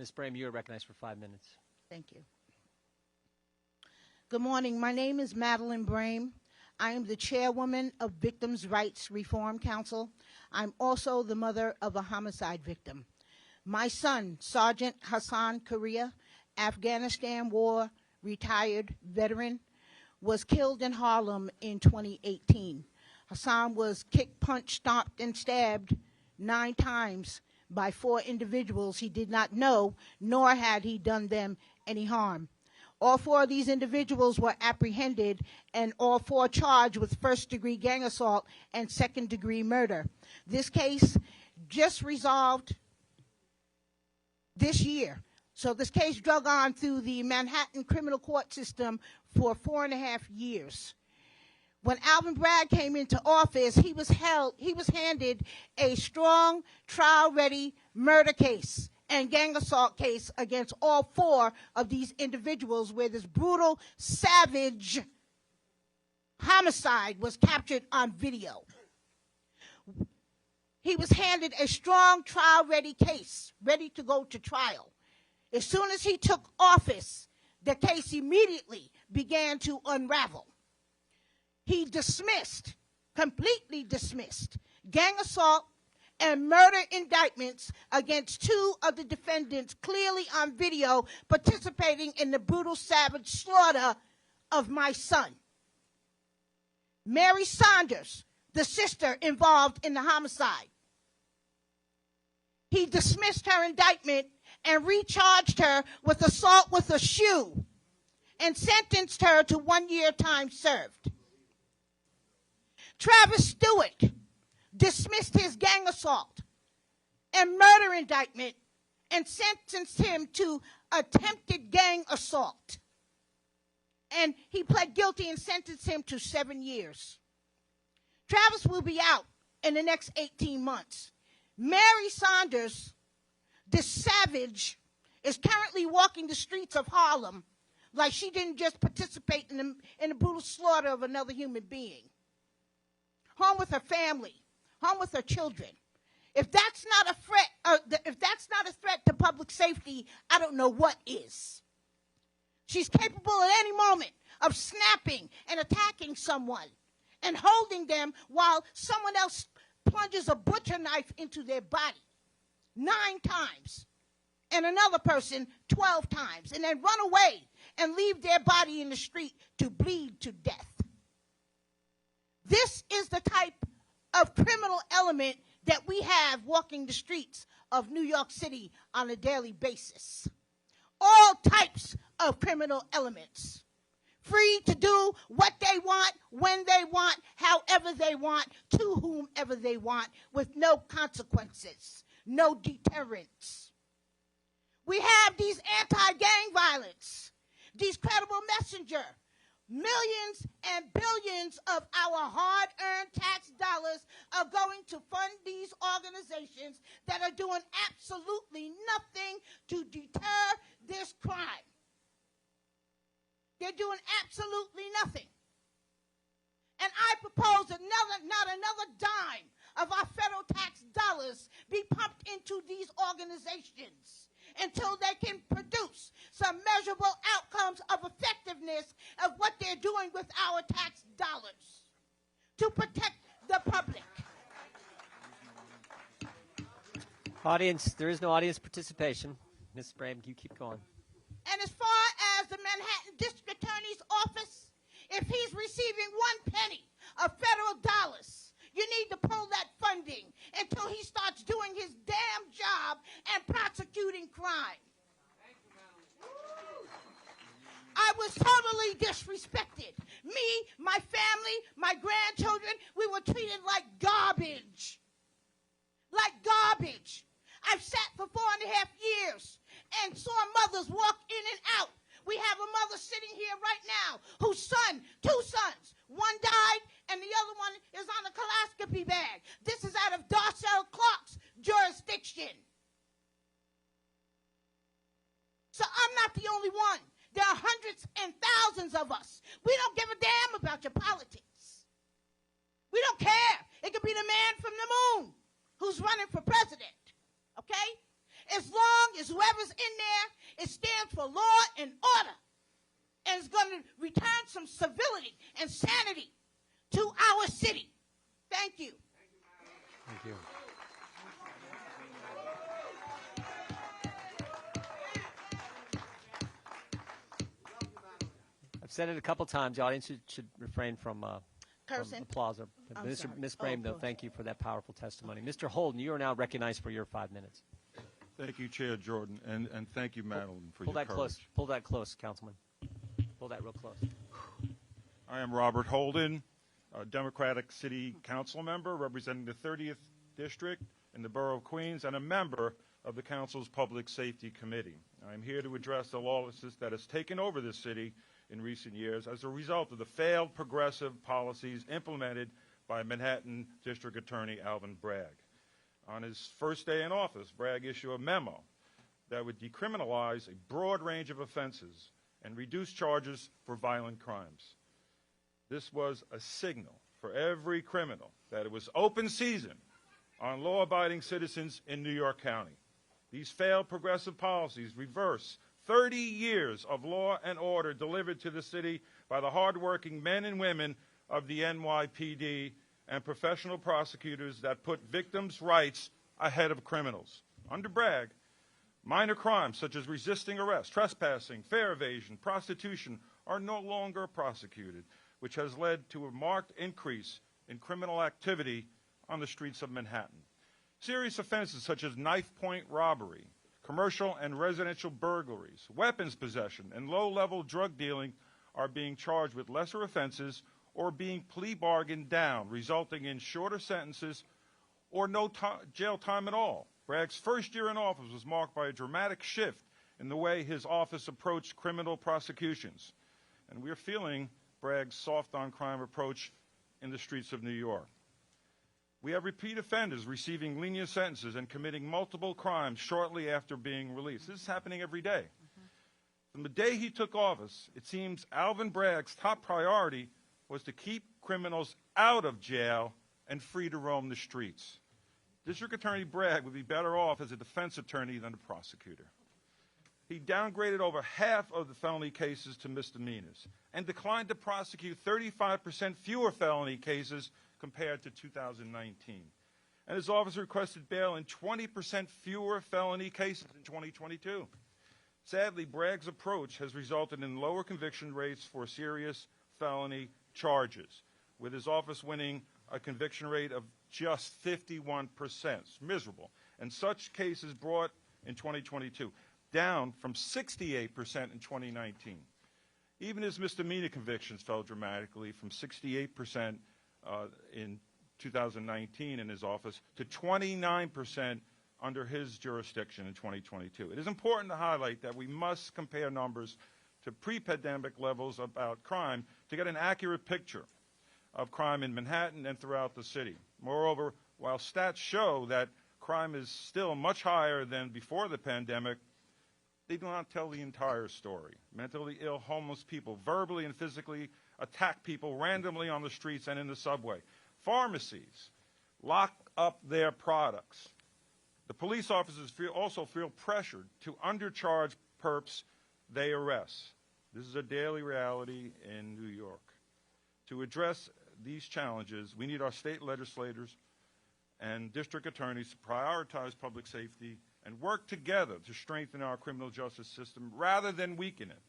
Ms. Brame, you are recognized for 5 minutes. Thank you. Good morning. My name is Madeline Brame. I am the chairwoman of Victims' Rights Reform Council. I'm also the mother of a homicide victim. My son, Sergeant Hassan Korea, Afghanistan War retired veteran, was killed in Harlem in 2018. Hassan was kicked, punched, stomped, and stabbed 9 times by 4 individuals he did not know, nor had he done them any harm. All 4 of these individuals were apprehended, and all 4 charged with first-degree gang assault and second-degree murder. This case just resolved this year. So this case drug on through the Manhattan criminal court system for 4.5 years. When Alvin Bragg came into office, he was handed a strong, trial-ready murder case and gang assault case against all 4 of these individuals, where this brutal, savage homicide was captured on video. He was handed a strong, trial-ready case, ready to go to trial. As soon as he took office, the case immediately began to unravel. He completely dismissed, gang assault and murder indictments against 2 of the defendants clearly on video participating in the brutal, savage slaughter of my son. Mary Saunders, the sister involved in the homicide. He dismissed her indictment and recharged her with assault with a shoe and sentenced her to 1 year time served. Travis Stewart dismissed his gang assault and murder indictment and sentenced him to attempted gang assault. And he pled guilty and sentenced him to 7 years. Travis will be out in the next 18 months. Mary Saunders, this savage, is currently walking the streets of Harlem like she didn't just participate in the brutal slaughter of another human being. Home with her family, home with her children. If that's not a threat to public safety, I don't know what is. She's capable at any moment of snapping and attacking someone and holding them while someone else plunges a butcher knife into their body 9 times, and another person 12 times, and then run away and leave their body in the street to bleed to death. This is the type of criminal element that we have walking the streets of New York City on a daily basis. All types of criminal elements. Free to do what they want, when they want, however they want, to whomever they want, with no consequences, no deterrents. We have these anti-gang violence, these credible messenger. Millions and billions of our hard-earned tax dollars are going to fund these organizations that are doing absolutely nothing to deter this crime. They're doing absolutely nothing. And I propose that not another dime of our federal tax dollars be pumped into these organizations until they can produce some measurable outcomes of effectiveness of what they're doing with our tax dollars to protect the public. Audience, there is no audience participation. Ms. Brame, you keep going. And as far as the Manhattan District Attorney's Office, if he's receiving 1 penny of federal dollars, you need to pull that funding until he starts doing his damn job and prosecuting crime. I was totally disrespected. Me, my family, my grandchildren, we were treated like garbage. Like garbage. I've sat for 4.5 years and saw mothers walk in and out. We have a mother sitting here right now whose 2 sons, one died and the other one is on a colonoscopy bag. This is out of Darcel Clark's jurisdiction. So I'm not the only one. There are hundreds and thousands of us. We don't give a damn about your politics. We don't care. It could be the man from the moon who's running for president, okay? as long as whoever's in there, it stands for law and order, and it's going to return some civility and sanity to our city. Thank you. Thank you. I've said it a couple times. The audience should refrain from Cursing. applause. I'm sorry. Ms. Brame, though, thank you for that powerful testimony. Mr. Holden, you are now recognized for your 5 minutes. Thank you, Chair Jordan, and thank you, Madeline, for Pull your that courage. close. Pull that close, Councilman. Pull that real close. I am Robert Holden, a Democratic City Council member representing the 30th District in the Borough of Queens and a member of the Council's Public Safety Committee. I am here to address the lawlessness that has taken over this city in recent years as a result of the failed progressive policies implemented by Manhattan District Attorney Alvin Bragg. On his first day in office, Bragg issued a memo that would decriminalize a broad range of offenses and reduce charges for violent crimes. This was a signal for every criminal that it was open season on law-abiding citizens in New York County. These failed progressive policies reverse 30 years of law and order delivered to the city by the hardworking men and women of the NYPD and professional prosecutors that put victims' rights ahead of criminals. Under Bragg, minor crimes such as resisting arrest, trespassing, fare evasion, prostitution are no longer prosecuted, which has led to a marked increase in criminal activity on the streets of Manhattan. Serious offenses such as knife-point robbery, commercial and residential burglaries, weapons possession, and low-level drug dealing are being charged with lesser offenses or being plea bargained down, resulting in shorter sentences or no jail time at all. Bragg's first year in office was marked by a dramatic shift in the way his office approached criminal prosecutions. And we're feeling Bragg's soft-on-crime approach in the streets of New York. We have repeat offenders receiving lenient sentences and committing multiple crimes shortly after being released. This is happening every day. From the day he took office, it seems Alvin Bragg's top priority was to keep criminals out of jail and free to roam the streets. District Attorney Bragg would be better off as a defense attorney than a prosecutor. He downgraded over half of the felony cases to misdemeanors and declined to prosecute 35% fewer felony cases compared to 2019. And his office requested bail in 20% fewer felony cases in 2022. Sadly, Bragg's approach has resulted in lower conviction rates for serious felony charges, with his office winning a conviction rate of just 51%. It's miserable. And such cases brought in 2022, down from 68% in 2019. Even his misdemeanor convictions fell dramatically from 68% in 2019 in his office to 29% under his jurisdiction in 2022. It is important to highlight that we must compare numbers to pre-pandemic levels about crime to get an accurate picture of crime in Manhattan and throughout the city. Moreover, while stats show that crime is still much higher than before the pandemic, they do not tell the entire story. Mentally ill, homeless people verbally and physically attack people randomly on the streets and in the subway. Pharmacies lock up their products. The police officers also feel pressured to undercharge perps they arrest. This is a daily reality in New York. To address these challenges, we need our state legislators and district attorneys to prioritize public safety and work together to strengthen our criminal justice system rather than weaken it.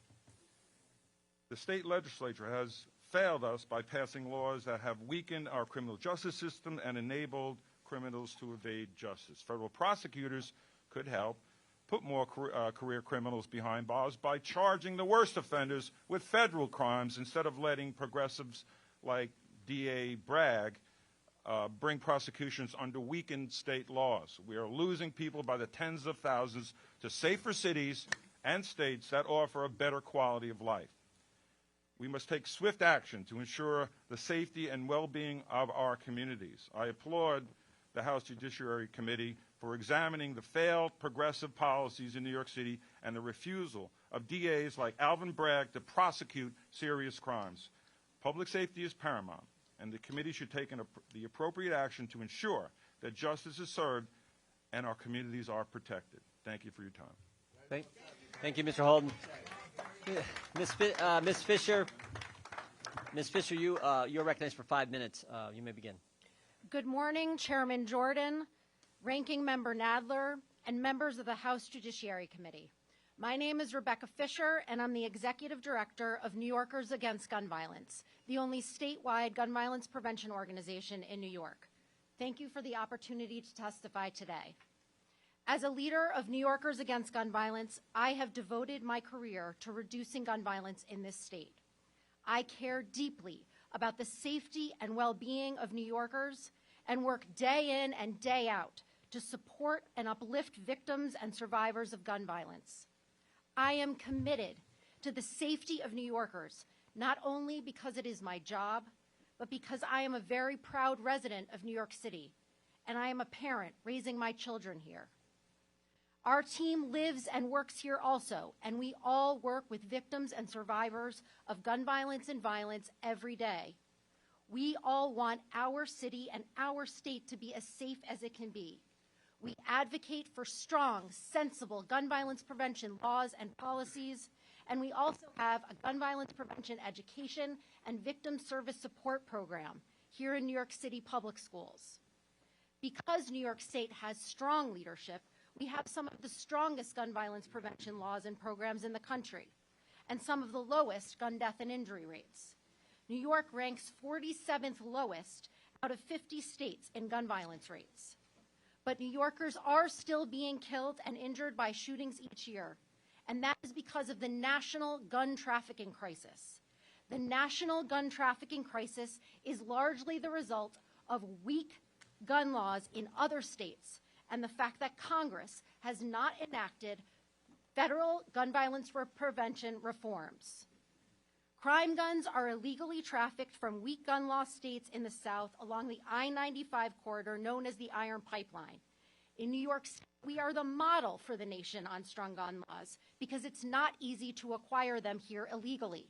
The state legislature has failed us by passing laws that have weakened our criminal justice system and enabled criminals to evade justice. Federal prosecutors could help put more career criminals behind bars by charging the worst offenders with federal crimes instead of letting progressives like DA Bragg bring prosecutions under weakened state laws. We are losing people by the tens of thousands to safer cities and states that offer a better quality of life. We must take swift action to ensure the safety and well-being of our communities. I applaud the House Judiciary Committee for examining the failed progressive policies in New York City and the refusal of DAs like Alvin Bragg to prosecute serious crimes. Public safety is paramount, and the committee should take the appropriate action to ensure that justice is served and our communities are protected. Thank you for your time. Thank you, Mr. Holden. Ms. Fisher, you're recognized for 5 minutes. You may begin. Good morning, Chairman Jordan, Ranking Member Nadler, and members of the House Judiciary Committee. My name is Rebecca Fisher, and I'm the Executive Director of New Yorkers Against Gun Violence, the only statewide gun violence prevention organization in New York. Thank you for the opportunity to testify today. As a leader of New Yorkers Against Gun Violence, I have devoted my career to reducing gun violence in this state. I care deeply about the safety and well-being of New Yorkers and work day in and day out to support and uplift victims and survivors of gun violence. I am committed to the safety of New Yorkers, not only because it is my job, but because I am a very proud resident of New York City, and I am a parent raising my children here. Our team lives and works here also, and we all work with victims and survivors of gun violence and violence every day. We all want our city and our state to be as safe as it can be. We advocate for strong, sensible gun violence prevention laws and policies, and we also have a gun violence prevention education and victim service support program here in New York City public schools. Because New York State has strong leadership, we have some of the strongest gun violence prevention laws and programs in the country, and some of the lowest gun death and injury rates. New York ranks 47th lowest out of 50 states in gun violence rates. But New Yorkers are still being killed and injured by shootings each year, and that is because of the national gun trafficking crisis. The national gun trafficking crisis is largely the result of weak gun laws in other states and the fact that Congress has not enacted federal gun violence prevention reforms. Crime guns are illegally trafficked from weak gun law states in the South along the I-95 corridor known as the Iron Pipeline. In New York State, we are the model for the nation on strong gun laws because it's not easy to acquire them here illegally.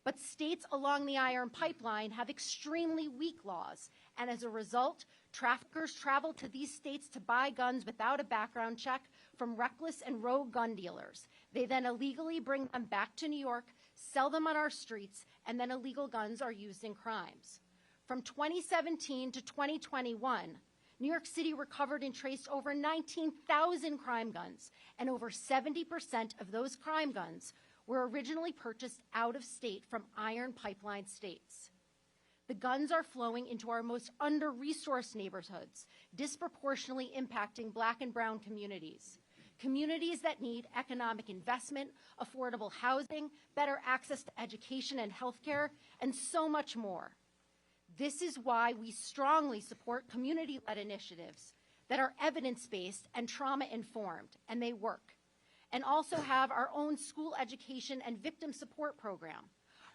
But states along the Iron Pipeline have extremely weak laws, and as a result, traffickers travel to these states to buy guns without a background check from reckless and rogue gun dealers. They then illegally bring them back to New York, sell them on our streets, and then illegal guns are used in crimes. From 2017 to 2021, New York City recovered and traced over 19,000 crime guns, and over 70% of those crime guns were originally purchased out of state from Iron Pipeline states. The guns are flowing into our most under-resourced neighborhoods, disproportionately impacting Black and brown communities. Communities that need economic investment, affordable housing, better access to education and healthcare, and so much more. This is why we strongly support community-led initiatives that are evidence-based and trauma-informed, and they work, and also have our own school education and victim support program.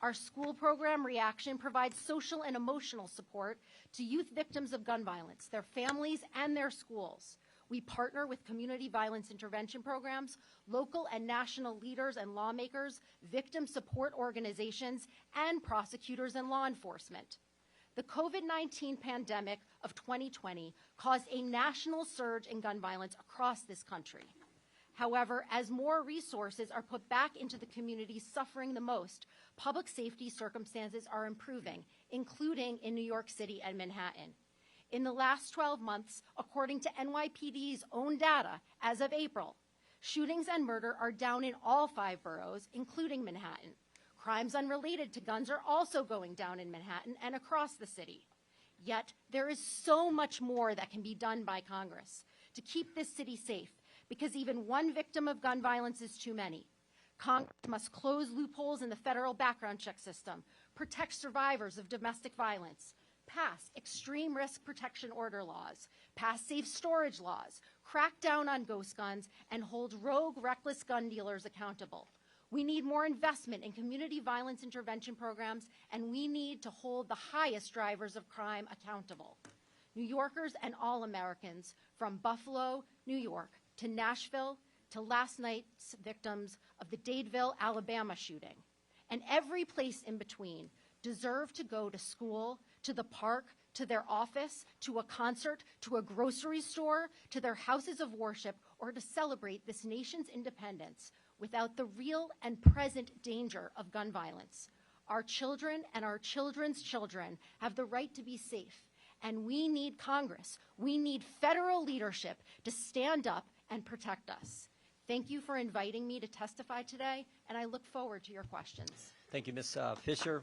Our school program, Reaction, provides social and emotional support to youth victims of gun violence, their families, and their schools. We partner with community violence intervention programs, local and national leaders and lawmakers, victim support organizations, and prosecutors and law enforcement. The COVID-19 pandemic of 2020 caused a national surge in gun violence across this country. However, as more resources are put back into the communities suffering the most, public safety circumstances are improving, including in New York City and Manhattan. In the last 12 months, according to NYPD's own data, as of April, shootings and murder are down in all 5 boroughs, including Manhattan. Crimes unrelated to guns are also going down in Manhattan and across the city. Yet, there is so much more that can be done by Congress to keep this city safe, because even one victim of gun violence is too many. Congress must close loopholes in the federal background check system, protect survivors of domestic violence, pass extreme risk protection order laws, pass safe storage laws, crack down on ghost guns, and hold rogue, reckless gun dealers accountable. We need more investment in community violence intervention programs, and we need to hold the highest drivers of crime accountable. New Yorkers and all Americans, from Buffalo, New York, to Nashville, to last night's victims of the Dadeville, Alabama shooting, and every place in between, deserve to go to school, to the park, to their office, to a concert, to a grocery store, to their houses of worship, or to celebrate this nation's independence without the real and present danger of gun violence. Our children and our children's children have the right to be safe, and we need Congress, we need federal leadership to stand up and protect us. Thank you for inviting me to testify today, and I look forward to your questions. Thank you, Ms. Fisher.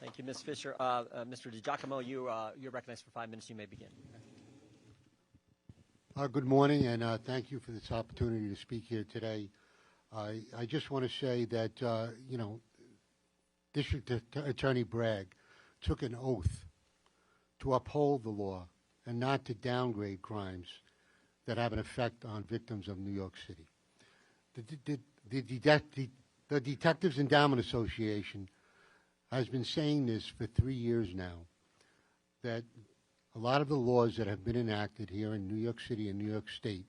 Thank you, Ms. Fisher. Mr. DiGiacomo, you're recognized for 5 minutes. You may begin. Good morning, and thank you for this opportunity to speak here today. I just want to say that, District Attorney Bragg took an oath to uphold the law and not to downgrade crimes that have an effect on victims of New York City. The Detectives Endowment Association has been saying this for 3 years now, that a lot of the laws that have been enacted here in New York City and New York State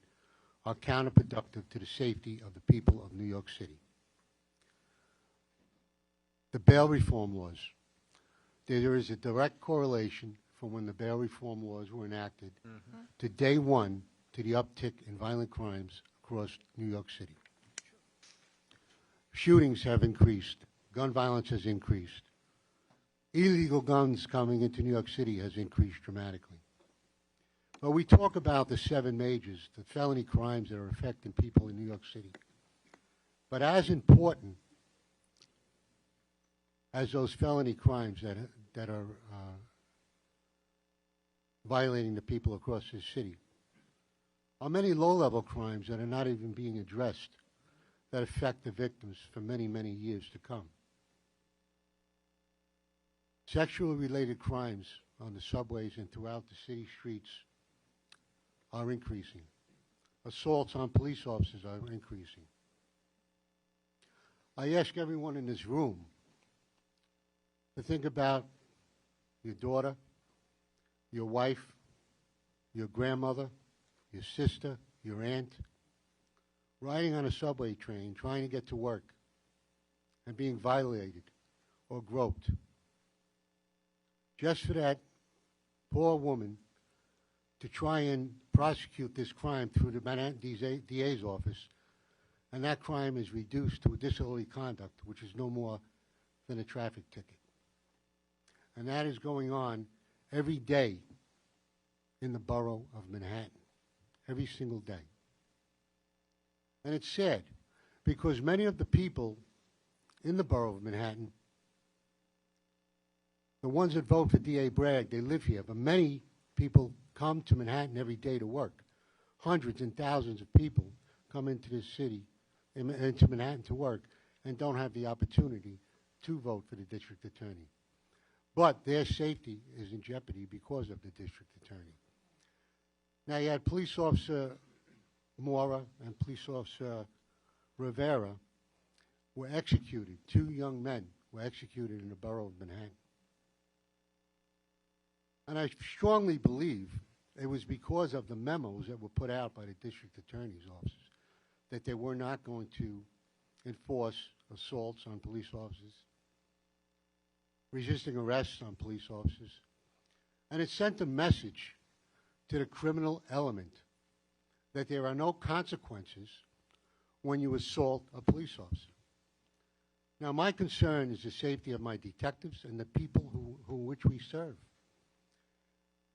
are counterproductive to the safety of the people of New York City. The bail reform laws. There is a direct correlation from when the bail reform laws were enacted to day one to the uptick in violent crimes across New York City. Shootings have increased. Gun violence has increased. Illegal guns coming into New York City has increased dramatically. But we talk about the 7 majors, the felony crimes that are affecting people in New York City. But as important as those felony crimes that are violating the people across this city are many low-level crimes that are not even being addressed that affect the victims for many, many years to come. Sexually related crimes on the subways and throughout the city streets are increasing. Assaults on police officers are increasing. I ask everyone in this room to think about your daughter, your wife, your grandmother, your sister, your aunt, riding on a subway train, trying to get to work, and being violated or groped. Just for that poor woman to try and prosecute this crime through the Manhattan DA's office, and that crime is reduced to a disorderly conduct, which is no more than a traffic ticket. And that is going on every day in the borough of Manhattan, every single day. And it's sad, because many of the people in the borough of Manhattan, the ones that vote for D.A. Bragg, they live here, but many people come to Manhattan every day to work. Hundreds and thousands of people come into this city, into Manhattan to work, and don't have the opportunity to vote for the district attorney. But their safety is in jeopardy because of the district attorney. Now, you had Police Officer Mora and Police Officer Rivera were executed. 2 young men were executed in the borough of Manhattan. And I strongly believe it was because of the memos that were put out by the district attorney's offices that they were not going to enforce assaults on police officers, resisting arrests on police officers. And it sent a message to the criminal element that there are no consequences when you assault a police officer. Now, my concern is the safety of my detectives and the people which we serve.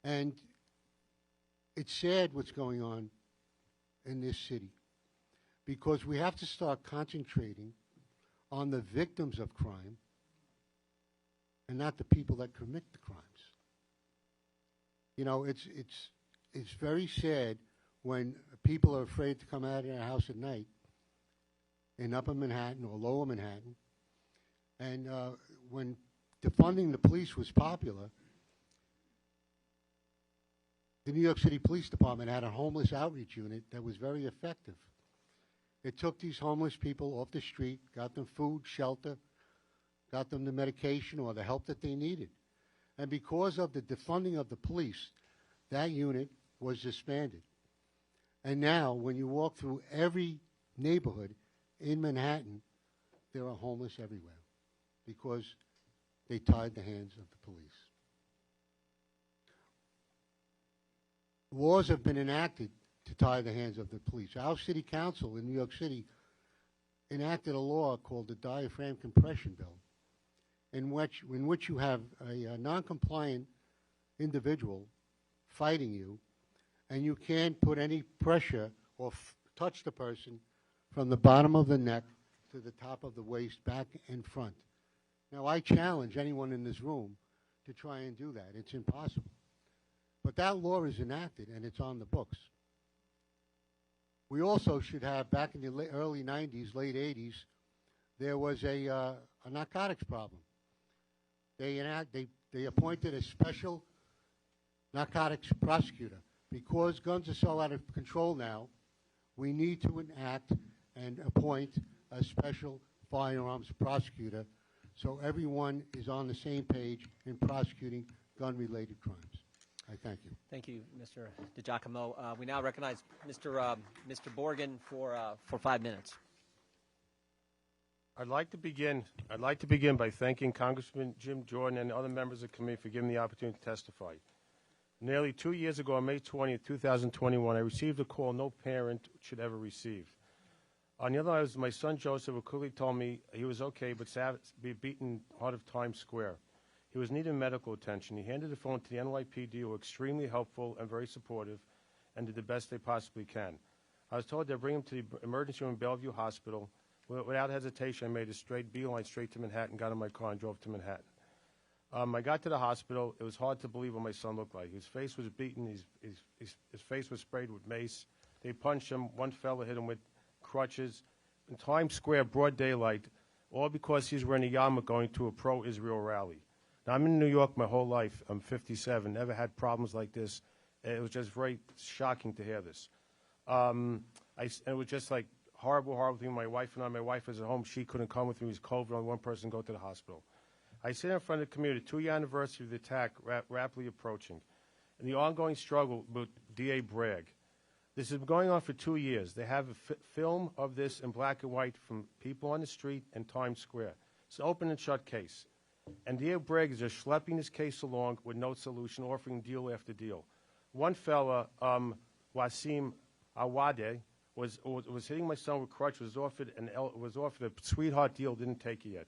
And it's sad what's going on in this city, because we have to start concentrating on the victims of crime and not the people that commit the crimes. You know, it's very sad when people are afraid to come out of their house at night in Upper Manhattan or Lower Manhattan. And when defunding the police was popular, the New York City Police Department had a homeless outreach unit that was very effective. It took these homeless people off the street, got them food, shelter, got them the medication or the help that they needed. And because of the defunding of the police, that unit was disbanded. And now, when you walk through every neighborhood in Manhattan, there are homeless everywhere because they tied the hands of the police. laws have been enacted to tie the hands of the police. Our city council in New York City enacted a law called the Diaphragm Compression Bill, in which you have a non-compliant individual fighting you, and you can't put any pressure or touch the person from the bottom of the neck to the top of the waist, back and front. Now, I challenge anyone in this room to try and do that. It's impossible. But that law is enacted, and it's on the books. We also should have, back in the early 90s, late 80s, there was a narcotics problem. They appointed a special narcotics prosecutor. Because guns are so out of control now, we need to enact and appoint a special firearms prosecutor so everyone is on the same page in prosecuting gun-related crimes. I thank you. Thank you, Mr. DiGiacomo. We now recognize Mr. Borgen for 5 minutes. I'd like to begin by thanking Congressman Jim Jordan and other members of the committee for giving me the opportunity to testify. Nearly 2 years ago, on May 20th, 2021, I received a call no parent should ever receive. On the other hand, my son Joseph, who quickly told me he was okay, but sad to be beaten out of Times Square. He was needing medical attention. He handed the phone to the NYPD, who were extremely helpful and very supportive, and did the best they possibly can. I was told they'd bring him to the emergency room at Bellevue Hospital. Without hesitation, I made a straight beeline straight to Manhattan, got in my car, and drove to Manhattan. I got to the hospital. It was hard to believe what my son looked like. His face was beaten. His face was sprayed with mace. They punched him. One fella hit him with crutches. In Times Square, broad daylight, all because he was wearing a yarmulke going to a pro-Israel rally. Now, I'm in New York my whole life. I'm 57. Never had problems like this. It was just very shocking to hear this. It was just like horrible, horrible thing. My wife and I, my wife was at home. She couldn't come with me. It was COVID. Only one person go to the hospital. I sit in front of the community, 2-year anniversary of the attack rapidly approaching, and the ongoing struggle with D.A. Bragg. This has been going on for 2 years. They have a film of this in black and white from people on the street in Times Square. It's an open and shut case. And D.A. Bragg is just schlepping this case along with no solution, offering deal after deal. One fella, Wasim Awade, was hitting my son with crutches, was offered a sweetheart deal, didn't take it yet.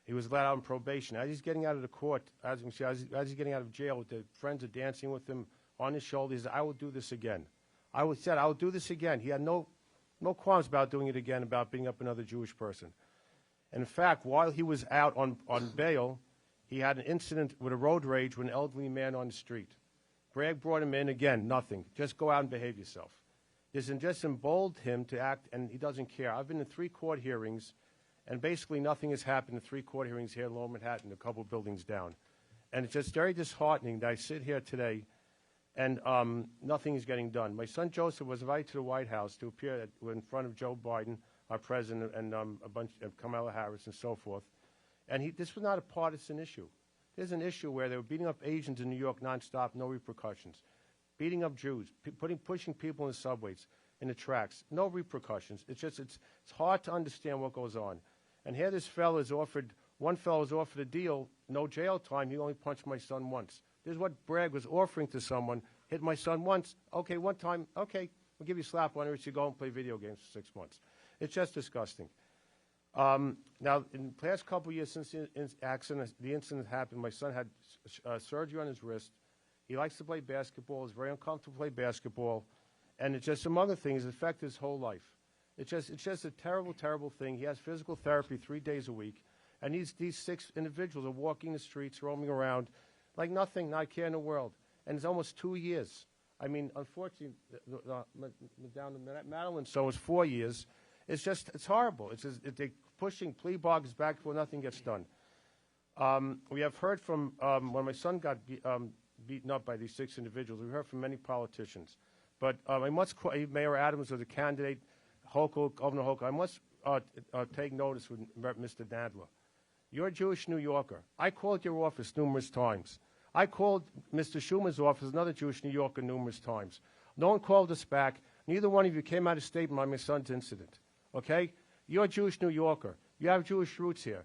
He was let out on probation. As he's getting out of the court, as he's getting out of jail, the friends are dancing with him on his shoulder. He said, I will do this again. I will do this again. He had no qualms about doing it again, about beating up another Jewish person. And in fact, while he was out on bail, he had an incident with a road rage with an elderly man on the street. Bragg brought him in, again, nothing. Just go out and behave yourself. This just emboldened him to act, and he doesn't care. I've been in 3 court hearings, and basically nothing has happened in 3 court hearings here in Lower Manhattan, a couple buildings down. And it's just very disheartening that I sit here today and nothing is getting done. My son Joseph was invited to the White House to appear in front of Joe Biden, our president, and a bunch of Kamala Harris and so forth. And this was not a partisan issue. There's an issue where they were beating up Asians in New York nonstop, no repercussions. Beating up Jews, pushing people in the subways, in the tracks, no repercussions. It's hard to understand what goes on. And here one fellow was offered a deal, no jail time. He only punched my son once. This is what Bragg was offering to someone. Hit my son once. Okay, one time. Okay, we'll give you a slap on it. You go and play video games for 6 months. It's just disgusting. Now, in the past couple of years since the incident happened, my son had surgery on his wrist. He likes to play basketball. He's very uncomfortable to play basketball. And it's just, among other things, it affected his whole life. It's just a terrible, terrible thing. He has physical therapy 3 days a week. And these 6 individuals are walking the streets, roaming around, like nothing, not care in the world. And it's almost 2 years. I mean, unfortunately, down to Madeline, so it's 4 years. It's horrible. They're pushing plea bargains back before nothing gets done. We have heard from, when my son got beaten up by these 6 individuals, we heard from many politicians. But I must quote Mayor Adams was a candidate, Governor Hochul. I must take notice with Mr. Nadler. You're a Jewish New Yorker. I called your office numerous times. I called Mr. Schumer's office, another Jewish New Yorker, numerous times. No one called us back. Neither one of you came out of statement on my son's incident. Okay? You're a Jewish New Yorker. You have Jewish roots here.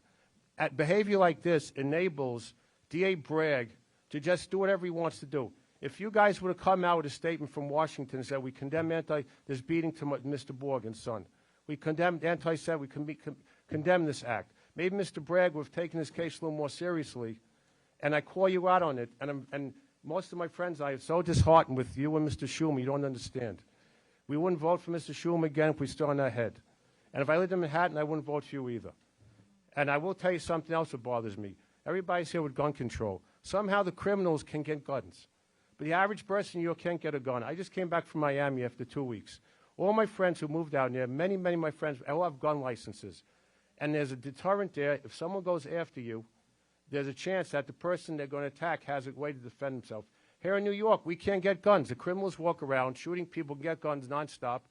Behavior like this enables D.A. Bragg to just do whatever he wants to do. If you guys would have come out with a statement from Washington and said, we condemn this beating to Mr. Morgan's son. We condemn we condemn this act. Maybe Mr. Bragg would have taken this case a little more seriously, and I call you out on it. And most of my friends, I am so disheartened with you and Mr. Schumer, you don't understand. We wouldn't vote for Mr. Schumer again if we stood on our head. And if I lived in Manhattan, I wouldn't vote for you either. And I will tell you something else that bothers me. Everybody's here with gun control. Somehow the criminals can get guns. But the average person in New York can't get a gun. I just came back from Miami after 2 weeks. All my friends who moved out there, many of my friends, all have gun licenses. And there's a deterrent there. If someone goes after you, there's a chance that the person they're going to attack has a way to defend himself. Here in New York, we can't get guns. The criminals walk around shooting people, get guns nonstop.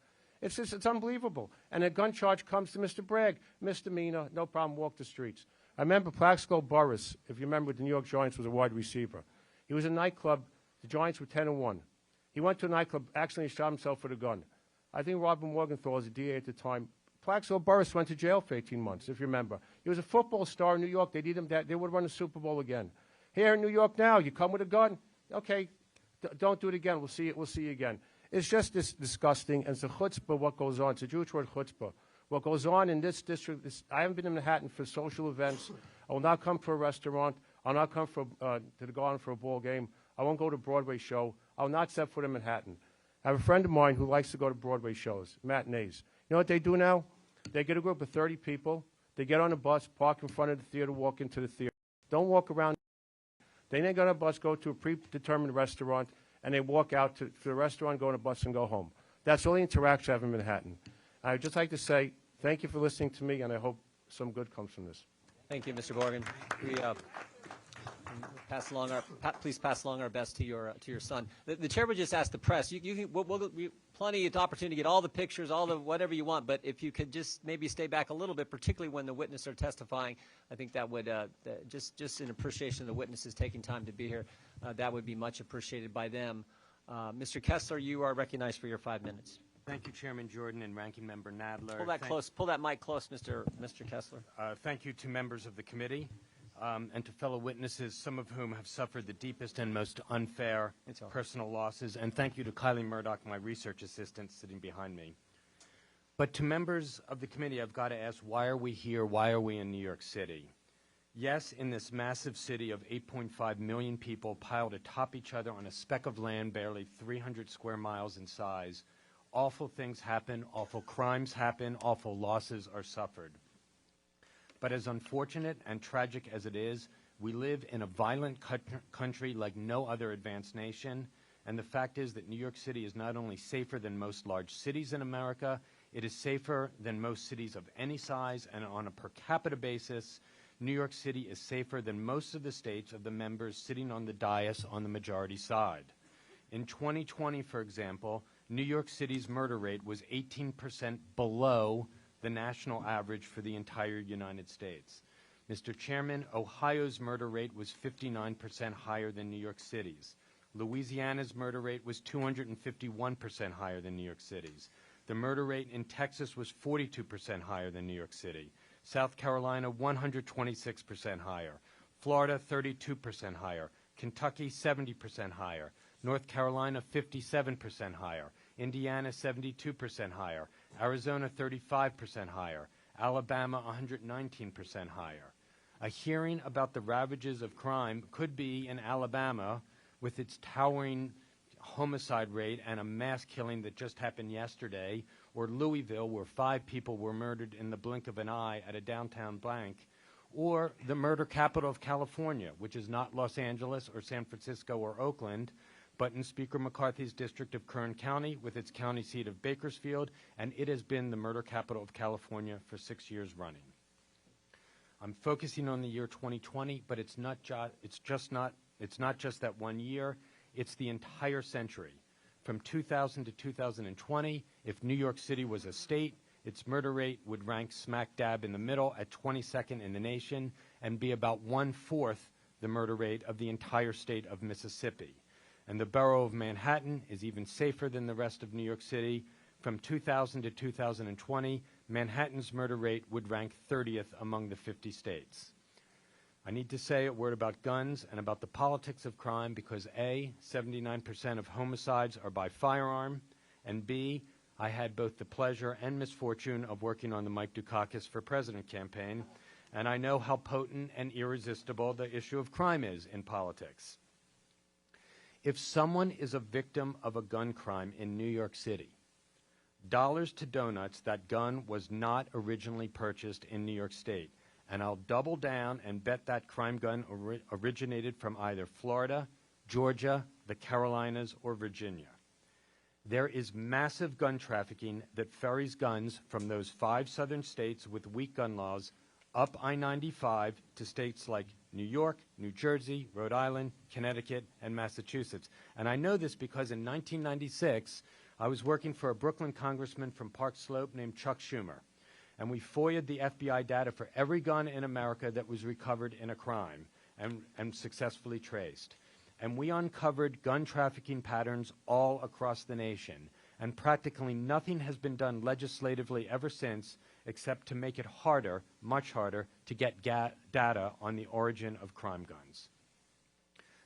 It's unbelievable. And a gun charge comes to Mr. Bragg, misdemeanor, no problem, walk the streets. I remember Plaxico Burress, if you remember, the New York Giants was a wide receiver. He was in a nightclub. The Giants were 10-1. He went to a nightclub, accidentally shot himself with a gun. I think Robert Morgenthau was the DA at the time. Plaxico Burress went to jail for 18 months, if you remember. He was a football star in New York. They need him. They would run the Super Bowl again. Here in New York now, you come with a gun, okay, don't do it again. We'll see you again. It's just this disgusting, and it's a chutzpah what goes on. It's a Jewish word, chutzpah. What goes on in this district, I haven't been in Manhattan for social events. I will not come for a restaurant. I'll not come to the garden for a ball game. I won't go to a Broadway show. I will not set foot in Manhattan. I have a friend of mine who likes to go to Broadway shows, matinees. You know what they do now? They get a group of 30 people. They get on a bus, park in front of the theater, walk into the theater. Don't walk around. They then get on a bus, go to a predetermined restaurant, and they walk out to the restaurant, go on a bus, and go home. That's all the interaction I have in Manhattan. I would just like to say thank you for listening to me, and I hope some good comes from this. Thank you, Mr. Morgan. We please pass along our best to your son. The chair would just ask the press. We'll plenty of opportunity to get all the pictures, all the whatever you want. But if you could just maybe stay back a little bit, particularly when the witnesses are testifying, I think that would just in appreciation of the witnesses taking time to be here, that would be much appreciated by them. Mr. Kessler, you are recognized for your 5 minutes. Thank you, Chairman Jordan and Ranking Member Nadler. Pull that mic close, Mr. Kessler. Thank you to members of the committee and to fellow witnesses, some of whom have suffered the deepest and most unfair personal losses. And thank you to Kylie Murdoch, my research assistant sitting behind me. But to members of the committee, I've got to ask, why are we here? Why are we in New York City? Yes, in this massive city of 8.5 million people piled atop each other on a speck of land barely 300 square miles in size, awful things happen, awful crimes happen, awful losses are suffered. But as unfortunate and tragic as it is, we live in a violent country like no other advanced nation, and the fact is that New York City is not only safer than most large cities in America, it is safer than most cities of any size, and on a per capita basis, New York City is safer than most of the states of the members sitting on the dais on the majority side. In 2020, for example, New York City's murder rate was 18% below the national average for the entire United States. Mr. Chairman, Ohio's murder rate was 59% higher than New York City's. Louisiana's murder rate was 251% higher than New York City's. The murder rate in Texas was 42% higher than New York City. South Carolina, 126% higher. Florida, 32% higher. Kentucky, 70% higher. North Carolina, 57% higher. Indiana, 72% higher. Arizona, 35% higher. Alabama, 119% higher. A hearing about the ravages of crime could be in Alabama with its towering homicide rate and a mass killing that just happened yesterday, or Louisville, where 5 people were murdered in the blink of an eye at a downtown bank, or the murder capital of California, which is not Los Angeles or San Francisco or Oakland, but in Speaker McCarthy's district of Kern County with its county seat of Bakersfield, and it has been the murder capital of California for 6 years running. I'm focusing on the year 2020, but it's not just that 1 year. It's the entire century. From 2000 to 2020, if New York City was a state, its murder rate would rank smack dab in the middle at 22nd in the nation and be about 1/4 the murder rate of the entire state of Mississippi. And the borough of Manhattan is even safer than the rest of New York City. From 2000 to 2020, Manhattan's murder rate would rank 30th among the 50 states. I need to say a word about guns and about the politics of crime because A, 79% of homicides are by firearm, and B, I had both the pleasure and misfortune of working on the Mike Dukakis for President campaign, and I know how potent and irresistible the issue of crime is in politics. If someone is a victim of a gun crime in New York City, dollars to donuts, that gun was not originally purchased in New York State. And I'll double down and bet that crime gun originated from either Florida, Georgia, the Carolinas, or Virginia. There is massive gun trafficking that ferries guns from those 5 southern states with weak gun laws up I-95 to states like New York, New Jersey, Rhode Island, Connecticut, and Massachusetts. And I know this because in 1996, I was working for a Brooklyn congressman from Park Slope named Chuck Schumer. And we FOIA'd the FBI data for every gun in America that was recovered in a crime and successfully traced. And we uncovered gun trafficking patterns all across the nation. And practically nothing has been done legislatively ever since except to make it harder, much harder, to get data on the origin of crime guns.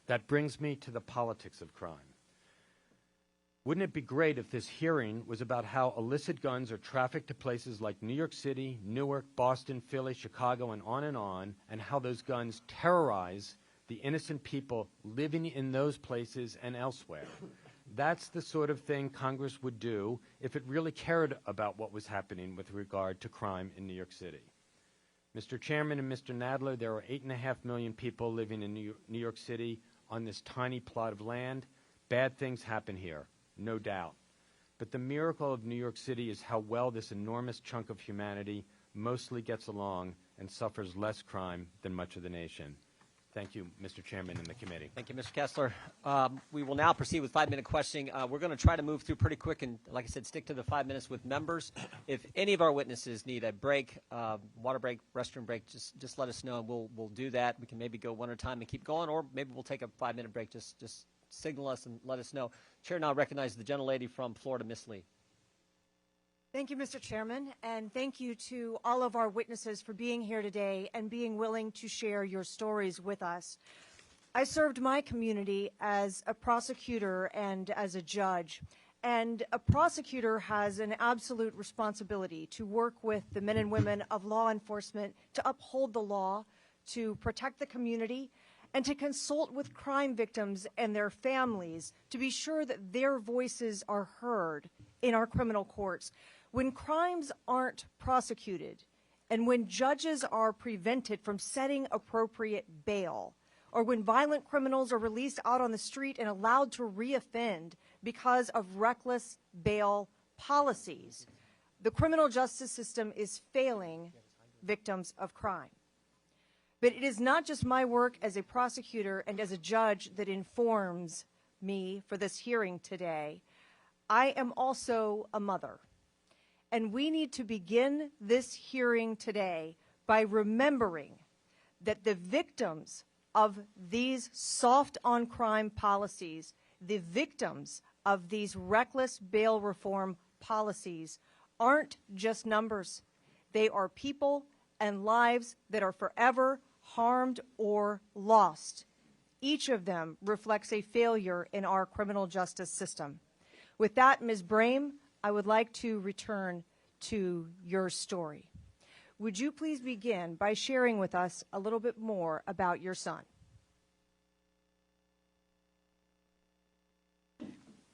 That brings me to the politics of crime. Wouldn't it be great if this hearing was about how illicit guns are trafficked to places like New York City, Newark, Boston, Philly, Chicago, and how those guns terrorize the innocent people living in those places and elsewhere? That's the sort of thing Congress would do if it really cared about what was happening with regard to crime in New York City. Mr. Chairman and Mr. Nadler, there are 8.5 million people living in New York City on this tiny plot of land. Bad things happen here. No doubt. But the miracle of New York City is how well this enormous chunk of humanity mostly gets along and suffers less crime than much of the nation. Thank you, Mr. Chairman and the committee. Thank you, Mr. Kessler. We will now proceed with 5-minute questioning. We're going to try to move through pretty quick and, like I said, stick to the 5 minutes with members. If any of our witnesses need a break, water break, restroom break, just let us know and we'll do that. We can maybe go one at a time and keep going, or maybe we'll take a 5-minute break. Just signal us and let us know. Chair now recognizes the gentlelady from Florida, Ms. Lee. Thank you, Mr. Chairman, and thank you to all of our witnesses for being here today and being willing to share your stories with us. I served my community as a prosecutor and as a judge, and a prosecutor has an absolute responsibility to work with the men and women of law enforcement to uphold the law, to protect the community, and to consult with crime victims and their families to be sure that their voices are heard in our criminal courts. When crimes aren't prosecuted and when judges are prevented from setting appropriate bail, or when violent criminals are released out on the street and allowed to reoffend because of reckless bail policies, the criminal justice system is failing victims of crime. But it is not just my work as a prosecutor and as a judge that informs me for this hearing today. I am also a mother. And we need to begin this hearing today by remembering that the victims of these soft on crime policies, the victims of these reckless bail reform policies, aren't just numbers. They are people and lives that are forever harmed or lost. Each of them reflects a failure in our criminal justice system. With that, Ms. Brame, I would like to return to your story. Would you please begin by sharing with us a little bit more about your son?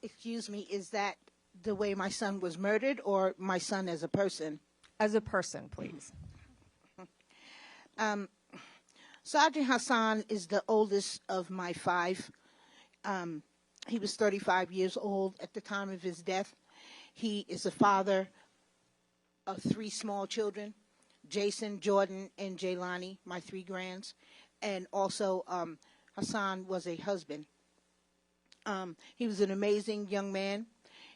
Excuse me, is that the way my son was murdered or my son as a person? As a person, please. Sergeant Hassan is the oldest of my 5. He was 35 years old at the time of his death. He is a father of 3 small children, Jason, Jordan, and Jaylani, my 3 grands. And also Hassan was a husband. He was an amazing young man.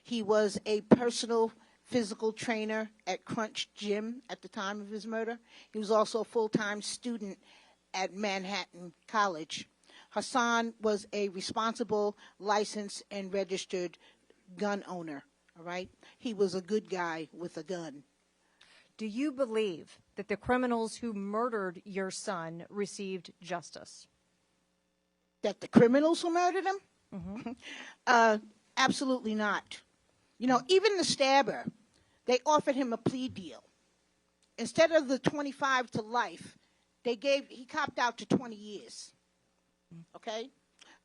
He was a personal physical trainer at Crunch Gym at the time of his murder. He was also a full-time student at Manhattan College. Hassan was a responsible, licensed, and registered gun owner, all right? He was a good guy with a gun. do you believe that the criminals who murdered your son received justice? That the criminals who murdered him? Absolutely not. You know, even the stabber, they offered him a plea deal. Instead of the 25 to life, he copped out to 20 years. Okay?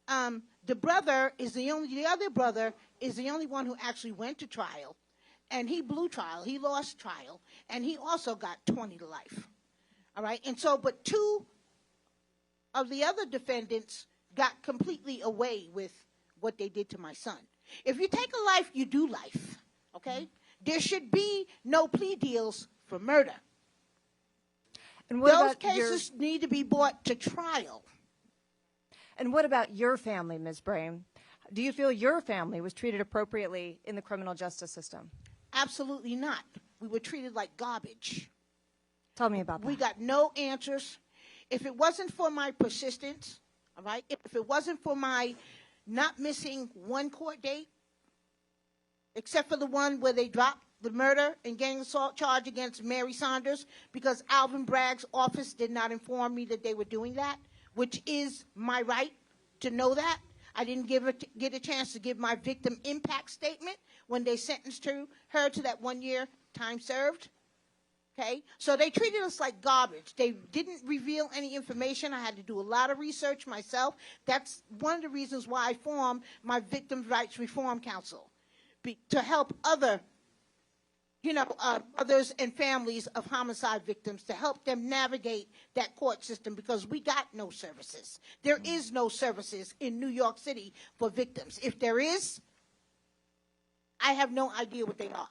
The other brother is the only one who actually went to trial, and he blew trial. He lost trial, and he also got 20 to life. All right? And so, but two of the other defendants got completely away with what they did to my son. If you take a life, you do life. Okay? There should be no plea deals for murder. And what Those about cases need to be brought to trial. And what about your family, Ms. Brame? Do you feel your family was treated appropriately in the criminal justice system? Absolutely not. We were treated like garbage. Tell me about that. We got no answers. If it wasn't for my persistence, all right, if it wasn't for my not missing one court date, except for the one where they dropped the murder and gang assault charge against Mary Saunders because Alvin Bragg's office did not inform me that they were doing that, which is my right to know that. I didn't get a chance to give my victim impact statement when they sentenced her to that 1 year time served. Okay? So they treated us like garbage. They didn't reveal any information. I had to do a lot of research myself. That's one of the reasons why I formed my Victims' Rights Reform Council, to help others and families of homicide victims, to help them navigate that court system, because we got no services. There is no services in New York City for victims. If there is, I have no idea what they are.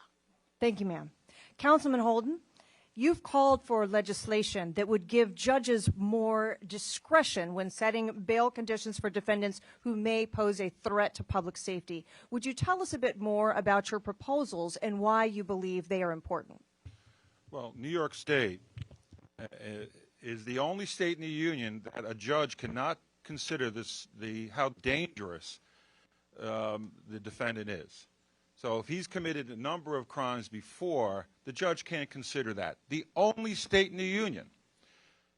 Thank you, ma'am. Councilman Holden, you've called for legislation that would give judges more discretion when setting bail conditions for defendants who may pose a threat to public safety. Would you tell us a bit more about your proposals and why you believe they are important? Well, New York State is the only state in the union that a judge cannot consider how dangerous the defendant is. So if he's committed a number of crimes before, the judge can't consider that. The only state in the union.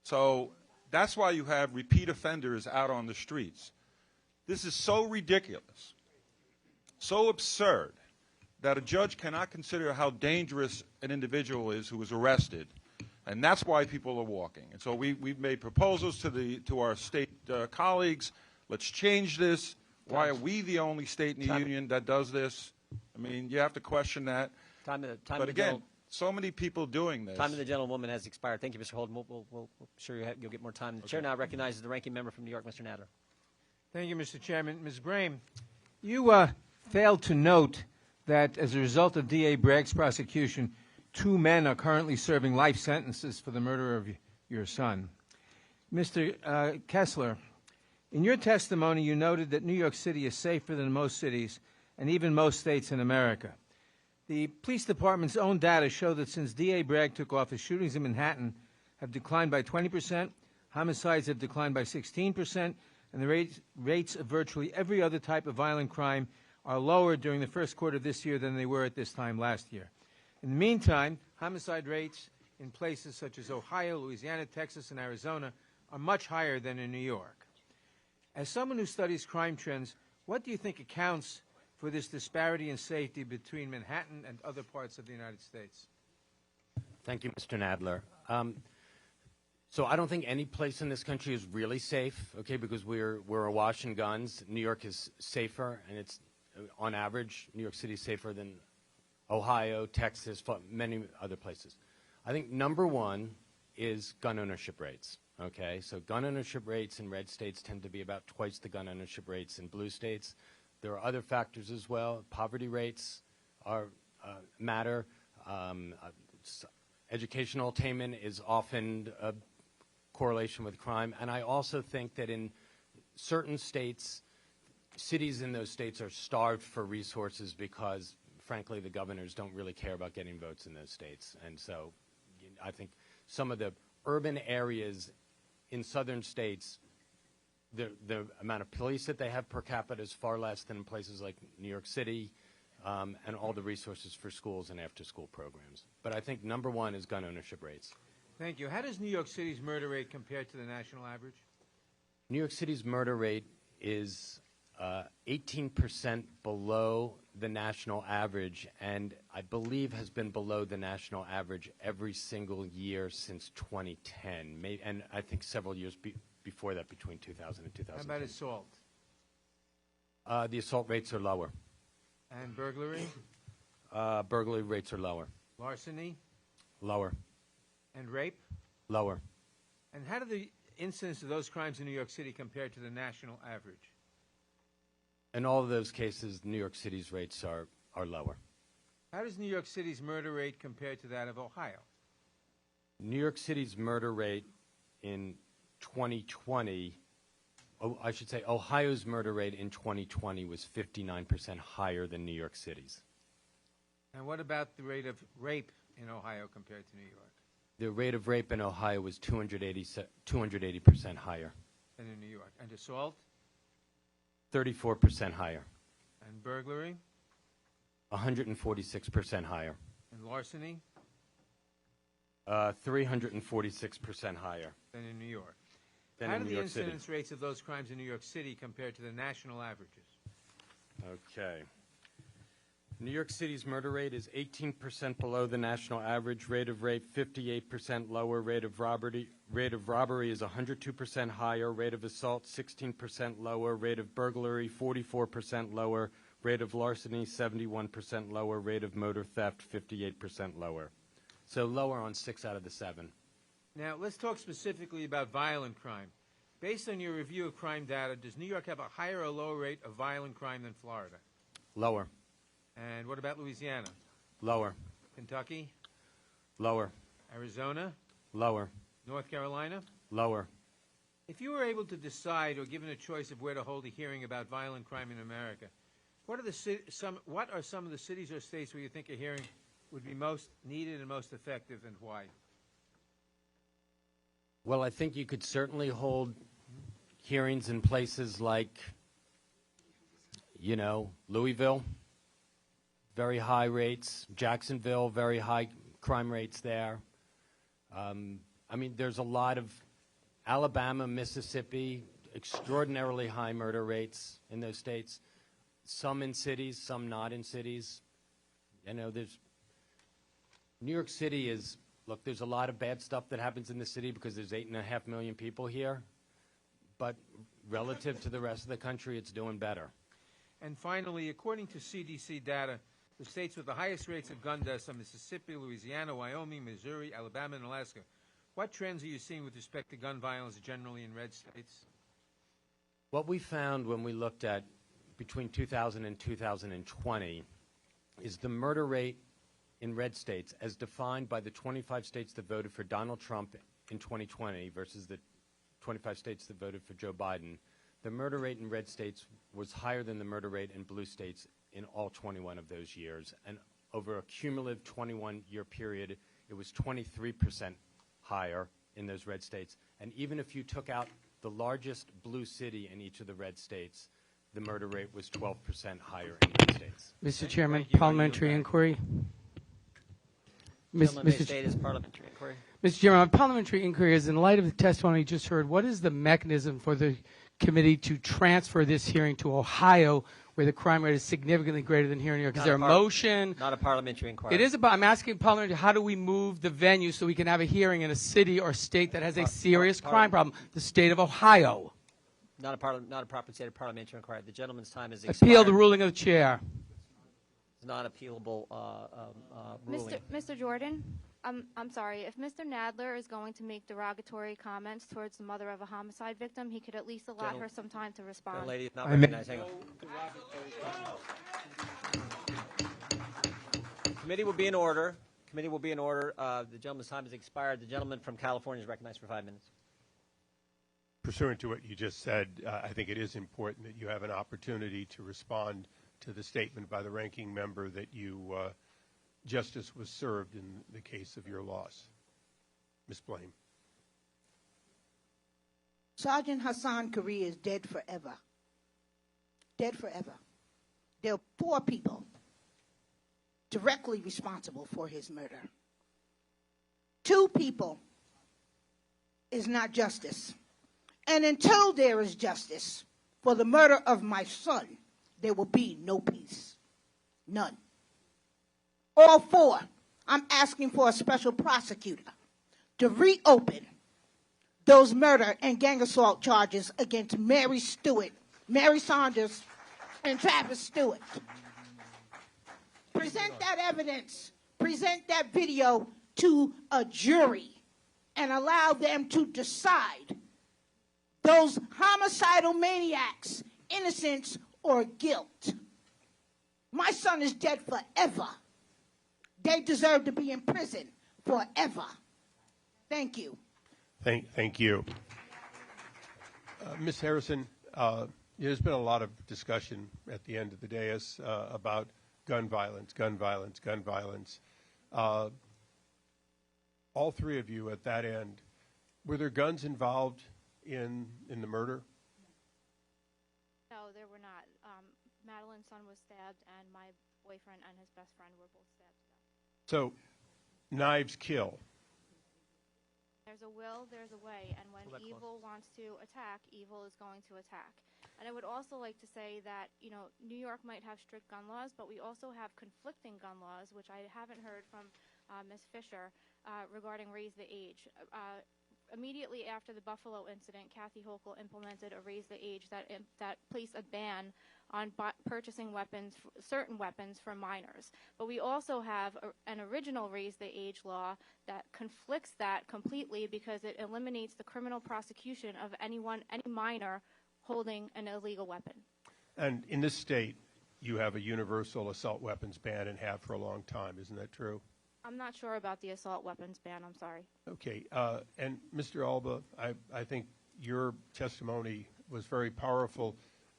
So that's why you have repeat offenders out on the streets. This is so ridiculous, so absurd, that a judge cannot consider how dangerous an individual is who is arrested. And that's why people are walking. And so we've made proposals to our state colleagues. Let's change this. Why are we the only state in the union that does this? I mean, you have to question that. But again, so many people doing this. Time of the gentlewoman has expired. Thank you, Mr. Holden. We'll sure you'll get more time. The chair now recognizes the ranking member from New York, Mr. Nadler. Thank you, Mr. Chairman. Ms. Brame, you failed to note that as a result of D.A. Bragg's prosecution, 2 men are currently serving life sentences for the murder of your son. Mr. Kessler, in your testimony, you noted that New York City is safer than most cities and even most states in America. The police department's own data show that since D.A. Bragg took office, shootings in Manhattan have declined by 20%, homicides have declined by 16%, and the rates of virtually every other type of violent crime are lower during the first quarter of this year than they were at this time last year. In the meantime, homicide rates in places such as Ohio, Louisiana, Texas, and Arizona are much higher than in New York. As someone who studies crime trends, what do you think accounts for this disparity in safety between Manhattan and other parts of the United States? Thank you, Mr. Nadler. So I don't think any place in this country is really safe, okay, because we're awash in guns. New York is safer, and it's, on average, New York City is safer than Ohio, Texas, many other places. I think number one is gun ownership rates, okay? So gun ownership rates in red states tend to be about twice the gun ownership rates in blue states. There are other factors as well. Poverty rates matter. Educational attainment is often a correlation with crime. And I also think that in certain states, cities in those states are starved for resources because, frankly, the governors don't really care about getting votes in those states. And so I think some of the urban areas in southern states, the amount of police that they have per capita is far less than in places like New York City, and all the resources for schools and after-school programs. But I think number one is gun ownership rates. Thank you. How does New York City's murder rate compare to the national average? New York City's murder rate is 18% below the national average, and I believe has been below the national average every single year since 2010, and I think several years before that, between 2000 and 2010. How about assault? The assault rates are lower. And burglary? Burglary rates are lower. Larceny? Lower. And rape? Lower. And how do the incidence of those crimes in New York City compare to the national average? In all of those cases, New York City's rates are lower. How does New York City's murder rate compare to that of Ohio? New York City's murder rate in 2020, I should say Ohio's murder rate in 2020 was 59% higher than New York City's. And what about the rate of rape in Ohio compared to New York? The rate of rape in Ohio was 280% higher. Than in New York. And assault? 34% higher. And burglary? 146% higher. And larceny? 346% higher. Than in New York. Than How in do New the York City. incidence rates of those crimes in New York City compare to the national averages? Okay. New York City's murder rate is 18% below the national average. Rate of rape 58% lower. Rate of robbery is 102% higher. Rate of assault 16% lower. Rate of burglary 44% lower. Rate of larceny 71% lower. Rate of motor theft 58% lower. So lower on 6 out of the 7. Now, let's talk specifically about violent crime. Based on your review of crime data, does New York have a higher or lower rate of violent crime than Florida? Lower. And what about Louisiana? Lower. Kentucky? Lower. Arizona? Lower. North Carolina? Lower. If you were able to decide or given a choice of where to hold a hearing about violent crime in America, what are some of the cities or states where you think a hearing would be most needed and most effective, and why? Well, I think you could certainly hold hearings in places like, Louisville, very high rates. Jacksonville, very high crime rates there. There's a lot of Alabama, Mississippi, extraordinarily high murder rates in those states. Some in cities, some not in cities. New York City is, look, there's a lot of bad stuff that happens in the city because there's 8.5 million people here. But relative to the rest of the country, it's doing better. And finally, according to CDC data, the states with the highest rates of gun deaths are Mississippi, Louisiana, Wyoming, Missouri, Alabama, and Alaska. What trends are you seeing with respect to gun violence generally in red states? What we found when we looked at between 2000 and 2020 is the murder rate in red states, as defined by the 25 states that voted for Donald Trump in 2020 versus the 25 states that voted for Joe Biden. The murder rate in red states was higher than the murder rate in blue states in all 21 of those years. And over a cumulative 21-year period, it was 23% higher in those red states. And even if you took out the largest blue city in each of the red states, the murder rate was 12% higher in red states. Mr. Chairman, parliamentary inquiry. Mr. Parliamentary inquiry. Mr. Chairman, my parliamentary inquiry is, in light of the testimony you just heard, what is the mechanism for the committee to transfer this hearing to Ohio, where the crime rate is significantly greater than here in New York? Is there a motion? Not a parliamentary inquiry. It is about, I'm asking parliamentary, how do we move the venue so we can have a hearing in a city or state that has a serious crime problem? The state of Ohio. Not a proper state of parliamentary inquiry. The gentleman's time is expired. Appeal the ruling of the chair. It's not appealable ruling. Mr. Jordan, I'm sorry. If Mr. Nadler is going to make derogatory comments towards the mother of a homicide victim, he could at least allot her some time to respond. The lady is not recognized. Hang on. Committee will be in order. Committee will be in order. The gentleman's time has expired. The gentleman from California is recognized for 5 minutes. Pursuant to what you just said, I think it is important that you have an opportunity to respond to the statement by the ranking member that justice was served in the case of your loss. Ms. Blame. Sergeant Hassan Kari is dead forever. Dead forever. There are 4 people directly responsible for his murder. 2 people is not justice. And until there is justice for the murder of my son, there will be no peace. None. All 4, I'm asking for a special prosecutor to reopen those murder and gang assault charges against Mary Saunders, and Travis Stewart. Present that evidence, present that video to a jury and allow them to decide those homicidal maniacs' innocence or guilt. My son is dead forever. They deserve to be in prison forever. Thank you. Thank you. Ms. Harrison, there's been a lot of discussion at the end of the dais about gun violence. All 3 of you at that end, were there guns involved in the murder? No, there were not. Madeline's son was stabbed, and my boyfriend and his best friend were both stabbed to death. So, knives kill. There's a will, there's a way, and when evil wants to attack, evil is going to attack. And I would also like to say that, New York might have strict gun laws, but we also have conflicting gun laws, which I haven't heard from Ms. Fisher regarding raise the age. Immediately after the Buffalo incident, Kathy Hochul implemented a raise the age that placed a ban on purchasing certain weapons for minors. But we also have an original raise the age law that conflicts that completely because it eliminates the criminal prosecution of any minor holding an illegal weapon. And in this state, you have a universal assault weapons ban and have for a long time. Isn't that true? I'm not sure about the assault weapons ban. I'm sorry. Okay. And Mr. Alba, I think your testimony was very powerful.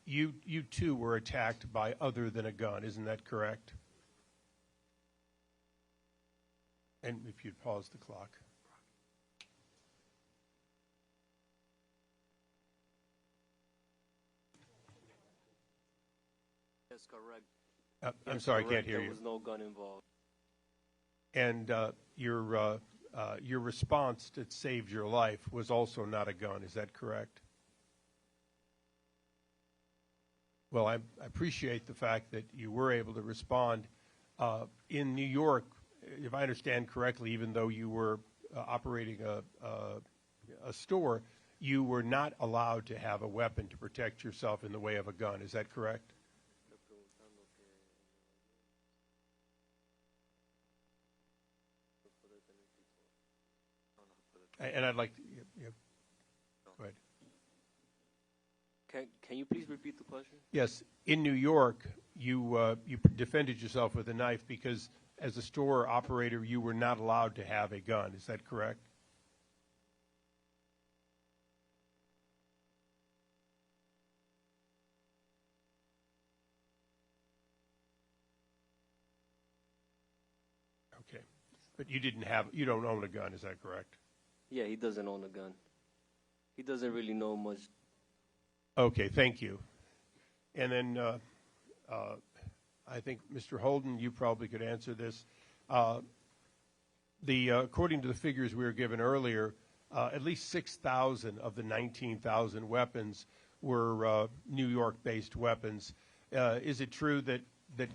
You too were attacked by other than a gun. Isn't that correct? And if you'd pause the clock. That's correct. I'm sorry, I can't hear you. There was no gun involved. And your response that saved your life was also not a gun. Is that correct? Well, I appreciate the fact that you were able to respond. In New York, if I understand correctly, even though you were operating a store, you were not allowed to have a weapon to protect yourself in the way of a gun. Is that correct? And I'd like to, go ahead. Can you please repeat the question? Yes. In New York, you defended yourself with a knife because as a store operator, you were not allowed to have a gun. Is that correct? Okay. But you don't own a gun. Is that correct? Yeah, he doesn't own a gun. He doesn't really know much. Okay, thank you. And then I think, Mr. Holden, you probably could answer this. According to the figures we were given earlier, at least 6,000 of the 19,000 weapons were New York-based weapons. Is it true that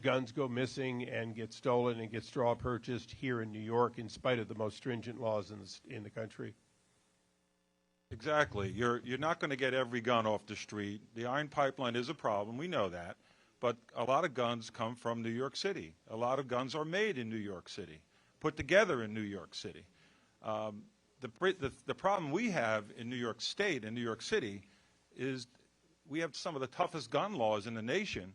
guns go missing and get stolen and get straw purchased here in New York in spite of the most stringent laws in the country? Exactly. You're not going to get every gun off the street. The iron pipeline is a problem. We know that. But a lot of guns come from New York City. A lot of guns are made in New York City, put together in New York City. The problem we have in New York State and New York City is we have some of the toughest gun laws in the nation,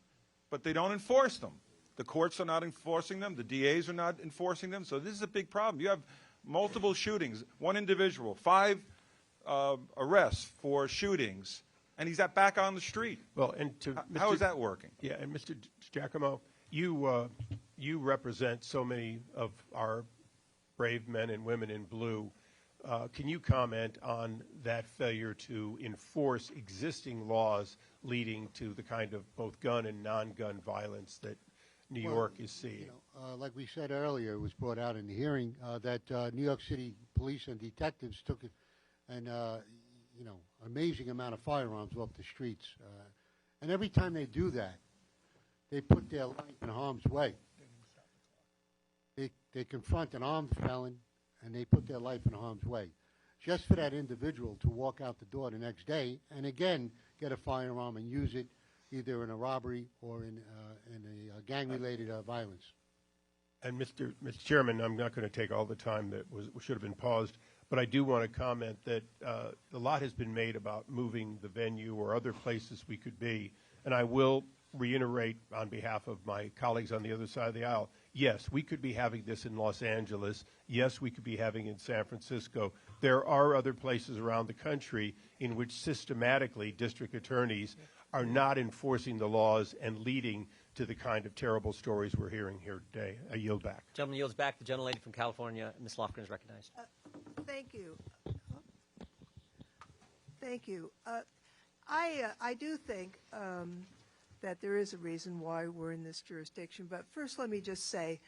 but they don't enforce them. The courts are not enforcing them. The DAs are not enforcing them. So this is a big problem. You have multiple shootings, one individual, 5 arrests for shootings, and he's back on the street. Well, and how is that working? Yeah, and Mr. Giacomo, you represent so many of our brave men and women in blue. Can you comment on that failure to enforce existing laws leading to the kind of both gun and non-gun violence that New Well, York is seeing. Like we said earlier, it was brought out in the hearing that New York City police and detectives took an amazing amount of firearms off the streets. And every time they do that, they put their life in harm's way. They confront an armed felon, and they put their life in harm's way. Just for that individual to walk out the door the next day and again get a firearm and use it either in a robbery or in a gang-related violence. And Mr. Chairman, I'm not going to take all the time that should have been paused, but I do want to comment that a lot has been made about moving the venue or other places we could be, and I will reiterate on behalf of my colleagues on the other side of the aisle, yes, we could be having this in Los Angeles. Yes, we could be having it in San Francisco. There are other places around the country in which systematically district attorneys are not enforcing the laws and leading to the kind of terrible stories we're hearing here today. I yield back. Gentleman yields back. The gentlelady from California, Ms. Lofgren, is recognized. Thank you. Thank you. I do think that there is a reason why we're in this jurisdiction. But first, let me just say,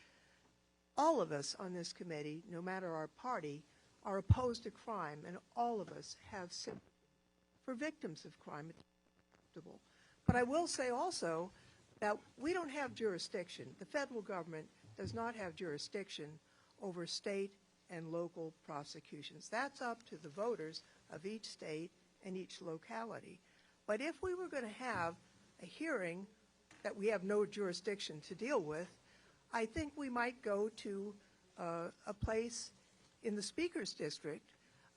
all of us on this committee, no matter our party, are opposed to crime, and all of us have sympathy for victims of crime. But I will say also that we don't have jurisdiction. The federal government does not have jurisdiction over state and local prosecutions. That's up to the voters of each state and each locality. But if we were going to have a hearing that we have no jurisdiction to deal with, I think we might go to a place in the Speaker's District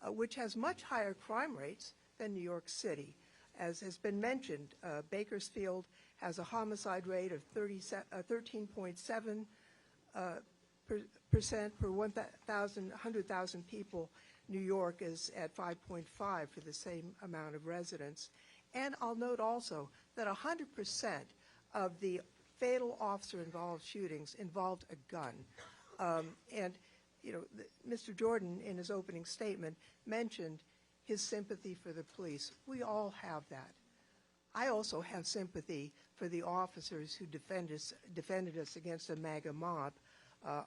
which has much higher crime rates than New York City. As has been mentioned, Bakersfield has a homicide rate of 13.7% per 100,000 people. New York is at 5.5 for the same amount of residents. And I'll note also that 100% of the fatal officer-involved shootings involved a gun. Mr. Jordan, in his opening statement, mentioned his sympathy for the police. We all have that. I also have sympathy for the officers who defended us against a MAGA mob,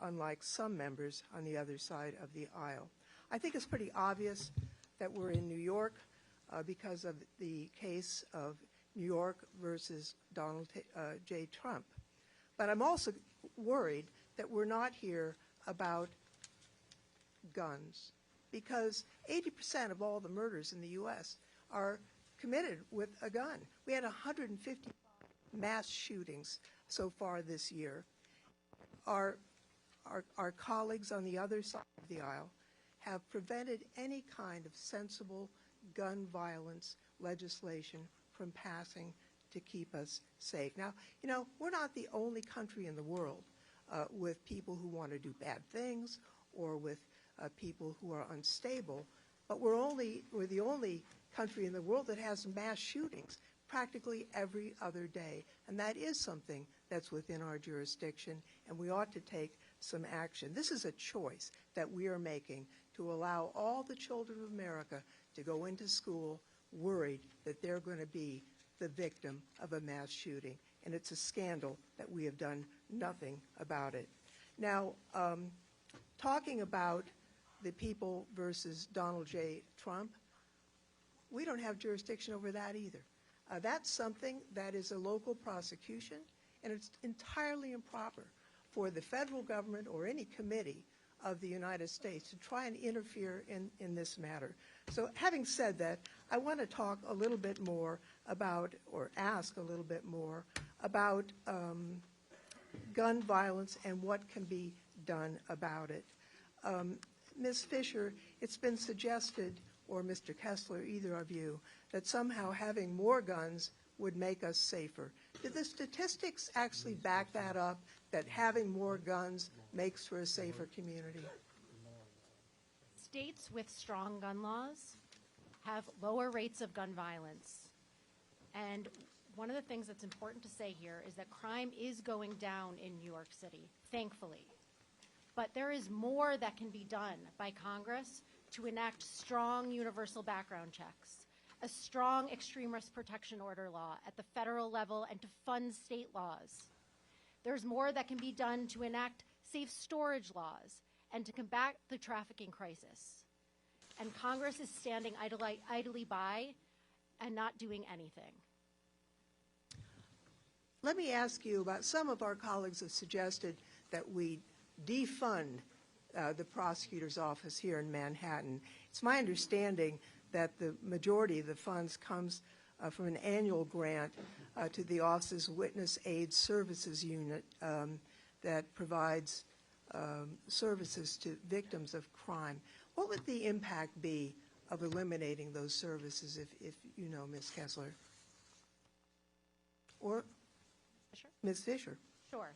unlike some members on the other side of the aisle. I think it's pretty obvious that we're in New York because of the case of New York versus Donald J. Trump. But I'm also worried that we're not here about guns, because 80% of all the murders in the U.S. are committed with a gun. We had 150 mass shootings so far this year. Our colleagues on the other side of the aisle have prevented any kind of sensible gun violence legislation from passing to keep us safe. Now, we're not the only country in the world with people who want to do bad things or with people who are unstable, but we're the only country in the world that has mass shootings practically every other day, and that is something that's within our jurisdiction, and we ought to take some action. This is a choice that we are making to allow all the children of America to go into school worried that they're going to be the victim of a mass shooting, and it's a scandal that we have done nothing about it. Now, talking about the people versus Donald J. Trump, we don't have jurisdiction over that either. That's something that is a local prosecution, and it's entirely improper for the federal government or any committee of the United States to try and interfere in this matter. So having said that, I want to talk a little bit more about, or ask a little bit more about gun violence and what can be done about it. Ms. Fisher, it's been suggested, or Mr. Kessler, either of you, that somehow having more guns would make us safer. Do the statistics actually back that up, that having more guns makes for a safer community? States with strong gun laws have lower rates of gun violence. And one of the things that's important to say here is that crime is going down in New York City, thankfully. But there is more that can be done by Congress to enact strong universal background checks, a strong extreme risk protection order law at the federal level, and to fund state laws. There's more that can be done to enact safe storage laws and to combat the trafficking crisis. And Congress is standing idly by and not doing anything. Let me ask you about, some of our colleagues have suggested that we defund the prosecutor's office here in Manhattan. It's my understanding that the majority of the funds comes from an annual grant to the office's Witness Aid Services Unit that provides services to victims of crime. What would the impact be of eliminating those services, if you know, Ms. Kessler? Or Fisher? Ms. Fisher? Sure.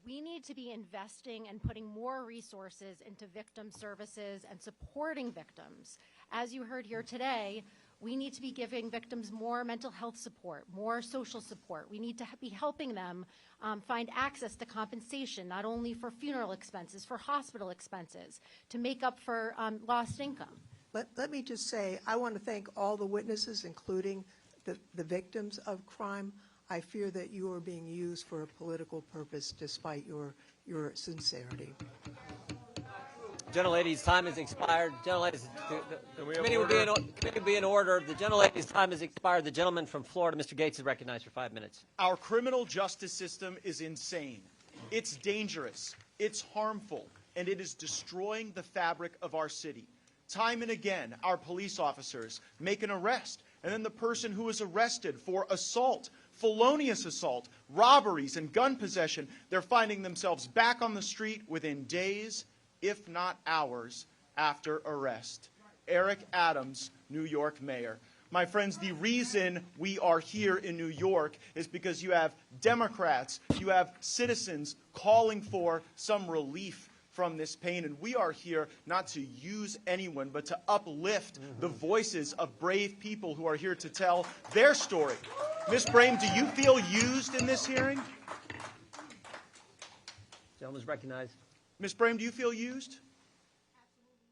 We need to be investing and putting more resources into victim services and supporting victims. As you heard here today, we need to be giving victims more mental health support, more social support. We need to be helping them find access to compensation, not only for funeral expenses, for hospital expenses, to make up for lost income. Let me just say, I want to thank all the witnesses, including the victims of crime. I fear that you are being used for a political purpose despite your sincerity. Gentlelady's time has expired. Gentlelady's, the committee will be in order. The gentlelady's time has expired. The gentleman from Florida, Mr. Gates, is recognized for 5 minutes. Our criminal justice system is insane. It's dangerous. It's harmful. And it is destroying the fabric of our city. Time and again, our police officers make an arrest, and then the person who is arrested for assault, felonious assault, robberies, and gun possession, they're finding themselves back on the street within days, if not hours, after arrest. Eric Adams, New York mayor. My friends, the reason we are here in New York is because you have Democrats, you have citizens calling for some relief from this pain, and we are here not to use anyone, but to uplift the voices of brave people who are here to tell their story. Ms. Brame, do you feel used in this hearing? Gentleman's recognized. Ms. Brame, do you feel used?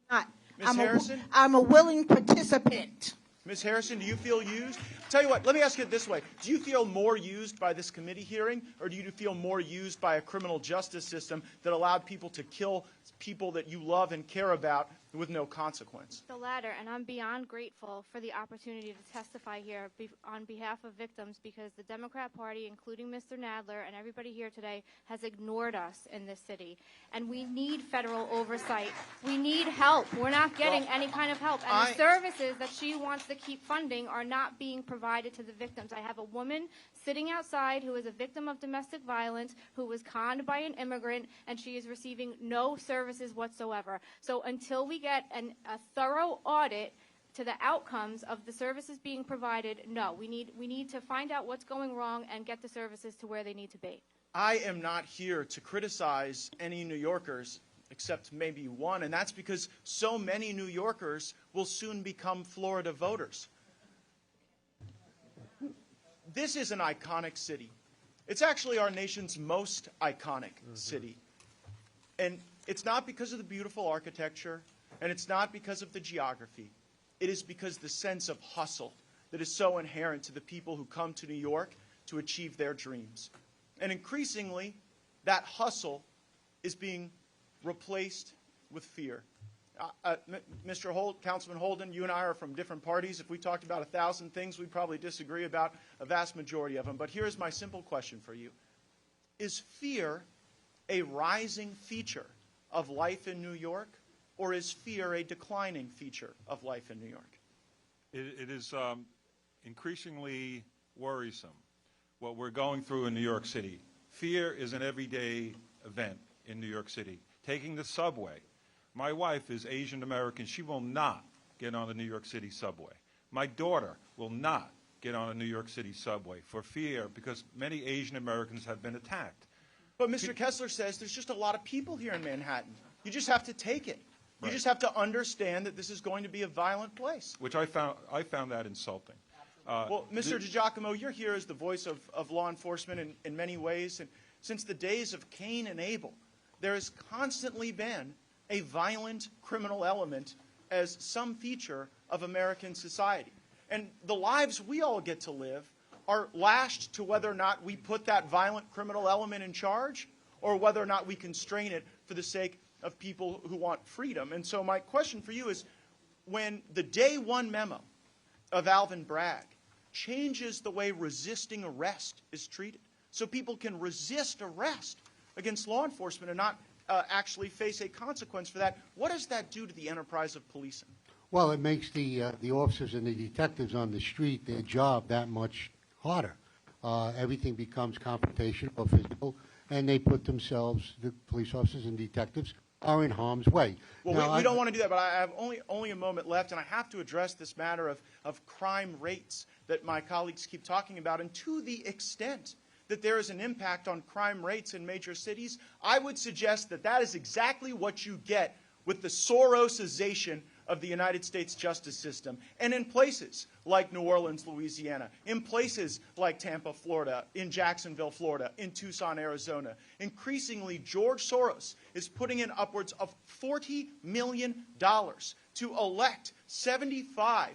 Not. Ms. Harrison? I'm a willing participant. Ms. Harrison, do you feel used? Tell you what, let me ask you it this way. Do you feel more used by this committee hearing, or do you feel more used by a criminal justice system that allowed people to kill people that you love and care about with no consequence? The latter, and I'm beyond grateful for the opportunity to testify here on behalf of victims, because the Democrat Party, including Mr. Nadler and everybody here today, has ignored us in this city. And we need federal oversight. We need help. We're not getting any kind of help. And the services that she wants to keep funding are not being provided to the victims. I have a woman sitting outside who is a victim of domestic violence, who was conned by an immigrant, and she is receiving no services whatsoever. So until we get a thorough audit to the outcomes of the services being provided, no, we need to find out what's going wrong and get the services to where they need to be. I am not here to criticize any New Yorkers, except maybe one, and that's because so many New Yorkers will soon become Florida voters. This is an iconic city. It's actually our nation's most iconic city. And it's not because of the beautiful architecture, and it's not because of the geography. It is because the sense of hustle that is so inherent to the people who come to New York to achieve their dreams. And increasingly, that hustle is being replaced with fear. Councilman Holden, you and I are from different parties. If we talked about 1,000 things, we'd probably disagree about a vast majority of them. But here's my simple question for you. Is fear a rising feature of life in New York, or is fear a declining feature of life in New York? It is increasingly worrisome what we're going through in New York City. Fear is an everyday event in New York City. Taking the subway. My wife is Asian American. She will not get on the New York City subway. My daughter will not get on a New York City subway for fear because many Asian Americans have been attacked. But Mr. Kessler says there's just a lot of people here in Manhattan. You just have to take it. You just have to understand that this is going to be a violent place. Which I found that insulting. Well, Mr. DiGiacomo, you're here as the voice of law enforcement in many ways. And since the days of Cain and Abel, there has constantly been a violent criminal element as some feature of American society. And the lives we all get to live are lashed to whether or not we put that violent criminal element in charge or whether or not we constrain it for the sake of people who want freedom. And so my question for you is, when the day one memo of Alvin Bragg changes the way resisting arrest is treated, so people can resist arrest against law enforcement and not actually face a consequence for that, what does that do to the enterprise of policing? Well, it makes the officers and the detectives on the street, their job, that much harder. Everything becomes confrontational or physical, and they put themselves, the police officers and detectives, are in harm's way. Well, now, we don't want to do that, but I have only a moment left, and I have to address this matter of crime rates that my colleagues keep talking about. And to the extent that there is an impact on crime rates in major cities, I would suggest that that is exactly what you get with the Sorosization of the United States justice system. And in places like New Orleans, Louisiana, in places like Tampa, Florida, in Jacksonville, Florida, in Tucson, Arizona, increasingly George Soros is putting in upwards of $40 million to elect 75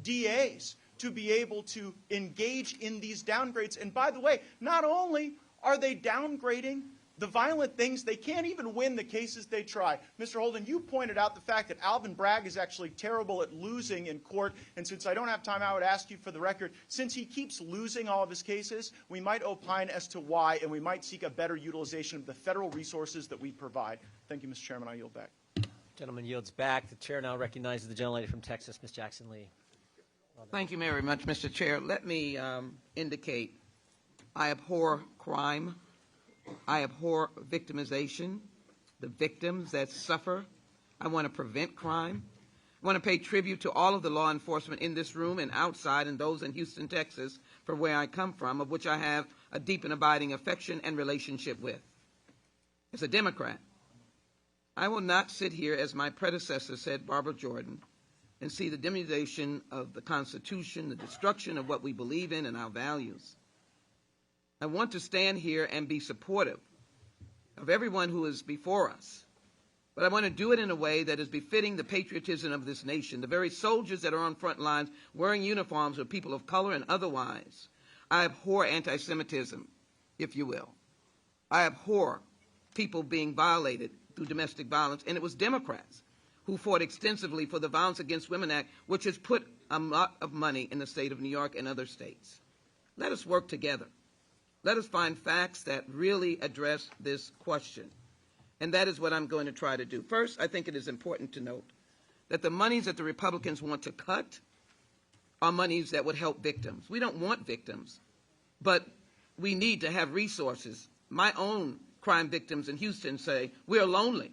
DAs to be able to engage in these downgrades. And by the way, not only are they downgrading the violent things, they can't even win the cases they try. Mr. Holden, you pointed out the fact that Alvin Bragg is actually terrible at losing in court, and since I don't have time, I would ask you for the record, since he keeps losing all of his cases, we might opine as to why, and we might seek a better utilization of the federal resources that we provide. Thank you, Mr. Chairman. I yield back. Gentleman yields back. The chair now recognizes the gentlelady from Texas, Ms. Jackson Lee. Thank you very much, Mr. Chair. Let me indicate I abhor crime. I abhor victimization, the victims that suffer. I want to prevent crime. I want to pay tribute to all of the law enforcement in this room and outside and those in Houston, Texas, from where I come from, of which I have a deep and abiding affection and relationship with. As a Democrat, I will not sit here, as my predecessor said, Barbara Jordan, and see the demonization of the Constitution, the destruction of what we believe in and our values. I want to stand here and be supportive of everyone who is before us, but I want to do it in a way that is befitting the patriotism of this nation. The very soldiers that are on front lines wearing uniforms are people of color and otherwise. I abhor anti-Semitism, if you will. I abhor people being violated through domestic violence, and it was Democrats who fought extensively for the Violence Against Women Act, which has put a lot of money in the state of New York and other states. Let us work together. Let us find facts that really address this question. And that is what I'm going to try to do. First, I think it is important to note that the monies that the Republicans want to cut are monies that would help victims. We don't want victims, but we need to have resources. My own crime victims in Houston say, we're lonely.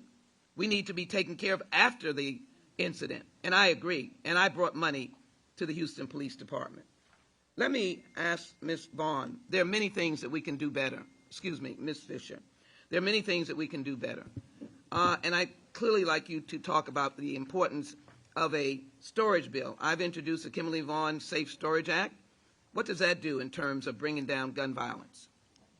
We need to be taken care of after the incident. And I agree. And I brought money to the Houston Police Department. Let me ask Ms. Vaughn, there are many things that we can do better. Excuse me, Ms. Fisher. There are many things that we can do better. And I clearly like you to talk about the importance of a storage bill. I've introduced the Kimberly Vaughn Safe Storage Act. What does that do in terms of bringing down gun violence?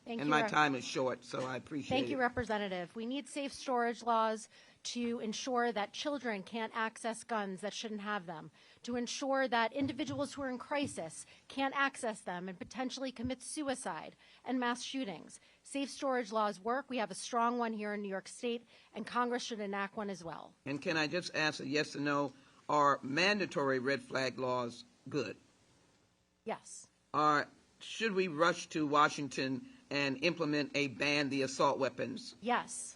Thank and you, my time is short, so I appreciate it. Thank you, Representative. We need safe storage laws to ensure that children can't access guns that shouldn't have them, to ensure that individuals who are in crisis can't access them and potentially commit suicide and mass shootings. Safe storage laws work. We have a strong one here in New York State, and Congress should enact one as well. And can I just ask a yes or no, are mandatory red flag laws good? Yes. Should we rush to Washington and implement a ban the assault weapons? Yes.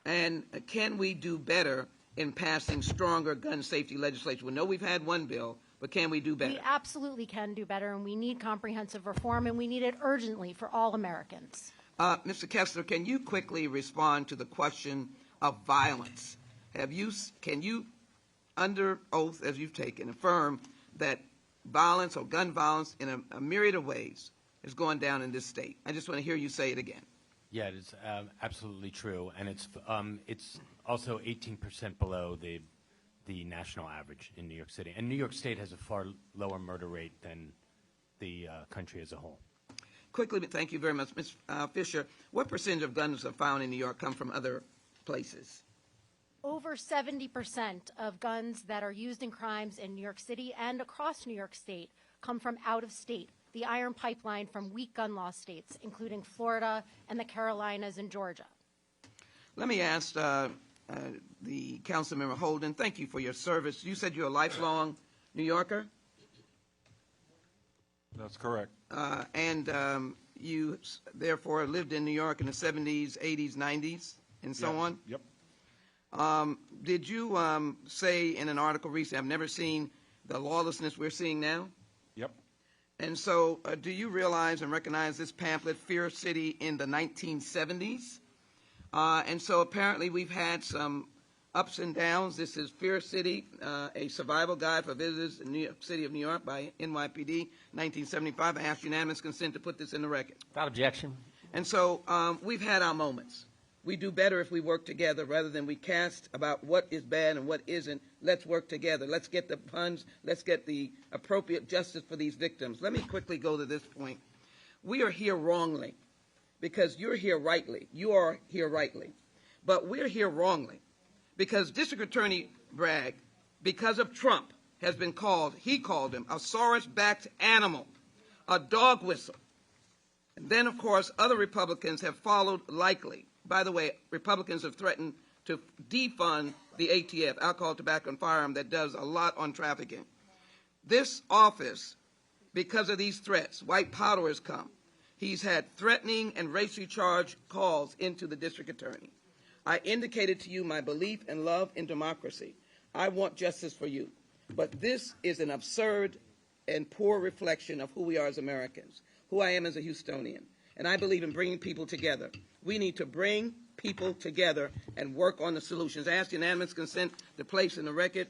And can we do better in passing stronger gun safety legislation? We know we've had one bill, but can we do better? We absolutely can do better, and we need comprehensive reform, and we need it urgently for all Americans. Mr. Kessler, can you quickly respond to the question of violence? Can you, under oath, as you've taken, affirm that violence or gun violence in a myriad of ways is going down in this state? I just want to hear you say it again. Yeah, it is absolutely true, and it's also 18% below the national average in New York City. And New York State has a far lower murder rate than the country as a whole. Quickly, thank you very much. Ms. Fisher, what percentage of guns are found in New York come from other places? Over 70% of guns that are used in crimes in New York City and across New York State come from out of state the iron pipeline from weak gun law states, including Florida and the Carolinas and Georgia. Let me ask the Councilmember Holden, thank you for your service. You said you're a lifelong New Yorker? That's correct. You therefore lived in New York in the 70s, 80s, 90s, and so on? Yep. Did you say in an article recently, I've never seen the lawlessness we're seeing now? Yep. And so do you realize and recognize this pamphlet, Fear City, in the 1970s? And so apparently we've had some ups and downs. This is Fear City, a survival guide for visitors in New York City of New York by NYPD, 1975. I ask unanimous consent to put this in the record. Without objection. And so we've had our moments. We do better if we work together rather than we cast about what is bad and what isn't. Let's work together. Let's get the funds. Let's get the appropriate justice for these victims. Let me quickly go to this point. We are here wrongly because you're here rightly. You are here rightly. But we're here wrongly because District Attorney Bragg, because of Trump, has been called, he called him, a saurus-backed animal, a dog whistle. And then, of course, other Republicans have followed likely. By the way, Republicans have threatened to defund the ATF, alcohol, tobacco, and firearm, that does a lot on trafficking. This office, because of these threats, white powder has come. He's had threatening and racially charged calls into the district attorney. I indicated to you my belief and love in democracy. I want justice for you. But this is an absurd and poor reflection of who we are as Americans, who I am as a Houstonian. And I believe in bringing people together. We need to bring people together and work on the solutions. I ask unanimous consent to place in the record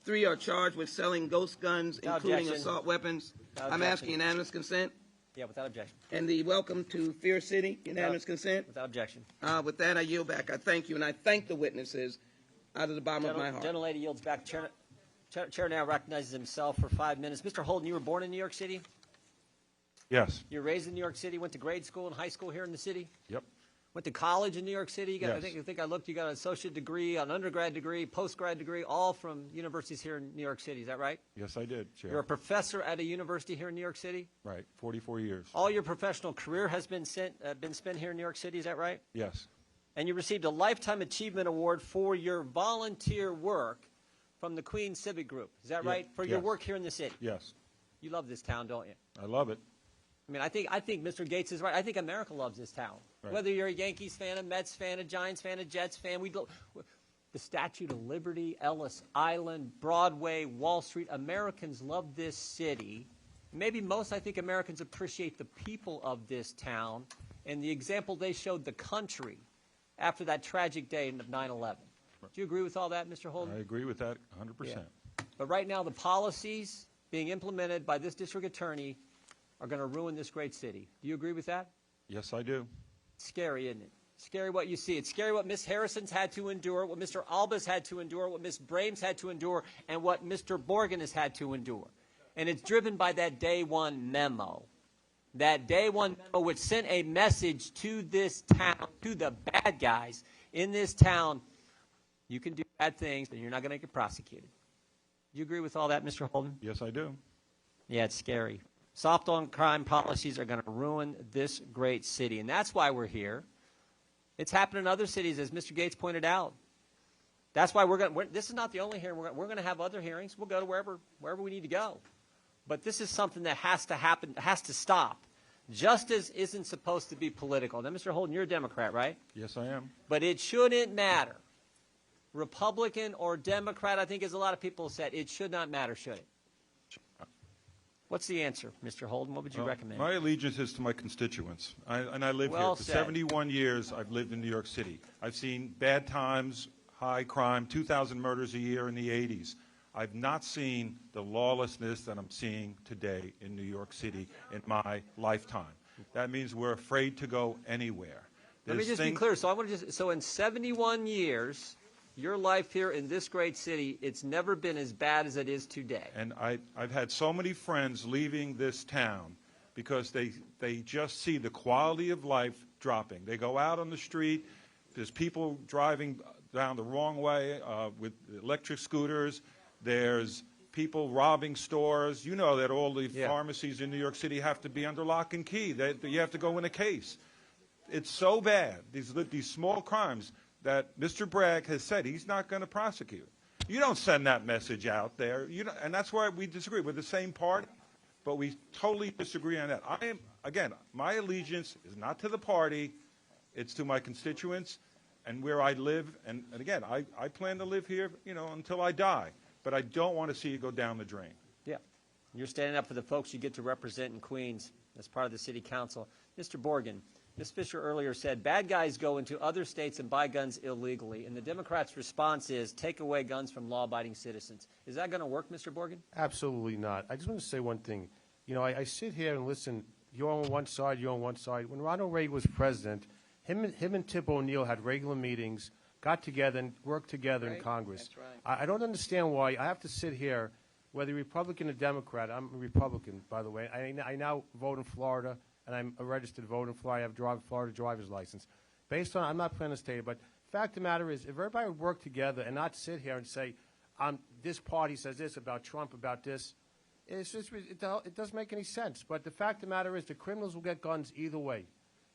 3 are charged with selling ghost guns, including assault weapons. I'm asking unanimous consent. Yeah, without objection. And the welcome to Fear City, unanimous consent. Without objection. With that, I yield back. I thank you, and I thank the witnesses out of the bottom of my heart. Gentlelady yields back. Chair now recognizes himself for 5 minutes. Mr. Holden, you were born in New York City? Yes. You were raised in New York City, went to grade school and high school here in the city? Yep. Went to college in New York City? You got, Yes. I think I looked, you got an associate degree, an undergrad degree, postgrad degree, all from universities here in New York City. Is that right? Yes, I did, Chair. You're a professor at a university here in New York City? Right, 44 years. All your professional career has been spent here in New York City, is that right? Yes. And you received a Lifetime Achievement Award for your volunteer work from the Queen Civic Group. Is that right? For your yes. work here in the city? Yes. You love this town, don't you? I love it. I mean, I think Mr. Gates is right. I think America loves this town. Right. Whether you're a Yankees fan, a Mets fan, a Giants fan, a Jets fan, the Statue of Liberty, Ellis Island, Broadway, Wall Street, Americans love this city. Maybe most, I think, Americans appreciate the people of this town and the example they showed the country after that tragic day of 9/11. Do you agree with all that, Mr. Holden? I agree with that 100%. Yeah. But right now, the policies being implemented by this district attorney are going to ruin this great city. Do you agree with that? Yes, I do. It's scary, isn't it? Scary what you see. It's scary what Miss Harrison's had to endure, what Mr. Alba's had to endure, what Miss Brames had to endure, and what Mr. Borgen has had to endure. And it's driven by that day one memo. That day one memo which sent a message to this town, to the bad guys in this town, you can do bad things and you're not going to get prosecuted. Do you agree with all that, Mr. Holden? Yes, I do. Yeah, it's scary. Soft on crime policies are going to ruin this great city, and that's why we're here. It's happened in other cities, as Mr. Gates pointed out. That's why this is not the only hearing. We're going to have other hearings. We'll go to wherever we need to go. But this is something that has to happen, has to stop. Justice isn't supposed to be political. Now, Mr. Holden, you're a Democrat, right? Yes, I am. But it shouldn't matter. Republican or Democrat, I think as a lot of people said, it should not matter, should it? What's the answer, Mr. Holden? What would you recommend? My allegiance is to my constituents. I live Well here. For said. 71 years, I've lived in New York City. I've seen bad times, high crime, 2,000 murders a year in the 80s. I've not seen the lawlessness that I'm seeing today in New York City in my lifetime. That means we're afraid to go anywhere. Let me just be clear. So in 71 years, your life here in this great city, it's never been as bad as it is today. And I've had so many friends leaving this town because they just see the quality of life dropping. They go out on the street, there's people driving down the wrong way with electric scooters, there's people robbing stores. You know that all the pharmacies in New York City have to be under lock and key. You have to go in a case. It's so bad, these small crimes, that Mr. Bragg has said he's not going to prosecute. You don't send that message out there. And that's why we disagree. We're the same party, but we totally disagree on that. Again, my allegiance is not to the party. It's to my constituents and where I live. And again, I plan to live here, until I die. But I don't want to see it go down the drain. Yeah. You're standing up for the folks you get to represent in Queens as part of the city council. Mr. Borgen, Ms. Fisher earlier said bad guys go into other states and buy guns illegally, and the Democrats' response is take away guns from law-abiding citizens. Is that going to work, Mr. Borgen? Absolutely not. I just want to say one thing. I sit here and listen. You're on one side, you're on one side. When Ronald Reagan was president, him and Tip O'Neill had regular meetings, got together and worked together in Congress. That's right. I don't understand why I have to sit here, whether Republican or Democrat. I'm a Republican, by the way. I now vote in Florida, and I'm a registered voter in Florida. I have a Florida driver's license. Based on, I'm not planning to stay, but the fact of the matter is, if everybody would work together and not sit here and say, this party says this about Trump, about this, it doesn't make any sense. But the fact of the matter is, the criminals will get guns either way.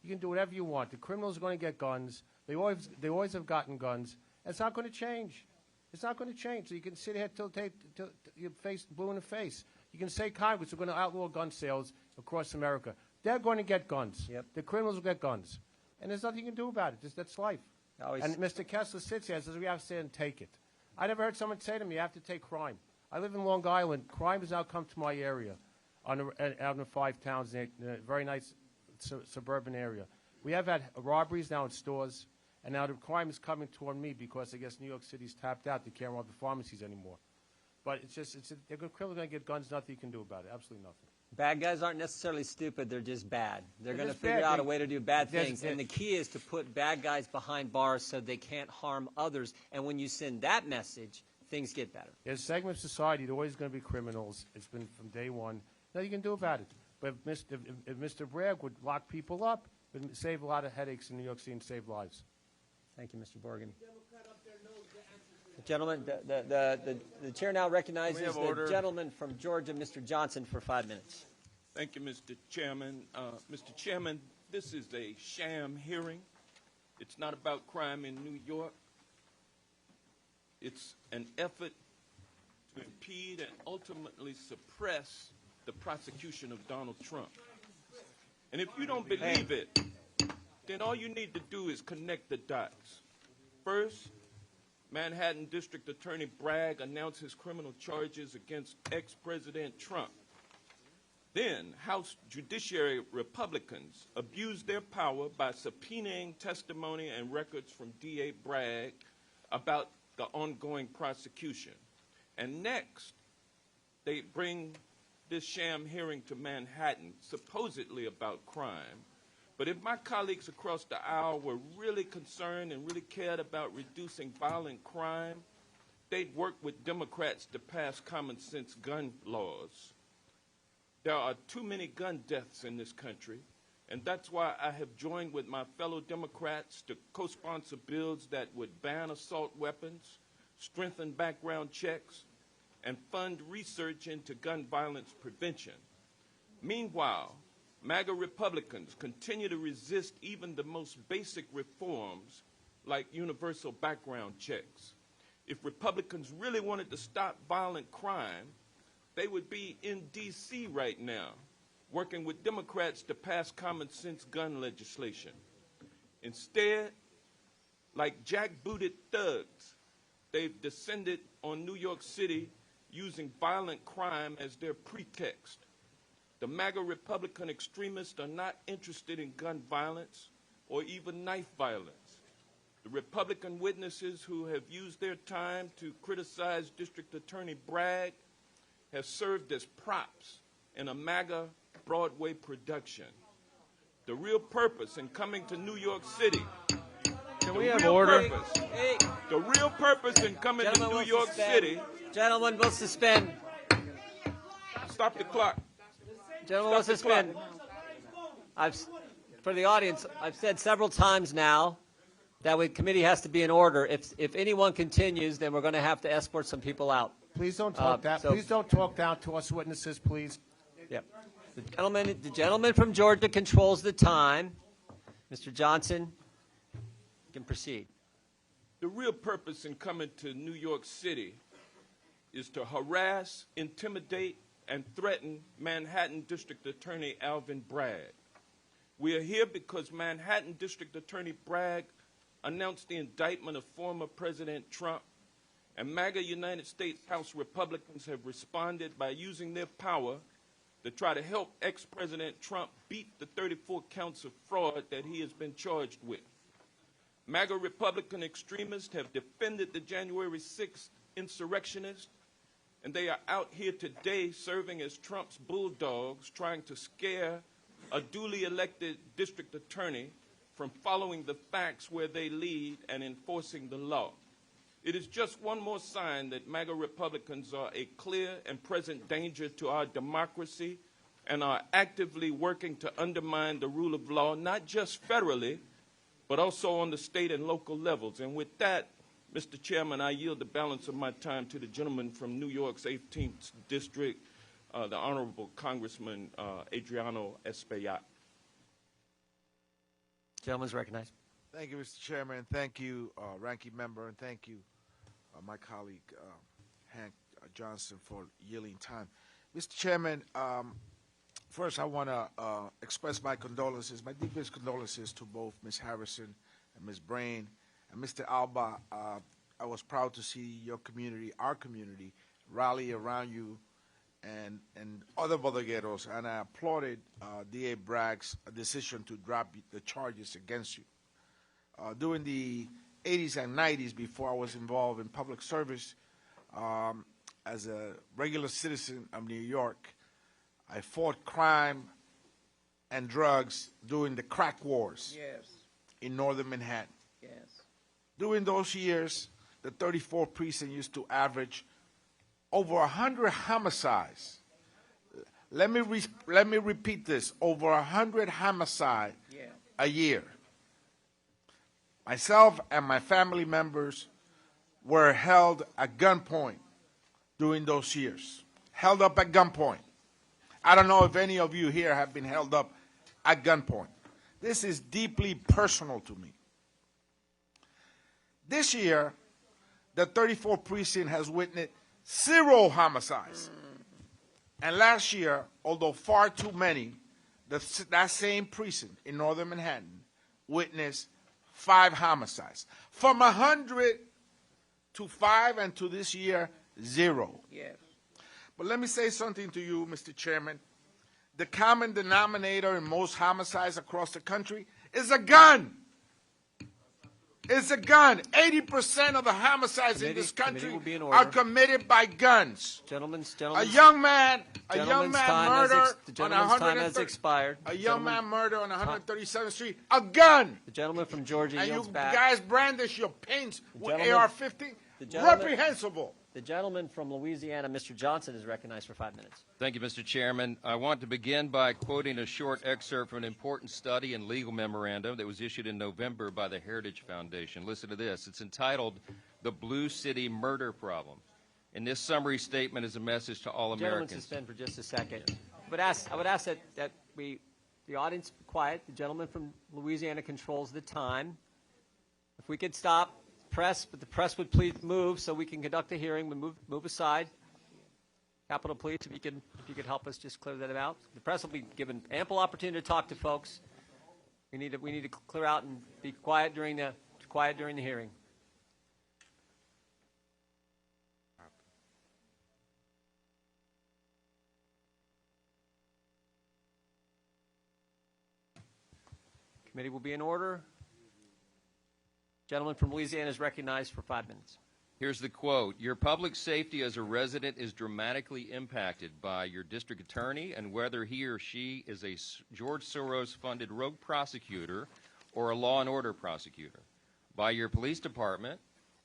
You can do whatever you want. The criminals are going to get guns. They always have gotten guns. It's not going to change. It's not going to change. So you can sit here till your face blue in the face. You can say Congress are going to outlaw gun sales across America. They're going to get guns. Yep. The criminals will get guns. And there's nothing you can do about it. That's life. And Mr. Kessler sits here and says, we have to sit and take it. I never heard someone say to me, you have to take crime. I live in Long Island. Crime has now come to my area out in the 5 towns, in a very nice suburban area. We have had robberies now in stores, and now the crime is coming toward me because I guess New York City's tapped out. They can't rob the pharmacies anymore. But they're going to get guns, nothing you can do about it, absolutely nothing. Bad guys aren't necessarily stupid, they're just bad. They're going to figure out a way to do bad things. And the key is to put bad guys behind bars so they can't harm others. And when you send that message, things get better. There's a segment of society that's always going to be criminals. It's been from day one. Nothing you can do about it. But if Mr. Bragg would lock people up, it would save a lot of headaches in New York City and save lives. Thank you, Mr. Borgen. Gentlemen, the chair now recognizes the gentleman from Georgia, Mr. Johnson, for 5 minutes. Thank you, Mr. Chairman. Mr. Chairman, this is a sham hearing. It's not about crime in New York. It's an effort to impede and ultimately suppress the prosecution of Donald Trump. And if you don't believe it, then all you need to do is connect the dots. First, Manhattan District Attorney Bragg announced his criminal charges against ex-President Trump. Then, House Judiciary Republicans abused their power by subpoenaing testimony and records from D.A. Bragg about the ongoing prosecution. And next, they bring this sham hearing to Manhattan, supposedly about crime. But if my colleagues across the aisle were really concerned and really cared about reducing violent crime, they'd work with Democrats to pass common sense gun laws. There are too many gun deaths in this country, and that's why I have joined with my fellow Democrats to co-sponsor bills that would ban assault weapons, strengthen background checks, and fund research into gun violence prevention. Meanwhile, MAGA Republicans continue to resist even the most basic reforms like universal background checks. If Republicans really wanted to stop violent crime, they would be in D.C. right now, working with Democrats to pass common sense gun legislation. Instead, like jackbooted thugs, they've descended on New York City using violent crime as their pretext. The MAGA Republican extremists are not interested in gun violence or even knife violence. The Republican witnesses who have used their time to criticize District Attorney Bragg have served as props in a MAGA Broadway production. The real purpose in coming to New York City, Can we have order? the real purpose in coming to New York City. Gentlemen, we'll suspend. Stop the clock. Gentlemen, we'll suspend. For the audience, I've said several times now that the committee has to be in order. If anyone continues, then we're going to have to escort some people out. Please don't talk that. Please don't talk down to us witnesses, please. Yep. The gentleman from Georgia controls the time. Mr. Johnson, you can proceed. The real purpose in coming to New York City is to harass, intimidate, and threaten Manhattan District Attorney Alvin Bragg. We are here because Manhattan District Attorney Bragg announced the indictment of former President Trump, and MAGA United States House Republicans have responded by using their power to try to help ex-President Trump beat the 34 counts of fraud that he has been charged with. MAGA Republican extremists have defended the January 6th insurrectionists, and they are out here today serving as Trump's bulldogs, trying to scare a duly elected district attorney from following the facts where they lead and enforcing the law. It is just one more sign that MAGA Republicans are a clear and present danger to our democracy and are actively working to undermine the rule of law, not just federally, but also on the state and local levels. And with that, Mr. Chairman, I yield the balance of my time to the gentleman from New York's 18th District, the Honorable Congressman Adriano Espaillat. Gentleman's recognized. Thank you, Mr. Chairman. Thank you, Ranking Member, and thank you, my colleague Hank Johnson, for yielding time. Mr. Chairman, first I want to express my condolences, my deepest condolences to both Ms. Harrison and Ms. Brain. And Mr. Alba, I was proud to see your community, our community, rally around you and other bodegueros, and I applauded D.A. Bragg's decision to drop the charges against you. During the 80s and 90s, before I was involved in public service, as a regular citizen of New York, I fought crime and drugs during the crack wars in northern Manhattan. During those years, the 34th precinct used to average over 100 homicides. Let me repeat this: over 100 homicides a year. Myself and my family members were held at gunpoint during those years. Held up at gunpoint. I don't know if any of you here have been held up at gunpoint. This is deeply personal to me. This year, the 34th precinct has witnessed 0 homicides. And last year, although far too many, that same precinct in northern Manhattan witnessed 5 homicides. From 100 to 5, and to this year, 0. But let me say something to you, Mr. Chairman. The common denominator in most homicides across the country is a gun. It's a gun. 80% of the homicides in this country are committed by guns. A young man murdered on 137th Street. A gun. The gentleman from Georgia yields back. And you guys brandish your paints with AR-15. Reprehensible. The gentleman from Louisiana, Mr. Johnson, is recognized for 5 minutes. Thank you, Mr. Chairman. I want to begin by quoting a short excerpt from an important study and legal memorandum that was issued in November by the Heritage Foundation. Listen to this. It's entitled, "The Blue City Murder Problem." And this summary statement is a message to all Americans. Gentlemen, suspend for just a second. I would ask that the audience be quiet. The gentleman from Louisiana controls the time. If we could stop. Press, but the press would please move so we can conduct the hearing. We move aside. Capitol Police, if you could help us just clear that out. The press will be given ample opportunity to talk to folks. We need to clear out and be quiet during the hearing. Committee will be in order. Gentleman from Louisiana is recognized for 5 minutes. Here's the quote. "Your public safety as a resident is dramatically impacted by your district attorney and whether he or she is a George Soros-funded rogue prosecutor or a law and order prosecutor, by your police department,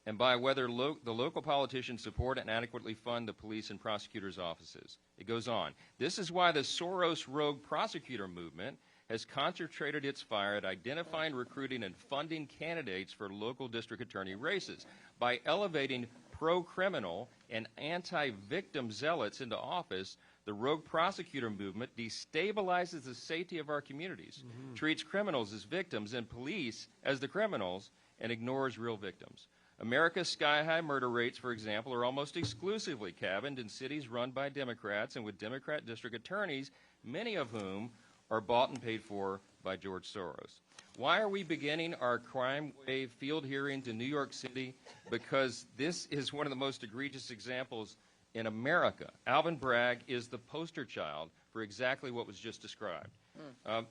and by whether the local politicians support and adequately fund the police and prosecutors' offices." It goes on. "This is why the Soros rogue prosecutor movement has concentrated its fire at identifying, recruiting, and funding candidates for local district attorney races by elevating pro-criminal and anti-victim zealots into office, the rogue prosecutor movement destabilizes the safety of our communities, treats criminals as victims and police as the criminals, and ignores real victims. America's sky-high murder rates, for example, are almost exclusively cabined in cities run by Democrats and with Democrat district attorneys, many of whom are bought and paid for by George Soros. Why are we beginning our crime wave field hearings in New York City? Because this is one of the most egregious examples in America. Alvin Bragg is the poster child for exactly what was just described.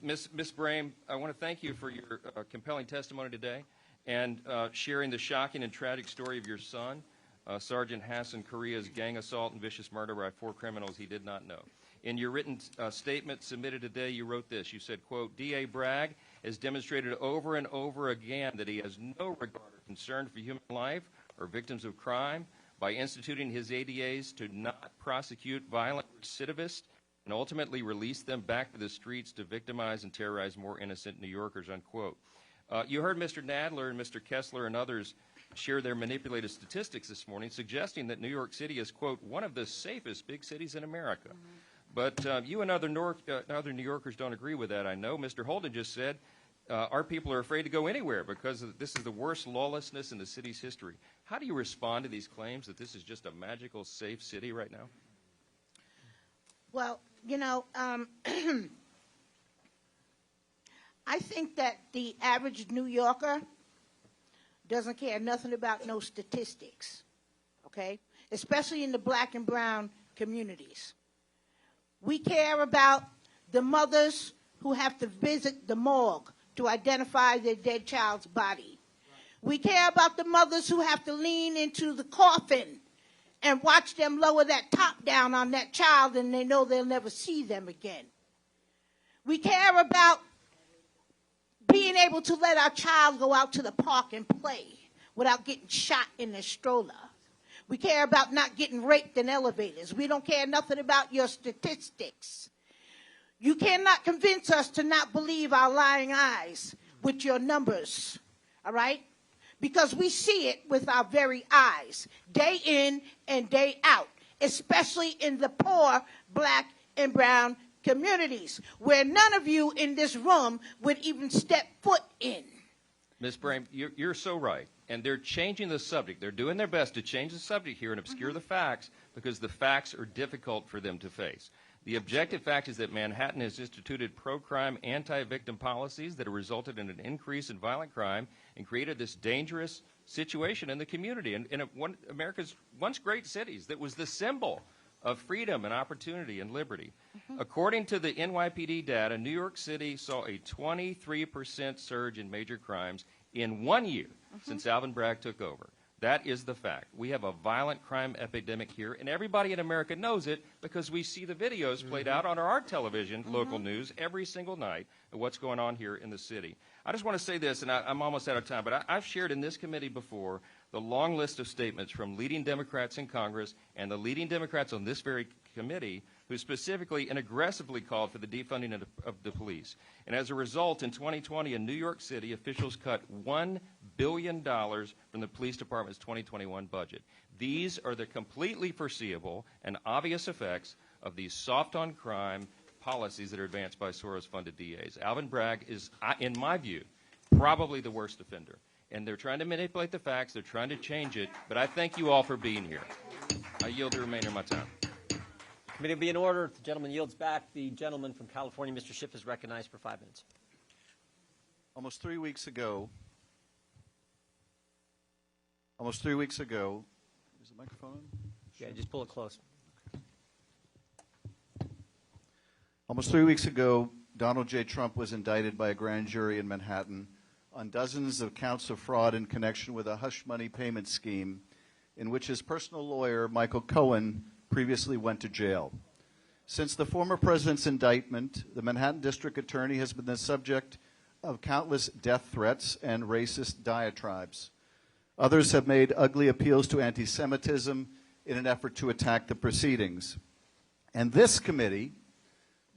Ms. Brame, I want to thank you for your compelling testimony today and sharing the shocking and tragic story of your son, Sergeant Hassan Korea's gang assault and vicious murder by 4 criminals he did not know. In your written statement submitted today, you wrote this. You said, quote, D.A. Bragg has demonstrated over and over again that he has no regard or concern for human life or victims of crime by instituting his ADAs to not prosecute violent recidivists and ultimately release them back to the streets to victimize and terrorize more innocent New Yorkers, unquote. You heard Mr. Nadler and Mr. Kessler and others share their manipulated statistics this morning, suggesting that New York City is, quote, one of the safest big cities in America. But you and other New Yorkers don't agree with that, I know. Mr. Holden just said our people are afraid to go anywhere because this is the worst lawlessness in the city's history. How do you respond to these claims that this is just a magical, safe city right now? Well, you know, I think that the average New Yorker doesn't care nothing about no statistics, okay? Especially in the black and brown communities. We care about the mothers who have to visit the morgue to identify their dead child's body. We care about the mothers who have to lean into the coffin and watch them lower that top down on that child and they know they'll never see them again. We care about being able to let our child go out to the park and play without getting shot in a stroller. We care about not getting raped in elevators. We don't care nothing about your statistics. You cannot convince us to not believe our lying eyes with your numbers, all right? Because we see it with our very eyes, day in and day out, especially in the poor black and brown communities, where none of you in this room would even step foot in. Ms. Brame, you're so right. And they're changing the subject. They're doing their best to change the subject here and obscure the facts because the facts are difficult for them to face. The objective fact is that Manhattan has instituted pro-crime, anti-victim policies that have resulted in an increase in violent crime and created this dangerous situation in the community. And in America's once great cities that was the symbol of freedom and opportunity and liberty. According to the NYPD data, New York City saw a 23% surge in major crimes in 1 year since Alvin Bragg took over. That is the fact. We have a violent crime epidemic here, and everybody in America knows it because we see the videos played out on our television, local news, every single night of what's going on here in the city. I just want to say this, and I'm almost out of time, but I've shared in this committee before the long list of statements from leading Democrats in Congress and the leading Democrats on this very committee who specifically and aggressively called for the defunding of the police. And as a result, in 2020 in New York City, officials cut $1 billion from the police department's 2021 budget. These are the completely foreseeable and obvious effects of these soft-on-crime policies that are advanced by Soros-funded DAs. Alvin Bragg is, in my view, probably the worst offender. And they're trying to manipulate the facts. They're trying to change it. But I thank you all for being here. I yield the remainder of my time. Committee will be in order. If the gentleman yields back, the gentleman from California, Mr. Schiff, is recognized for 5 minutes. Almost 3 weeks ago, is the microphone on? Yeah, just pull it close. Almost 3 weeks ago, Donald J. Trump was indicted by a grand jury in Manhattan on dozens of counts of fraud in connection with a hush money payment scheme in which his personal lawyer, Michael Cohen, previously went to jail. Since the former president's indictment, the Manhattan District Attorney has been the subject of countless death threats and racist diatribes. Others have made ugly appeals to anti-Semitism in an effort to attack the proceedings. And this committee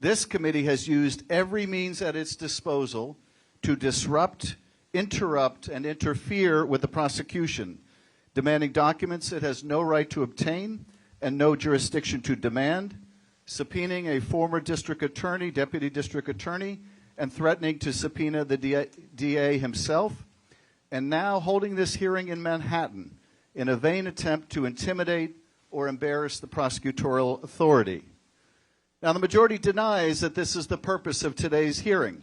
has used every means at its disposal to disrupt, interrupt, and interfere with the prosecution, demanding documents it has no right to obtain and no jurisdiction to demand, subpoenaing a former district attorney, deputy district attorney, and threatening to subpoena the DA himself, and now holding this hearing in Manhattan in a vain attempt to intimidate or embarrass the prosecutorial authority. Now, the majority denies that this is the purpose of today's hearing.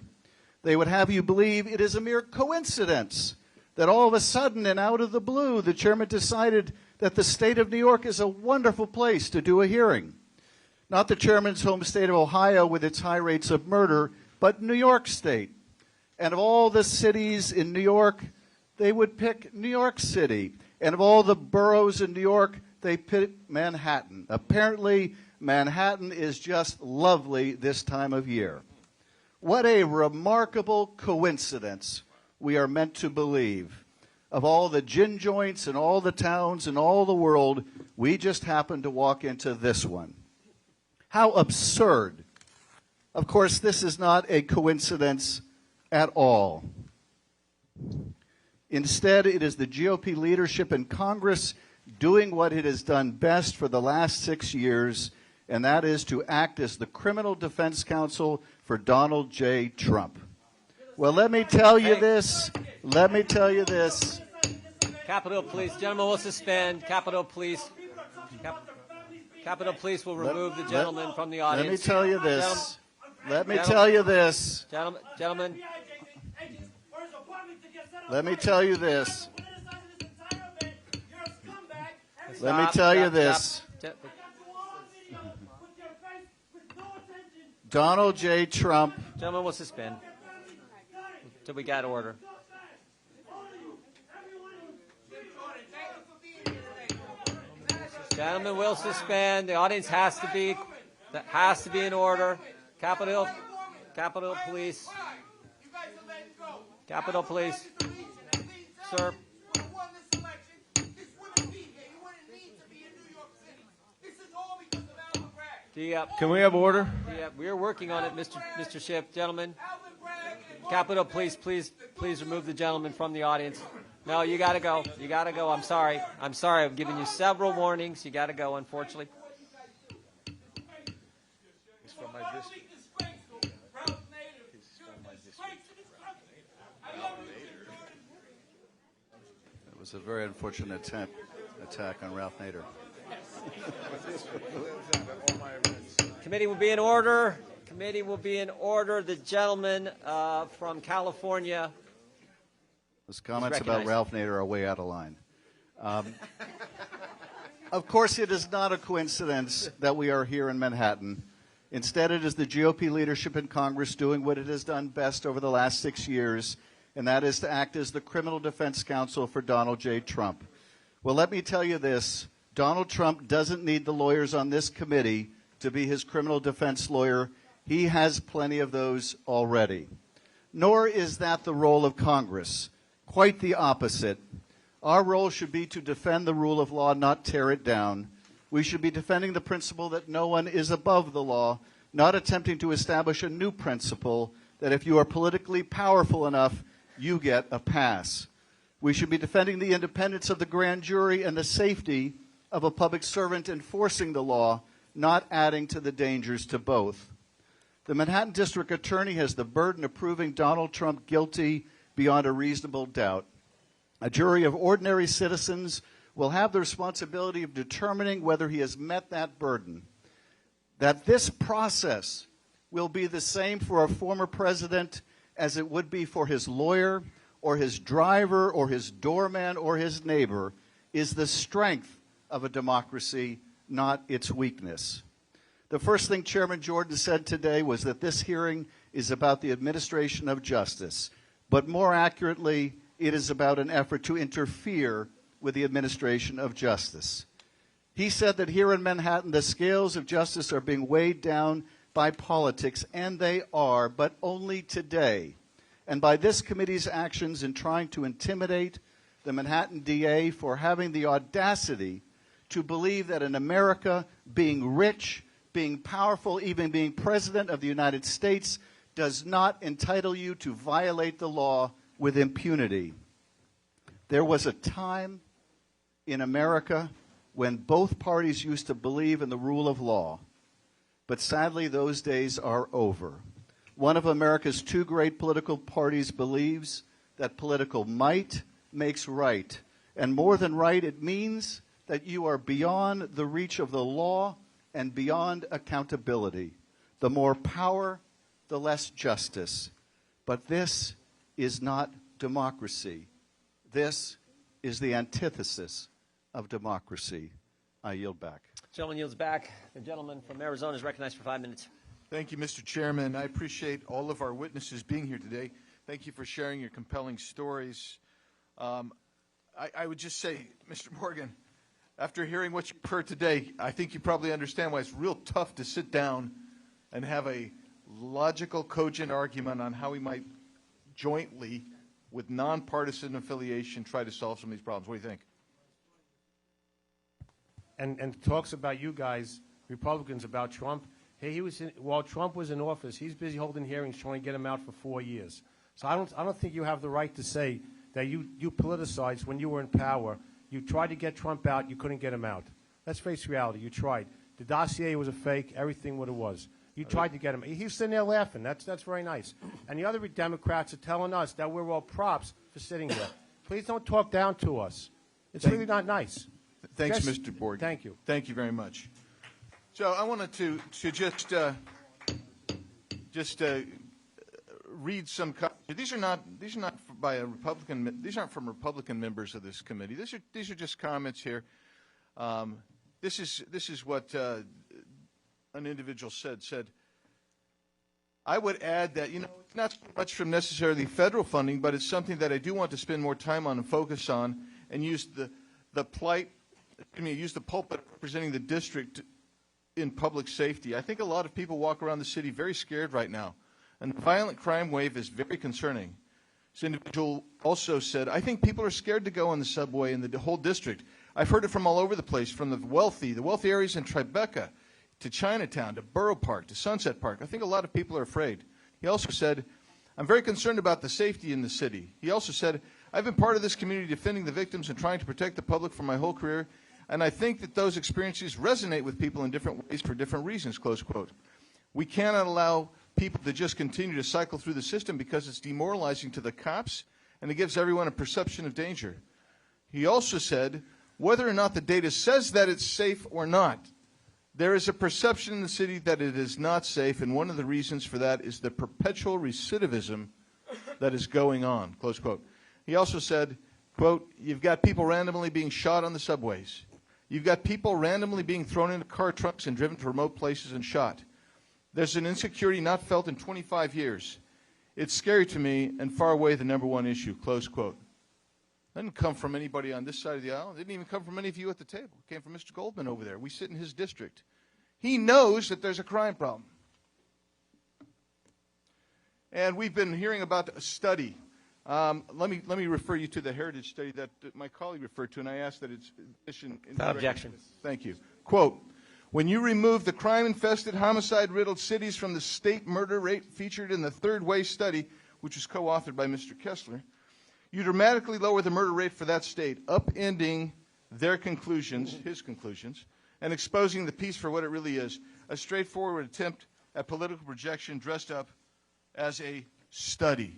They would have you believe it is a mere coincidence that all of a sudden and out of the blue, the chairman decided that the state of New York is a wonderful place to do a hearing. Not the chairman's home state of Ohio with its high rates of murder, but New York State. And of all the cities in New York, they would pick New York City. And of all the boroughs in New York, they pick Manhattan. Apparently, Manhattan is just lovely this time of year. What a remarkable coincidence, we are meant to believe. Of all the gin joints and all the towns in all the world, we just happened to walk into this one. How absurd. Of course, this is not a coincidence at all. Instead, it is the GOP leadership in Congress doing what it has done best for the last 6 years, and that is to act as the criminal defense counsel for Donald J. Trump. Well, let me tell you this. Let me tell you this. Capitol Police, gentlemen, will suspend. Capitol Police. Capitol Police will remove the gentleman from the audience. Let me tell you this. Let me tell you this. Gentlemen. Let me tell you this. Let me tell you this. Donald J. Trump. Gentlemen, will suspend till we got order. Gentlemen, will suspend. The audience has to be in order. Capitol Police. Capitol Police. Sir. Can we have order? We are working on it, Mr. Schiff. Gentlemen, Capitol Police, please remove the gentleman from the audience. No, you got to go. You got to go. I'm sorry. I've given you several warnings. You got to go, unfortunately. He's from my district. It was a very unfortunate attack on Ralph Nader. Committee will be in order. Committee will be in order. The gentleman from California. Those comments about Ralph Nader are way out of line. Of course, it is not a coincidence that we are here in Manhattan. Instead, it is the GOP leadership in Congress doing what it has done best over the last 6 years, and that is to act as the criminal defense counsel for Donald J. Trump. Well, let me tell you this. Donald Trump doesn't need the lawyers on this committee to be his criminal defense lawyer. He has plenty of those already. Nor is that the role of Congress. Quite the opposite. Our role should be to defend the rule of law, not tear it down. We should be defending the principle that no one is above the law, not attempting to establish a new principle that if you are politically powerful enough, you get a pass. We should be defending the independence of the grand jury and the safety of a public servant enforcing the law, not adding to the dangers to both. The Manhattan District Attorney has the burden of proving Donald Trump guilty beyond a reasonable doubt. A jury of ordinary citizens will have the responsibility of determining whether he has met that burden. That this process will be the same for a former president as it would be for his lawyer or his driver or his doorman or his neighbor is the strength of a democracy, not its weakness. The first thing Chairman Jordan said today was that this hearing is about the administration of justice, but more accurately, it is about an effort to interfere with the administration of justice. He said that here in Manhattan, the scales of justice are being weighed down by politics, and they are, but only today. And by this committee's actions in trying to intimidate the Manhattan DA for having the audacity to believe that in America, being rich, being powerful, even being president of the United States, does not entitle you to violate the law with impunity. There was a time in America when both parties used to believe in the rule of law. But sadly, those days are over. One of America's two great political parties believes that political might makes right. And more than right, it means that you are beyond the reach of the law and beyond accountability. The more power, the less justice. But this is not democracy. This is the antithesis of democracy. I yield back. Gentleman yields back. The gentleman from Arizona is recognized for 5 minutes. Thank you, Mr. Chairman. I appreciate all of our witnesses being here today. Thank you for sharing your compelling stories. I would just say, Mr. Morgan, after hearing what you've heard today, I think you probably understand why it's real tough to sit down and have a logical, cogent argument on how we might jointly, with nonpartisan affiliation, try to solve some of these problems. What do you think? And talks about you guys, Republicans, about Trump. Hey, while Trump was in office, he's busy holding hearings trying to get him out for 4 years. So I don't think you have the right to say that you politicized when you were in power. You tried to get Trump out, you couldn't get him out. Let's face reality, you tried. The dossier was a fake, everything what it was. You tried to get him. He was sitting there laughing. That's very nice. And the other Democrats are telling us that we're all props for sitting here. Please don't talk down to us. It's really not nice. Thanks, Mr. Borg. Thank you. Thank you very much. So I wanted to just read some. These are not by a Republican. These aren't from Republican members of this committee. These are just comments here. This is what an individual said. I would add that, it's not so much from necessarily federal funding, but it's something that I do want to spend more time on and focus on, and use the pulpit representing the district in public safety. I think a lot of people walk around the city very scared right now, and the violent crime wave is very concerning. This individual also said, I think people are scared to go on the subway in the whole district. I've heard it from all over the place, from the wealthy areas in Tribeca, to Chinatown, to Borough Park, to Sunset Park. I think a lot of people are afraid. He also said, I'm very concerned about the safety in the city. He also said, I've been part of this community defending the victims and trying to protect the public for my whole career, and I think that those experiences resonate with people in different ways for different reasons, close quote. We cannot allow people to just continue to cycle through the system because it's demoralizing to the cops and it gives everyone a perception of danger. He also said, whether or not the data says that it's safe or not, there is a perception in the city that it is not safe, and one of the reasons for that is the perpetual recidivism that is going on, close quote. He also said, quote, you've got people randomly being shot on the subways. You've got people randomly being thrown into car trunks and driven to remote places and shot. There's an insecurity not felt in 25 years. It's scary to me and far away the number one issue, close quote. Doesn't come from anybody on this side of the aisle. It didn't even come from any of you at the table. It came from Mr. Goldman over there. We sit in his district. He knows that there's a crime problem. And we've been hearing about a study. Let me refer you to the heritage study that my colleague referred to, and I ask that it's without objection. Thank you. Quote, when you remove the crime-infested, homicide-riddled cities from the state murder rate featured in the Third Way study, which was co-authored by Mr. Kessler, you dramatically lower the murder rate for that state, upending their conclusions, his conclusions, and exposing the piece for what it really is, a straightforward attempt at political projection dressed up as a study.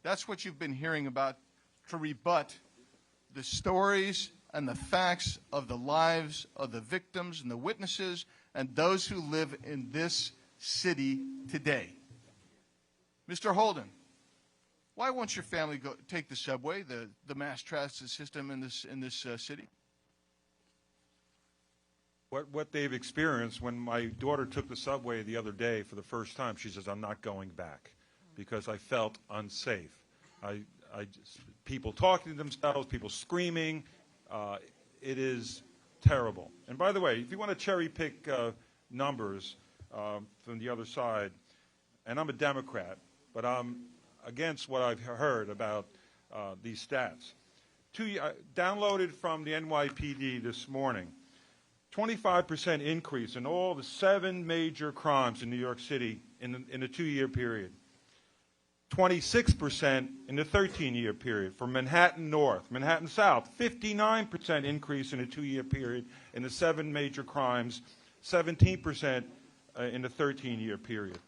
That's what you've been hearing about to rebut the stories and the facts of the lives of the victims and the witnesses and those who live in this city today. Mr. Holden, why won't your family take the subway, the mass transit system in this city? What they've experienced, when my daughter took the subway the other day for the first time, she says, I'm not going back because I felt unsafe. People talking to themselves, people screaming. It is terrible. And by the way, if you want to cherry pick numbers from the other side, and I'm a Democrat, but I'm against what I've heard about these stats. Downloaded from the NYPD this morning, 25% increase in all the 7 major crimes in New York City in a 2-year period. 26% in the 13-year period. For Manhattan North, Manhattan South, 59% increase in a 2-year period in the 7 major crimes, 17% in the 13-year period.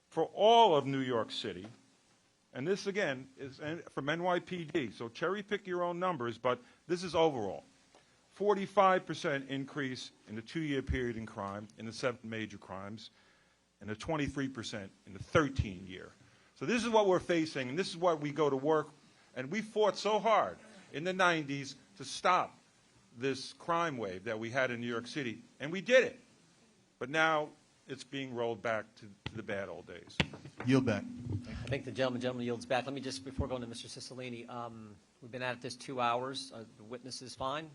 For all of New York City, and this again is from NYPD, so cherry pick your own numbers, but this is overall. 45% increase in the 2-year period in crime in the 7 major crimes, and a 23% in the 13-year. So this is what we're facing, and this is what we go to work, and we fought so hard in the 90s to stop this crime wave that we had in New York City, and we did it. But now it's being rolled back to the bad old days. Yield back. I think the gentleman yields back. Let me just, before going to Mr. Cicilline, we've been at this 2 hours. The witness is fine.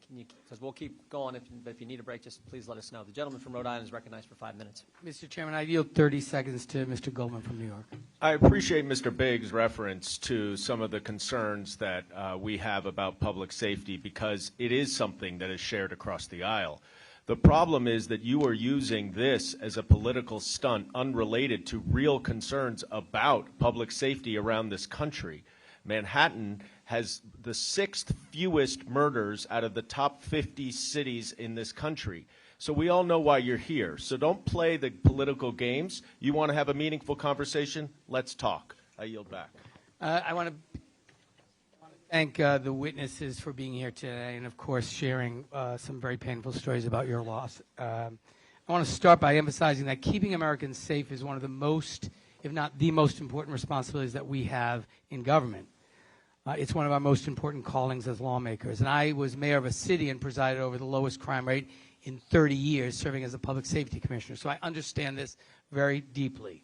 Because we'll keep going, but if you need a break, just please let us know. The gentleman from Rhode Island is recognized for 5 minutes. Mr. Chairman, I yield 30 seconds to Mr. Goldman from New York. I appreciate Mr. Bigg's reference to some of the concerns that we have about public safety, because it is something that is shared across the aisle. The problem is that you are using this as a political stunt unrelated to real concerns about public safety around this country. Manhattan has the 6th fewest murders out of the top 50 cities in this country. So we all know why you're here. So don't play the political games. You want to have a meaningful conversation? Let's talk. I yield back. I want to thank the witnesses for being here today and, of course, sharing some very painful stories about your loss. I want to start by emphasizing that keeping Americans safe is one of the most, if not the most important responsibilities that we have in government. It's one of our most important callings as lawmakers. And I was mayor of a city and presided over the lowest crime rate in 30 years, serving as a public safety commissioner. So I understand this very deeply.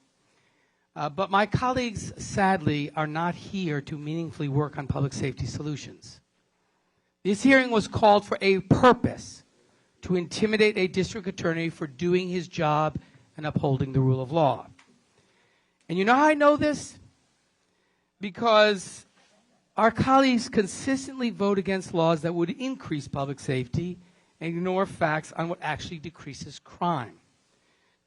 But my colleagues, sadly, are not here to meaningfully work on public safety solutions. This hearing was called for a purpose: to intimidate a district attorney for doing his job and upholding the rule of law. And you know how I know this? Because our colleagues consistently vote against laws that would increase public safety and ignore facts on what actually decreases crime.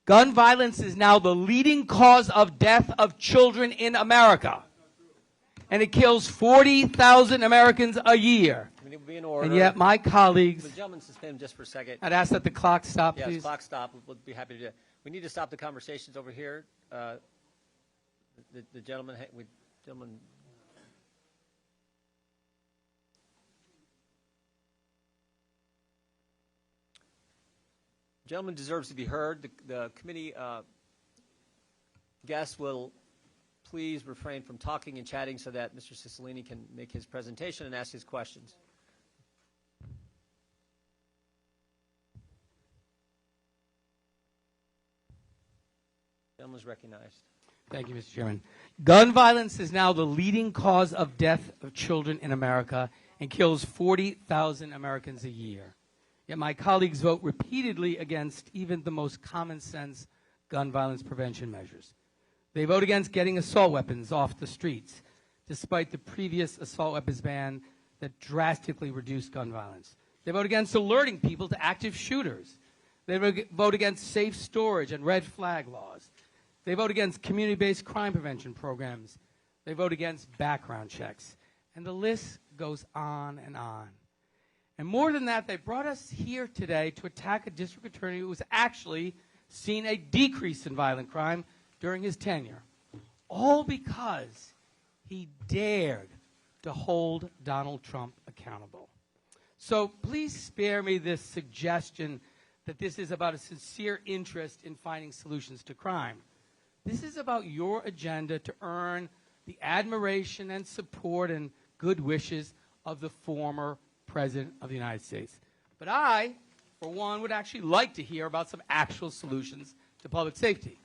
Gun violence is now the leading cause of death of children in America. And it kills 40,000 Americans a year. Be in order. And yet my colleagues... The gentleman suspend just for a second. I'd ask that the clock stop, yes, please. Clock stop. We'll be happy to do that. We need to stop the conversations over here. The gentleman... Gentleman deserves to be heard. The committee guests will please refrain from talking and chatting so that Mr. Cicilline can make his presentation and ask his questions. Gentleman is recognized. Thank you, Mr. Chairman. Gun violence is now the leading cause of death of children in America and kills 40,000 Americans a year. Yet my colleagues vote repeatedly against even the most common sense gun violence prevention measures. They vote against getting assault weapons off the streets, despite the previous assault weapons ban that drastically reduced gun violence. They vote against alerting people to active shooters. They vote against safe storage and red flag laws. They vote against community-based crime prevention programs. They vote against background checks. And the list goes on and on. And more than that, they brought us here today to attack a district attorney who has actually seen a decrease in violent crime during his tenure, all because he dared to hold Donald Trump accountable. So please spare me this suggestion that this is about a sincere interest in finding solutions to crime. This is about your agenda to earn the admiration and support and good wishes of the former President of the United States. But I, for one, would actually like to hear about some actual solutions to public safety,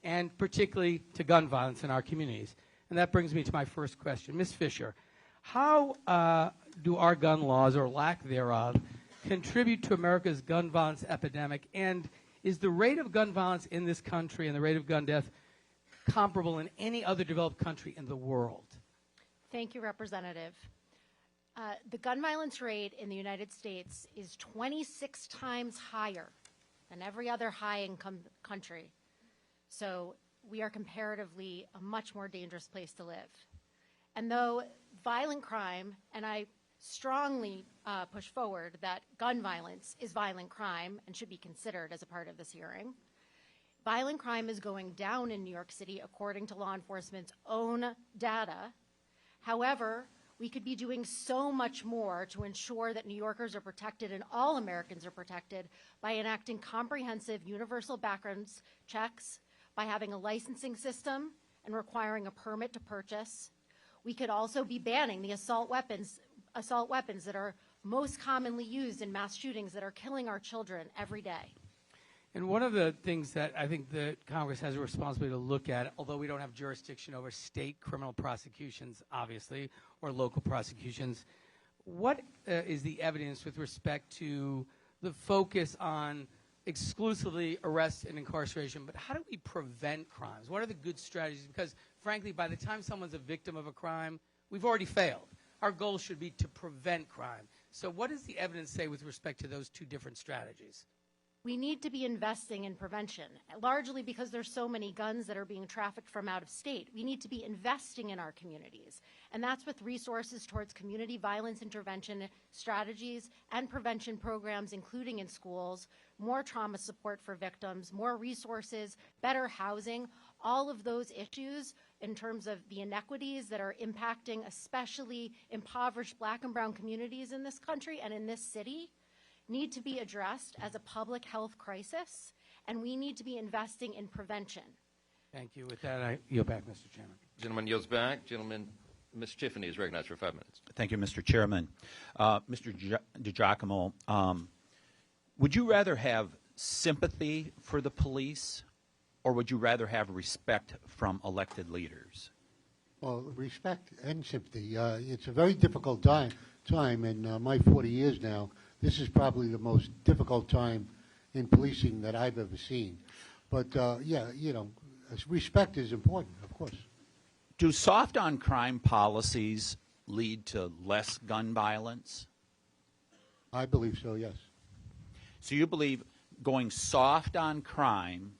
and particularly to gun violence in our communities. And that brings me to my first question. Ms. Fisher, how do our gun laws, or lack thereof, contribute to America's gun violence epidemic? And is the rate of gun violence in this country and the rate of gun death comparable in any other developed country in the world? Thank you, Representative. The gun violence rate in the United States is 26 times higher than every other high-income country. So we are comparatively a much more dangerous place to live. And though violent crime, and I strongly push forward that gun violence is violent crime and should be considered as a part of this hearing, violent crime is going down in New York City according to law enforcement's own data. However, we could be doing so much more to ensure that New Yorkers are protected and all Americans are protected by enacting comprehensive universal background checks, by having a licensing system and requiring a permit to purchase. We could also be banning the assault weapons that are most commonly used in mass shootings that are killing our children every day. And one of the things that I think that Congress has a responsibility to look at, although we don't have jurisdiction over state criminal prosecutions, obviously, or local prosecutions, what is the evidence with respect to the focus on exclusively arrest and incarceration, but how do we prevent crimes? What are the good strategies? Because, frankly, by the time someone's a victim of a crime, we've already failed. Our goal should be to prevent crime. So what does the evidence say with respect to those two different strategies? We need to be investing in prevention, largely because there's so many guns that are being trafficked from out of state. We need to be investing in our communities, and that's with resources towards community violence intervention strategies and prevention programs, including in schools, more trauma support for victims, more resources, better housing, all of those issues in terms of the inequities that are impacting especially impoverished Black and brown communities in this country and in this city need to be addressed as a public health crisis, and we need to be investing in prevention. Thank you. With that, I yield back, Mr. Chairman. Gentleman yields back. Gentleman, Ms. Tiffany is recognized for 5 minutes. Thank you, Mr. Chairman. Mr. DiGiacomo, would you rather have sympathy for the police, or would you rather have respect from elected leaders? Well, respect and sympathy. It's a very difficult time. In my 40 years now, this is probably the most difficult time in policing that I've ever seen. But, yeah, you know, respect is important, of course. Do soft-on-crime policies lead to less gun violence? I believe so, yes. So you believe going soft on crime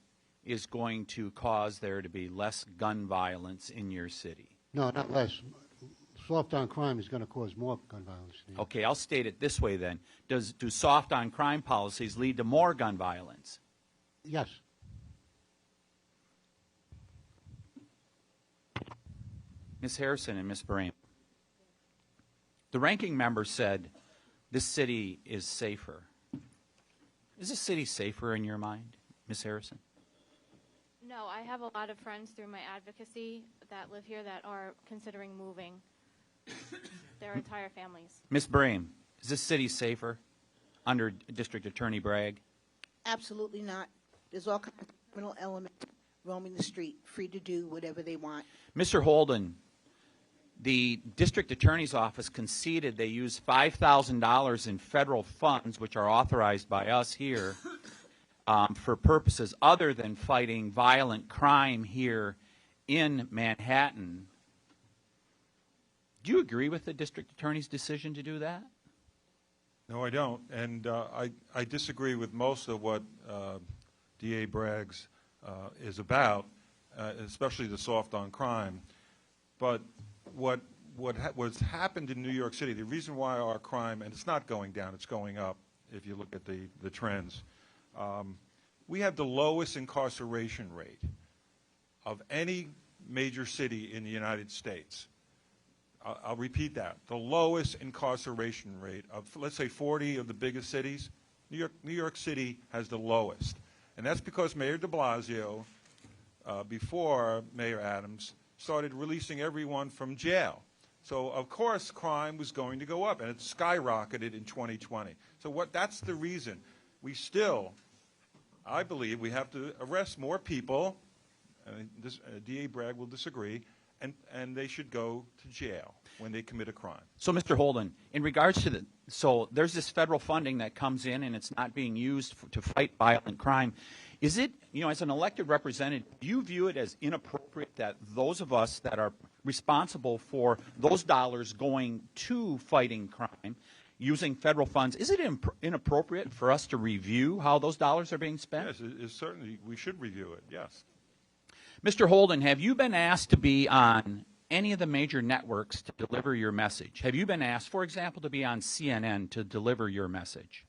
is going to cause there to be less gun violence in your city? No, not less. Soft on crime is going to cause more gun violence. Okay, I'll state it this way then. Do soft on crime policies lead to more gun violence? Yes. Ms. Harrison and Ms. Brame, the ranking member said this city is safer. Is this city safer in your mind, Ms. Harrison? No, I have a lot of friends through my advocacy that live here that are considering moving their entire families. Ms. Brame, is this city safer under District Attorney Bragg? Absolutely not. There's all kinds of criminal elements roaming the street, free to do whatever they want. Mr. Holden, the District Attorney's Office conceded they used $5,000 in federal funds, which are authorized by us here, for purposes other than fighting violent crime here in Manhattan. Do you agree with the District Attorney's decision to do that? No, I don't. And I disagree with most of what D.A. Bragg's is about, especially the soft on crime. But what's happened in New York City, the reason why our crime, and it's not going down, it's going up if you look at the trends. We have the lowest incarceration rate of any major city in the United States. I'll repeat that. The lowest incarceration rate of, let's say, 40 of the biggest cities, New York City has the lowest. And that's because Mayor de Blasio, before Mayor Adams, started releasing everyone from jail. So, of course, crime was going to go up, and it skyrocketed in 2020. So that's the reason. We still, I believe, we have to arrest more people. D.A. Bragg will disagree. And they should go to jail when they commit a crime. So, Mr. Holden, in regards to so there's this federal funding that comes in and it's not being used to fight violent crime. Is it, as an elected representative, do you view it as inappropriate that those of us that are responsible for those dollars going to fighting crime, using federal funds, is it inappropriate for us to review how those dollars are being spent? Yes, certainly we should review it, yes. Mr. Holden, have you been asked to be on any of the major networks to deliver your message? Have you been asked, for example, to be on CNN to deliver your message?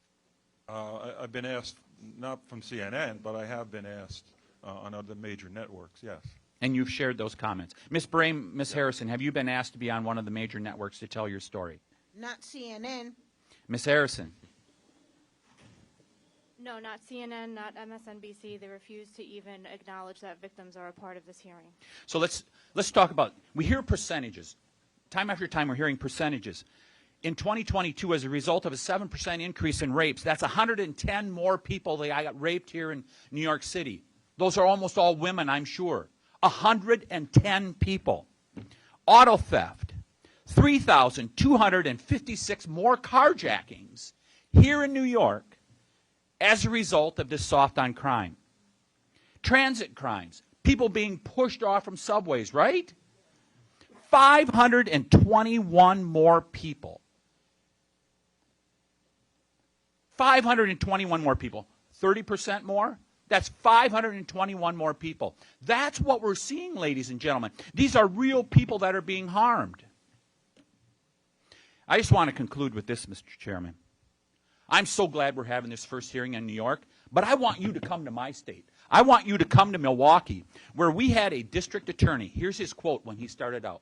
I've been asked, not from CNN, but I have been asked on other major networks, yes. And you've shared those comments. Ms. Brame, Ms. Harrison, have you been asked to be on one of the major networks to tell your story? Not CNN. Ms. Harrison? No, not CNN, not MSNBC. They refuse to even acknowledge that victims are a part of this hearing. So let's talk about, we hear percentages. Time after time we're hearing percentages. In 2022, as a result of a 7% increase in rapes, that's 110 more people that got raped here in New York City. Those are almost all women, I'm sure. 110 people. Auto theft, 3,256 more carjackings here in New York as a result of this soft on crime. Transit crimes, people being pushed off from subways, right? 521 more people. 521 more people. 30% more? That's 521 more people. That's what we're seeing, ladies and gentlemen. These are real people that are being harmed. I just want to conclude with this, Mr. Chairman. I'm so glad we're having this first hearing in New York, but I want you to come to my state. I want you to come to Milwaukee, where we had a district attorney. Here's his quote when he started out.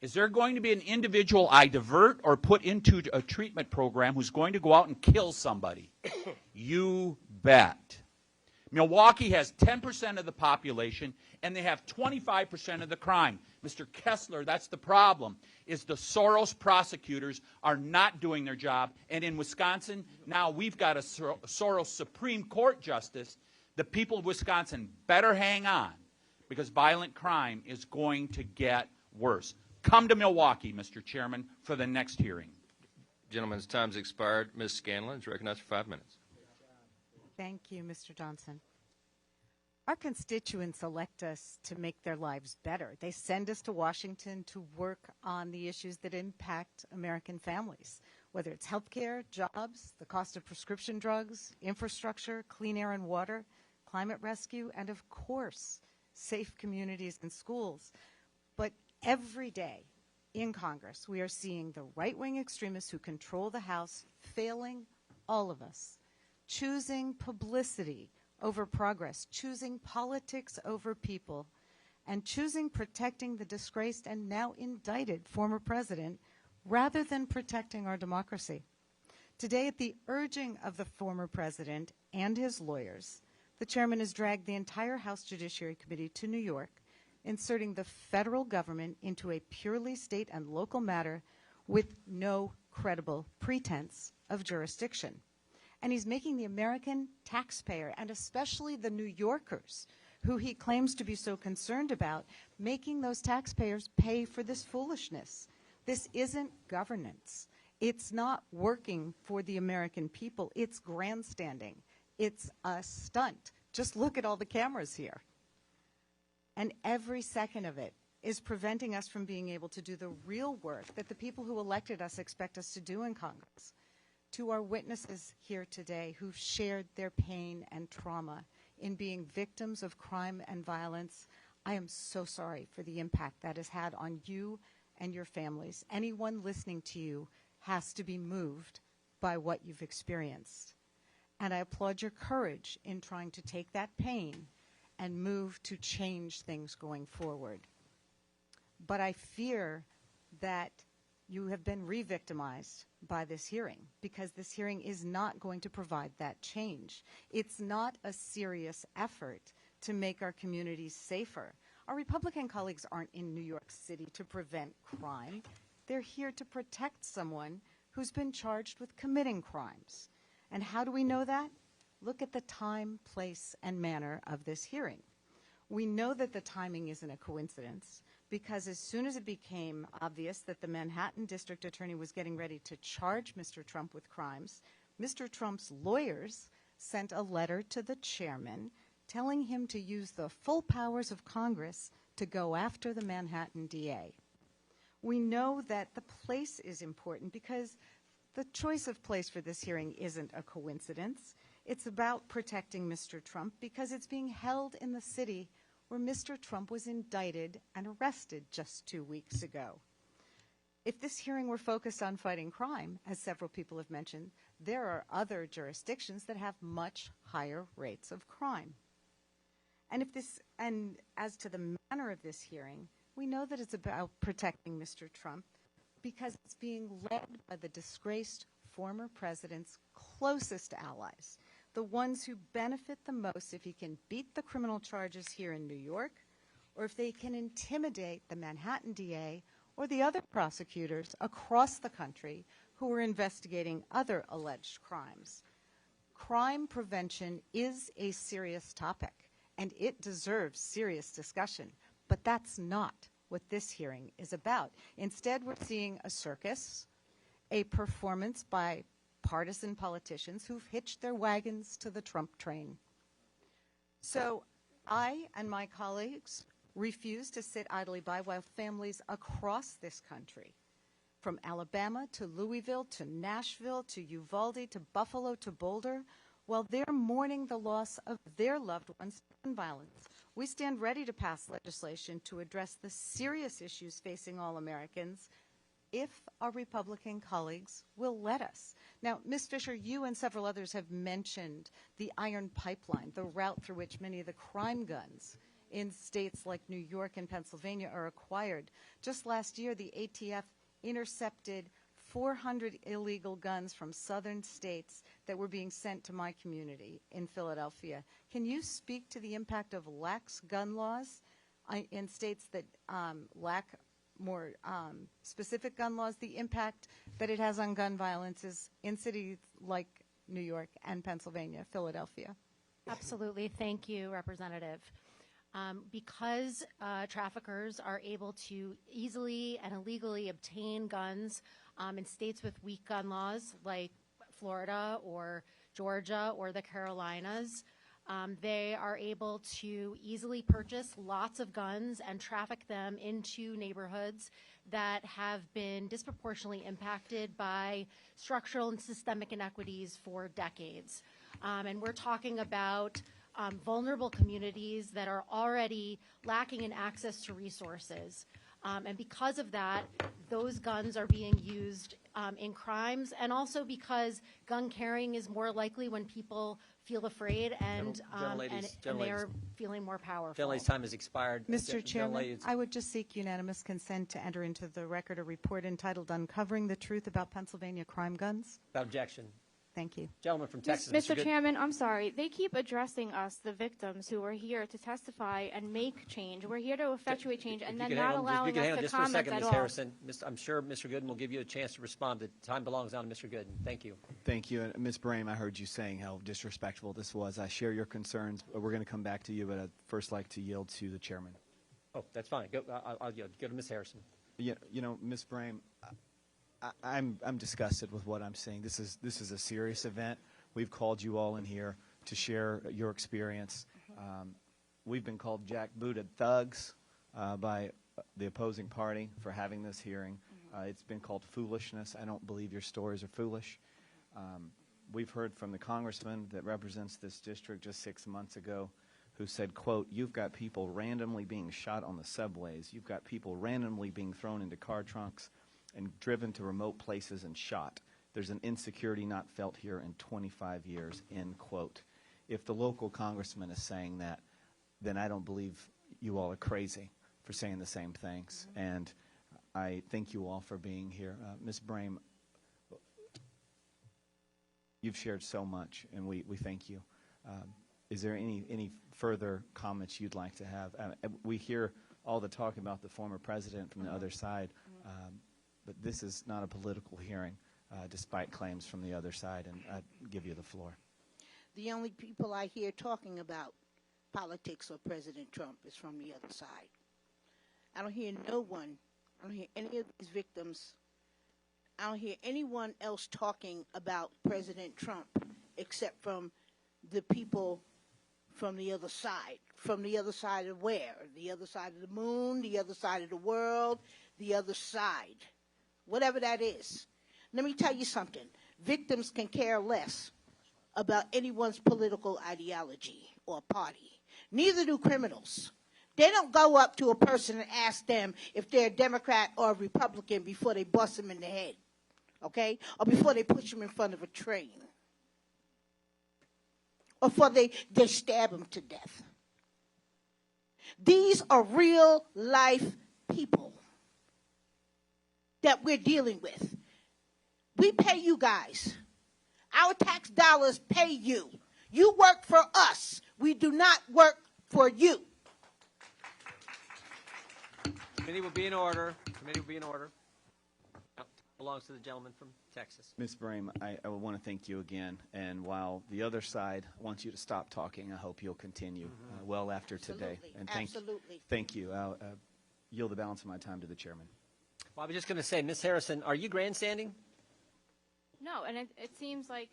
Is there going to be an individual I divert or put into a treatment program who's going to go out and kill somebody? You bet. Milwaukee has 10% of the population, and they have 25% of the crime. Mr. Kessler, that's the problem, is the Soros prosecutors are not doing their job. And in Wisconsin, now we've got a Soros Supreme Court justice. The people of Wisconsin better hang on, because violent crime is going to get worse. Come to Milwaukee, Mr. Chairman, for the next hearing. Gentleman's time's expired. Ms. Scanlon is recognized for 5 minutes. Thank you, Mr. Johnson. Our constituents elect us to make their lives better. They send us to Washington to work on the issues that impact American families, whether it's health care, jobs, the cost of prescription drugs, infrastructure, clean air and water, climate rescue, and of course, safe communities and schools. But every day in Congress, we are seeing the right-wing extremists who control the House failing all of us, choosing publicity over progress, choosing politics over people, and choosing protecting the disgraced and now indicted former president rather than protecting our democracy. Today, at the urging of the former president and his lawyers, the chairman has dragged the entire House Judiciary Committee to New York, inserting the federal government into a purely state and local matter with no credible pretense of jurisdiction. And he's making the American taxpayer, and especially the New Yorkers, who he claims to be so concerned about, making those taxpayers pay for this foolishness. This isn't governance. It's not working for the American people. It's grandstanding. It's a stunt. Just look at all the cameras here. And every second of it is preventing us from being able to do the real work that the people who elected us expect us to do in Congress. To our witnesses here today who've shared their pain and trauma in being victims of crime and violence, I am so sorry for the impact that has had on you and your families. Anyone listening to you has to be moved by what you've experienced. And I applaud your courage in trying to take that pain and move to change things going forward. But I fear that you have been re-victimized by this hearing, because this hearing is not going to provide that change. It's not a serious effort to make our communities safer. Our Republican colleagues aren't in New York City to prevent crime. They're here to protect someone who's been charged with committing crimes. And how do we know that? Look at the time, place, and manner of this hearing. We know that the timing isn't a coincidence, because as soon as it became obvious that the Manhattan District Attorney was getting ready to charge Mr. Trump with crimes, Mr. Trump's lawyers sent a letter to the chairman telling him to use the full powers of Congress to go after the Manhattan DA. We know that the place is important because the choice of place for this hearing isn't a coincidence. It's about protecting Mr. Trump because it's being held in the city where Mr. Trump was indicted and arrested just 2 weeks ago. If this hearing were focused on fighting crime, as several people have mentioned, there are other jurisdictions that have much higher rates of crime. And as to the manner of this hearing, we know that it's about protecting Mr. Trump because it's being led by the disgraced former president's closest allies, the ones who benefit the most if he can beat the criminal charges here in New York, or if they can intimidate the Manhattan DA or the other prosecutors across the country who are investigating other alleged crimes. Crime prevention is a serious topic, and it deserves serious discussion, but that's not what this hearing is about. Instead, we're seeing a circus, a performance by partisan politicians who've hitched their wagons to the Trump train. So I and my colleagues refuse to sit idly by while families across this country, from Alabama to Louisville to Nashville to Uvalde to Buffalo to Boulder, while they're mourning the loss of their loved ones to gun violence. We stand ready to pass legislation to address the serious issues facing all Americans if our Republican colleagues will let us. Now, Ms. Fisher, you and several others have mentioned the iron pipeline, the route through which many of the crime guns in states like New York and Pennsylvania are acquired. Just last year, the ATF intercepted 400 illegal guns from southern states that were being sent to my community in Philadelphia. Can you speak to the impact of lax gun laws in states that lack more specific gun laws, the impact that it has on gun violence is in cities like New York and Pennsylvania, Philadelphia? Absolutely. Thank you, Representative. Because traffickers are able to easily and illegally obtain guns in states with weak gun laws like Florida or Georgia or the Carolinas, they are able to easily purchase lots of guns and traffic them into neighborhoods that have been disproportionately impacted by structural and systemic inequities for decades. And we're talking about vulnerable communities that are already lacking in access to resources. And because of that, those guns are being used in crimes, and also because gun carrying is more likely when people feel afraid and they're feeling more powerful. Gentlelady's time has expired. Mr. Chairman, I would just seek unanimous consent to enter into the record a report entitled Uncovering the Truth About Pennsylvania Crime Guns. Without objection. Thank you. Gentleman from Texas. Mr. Chairman, I'm sorry. They keep addressing us, the victims, who are here to testify and make change. We're here to effectuate change, and then not allowing us to comment at all. Harrison. I'm sure Mr. Gooden will give you a chance to respond. The time belongs now to Mr. Gooden. Thank you. Thank you. And Ms. Brame, I heard you saying how disrespectful this was. I share your concerns. We're going to come back to you, but I'd first like to yield to the chairman. Oh, that's fine. I'll yield. Go to Ms. Harrison. You know, Ms. Brame, I'm disgusted with what I'm seeing. This is a serious event. We've called you all in here to share your experience. We've been called jackbooted thugs by the opposing party for having this hearing. It's been called foolishness. I don't believe your stories are foolish. We've heard from the congressman that represents this district just 6 months ago who said, quote, "You've got people randomly being shot on the subways. You've got people randomly being thrown into car trunks and driven to remote places and shot. There's an insecurity not felt here in 25 years," end quote. If the local congressman is saying that, then I don't believe you all are crazy for saying the same things. And I thank you all for being here. Ms. Brame, you've shared so much, and we thank you. Is there any further comments you'd like to have? We hear all the talk about the former president from the other side, but this is not a political hearing, despite claims from the other side, and I give you the floor. The only people I hear talking about politics or President Trump is from the other side. I don't hear no one, I don't hear any of these victims, I don't hear anyone else talking about President Trump except from the people from the other side. From the other side of where? The other side of the moon, the other side of the world, the other side. Whatever that is. Let me tell you something. Victims can care less about anyone's political ideology or party. Neither do criminals. They don't go up to a person and ask them if they're a Democrat or a Republican before they bust them in the head, okay? Or before they push them in front of a train. Or before they stab them to death. These are real life people that we're dealing with. We pay you guys. Our tax dollars pay you. You work for us. We do not work for you. Committee will be in order. Committee will be in order. Belongs to the gentleman from Texas. Ms. Brame, I want to thank you again. And while the other side wants you to stop talking, I hope you'll continue well after today. And thank you. I'll yield the balance of my time to the chairman. Well, I was just going to say, Ms. Harrison, are you grandstanding? No, and it seems like,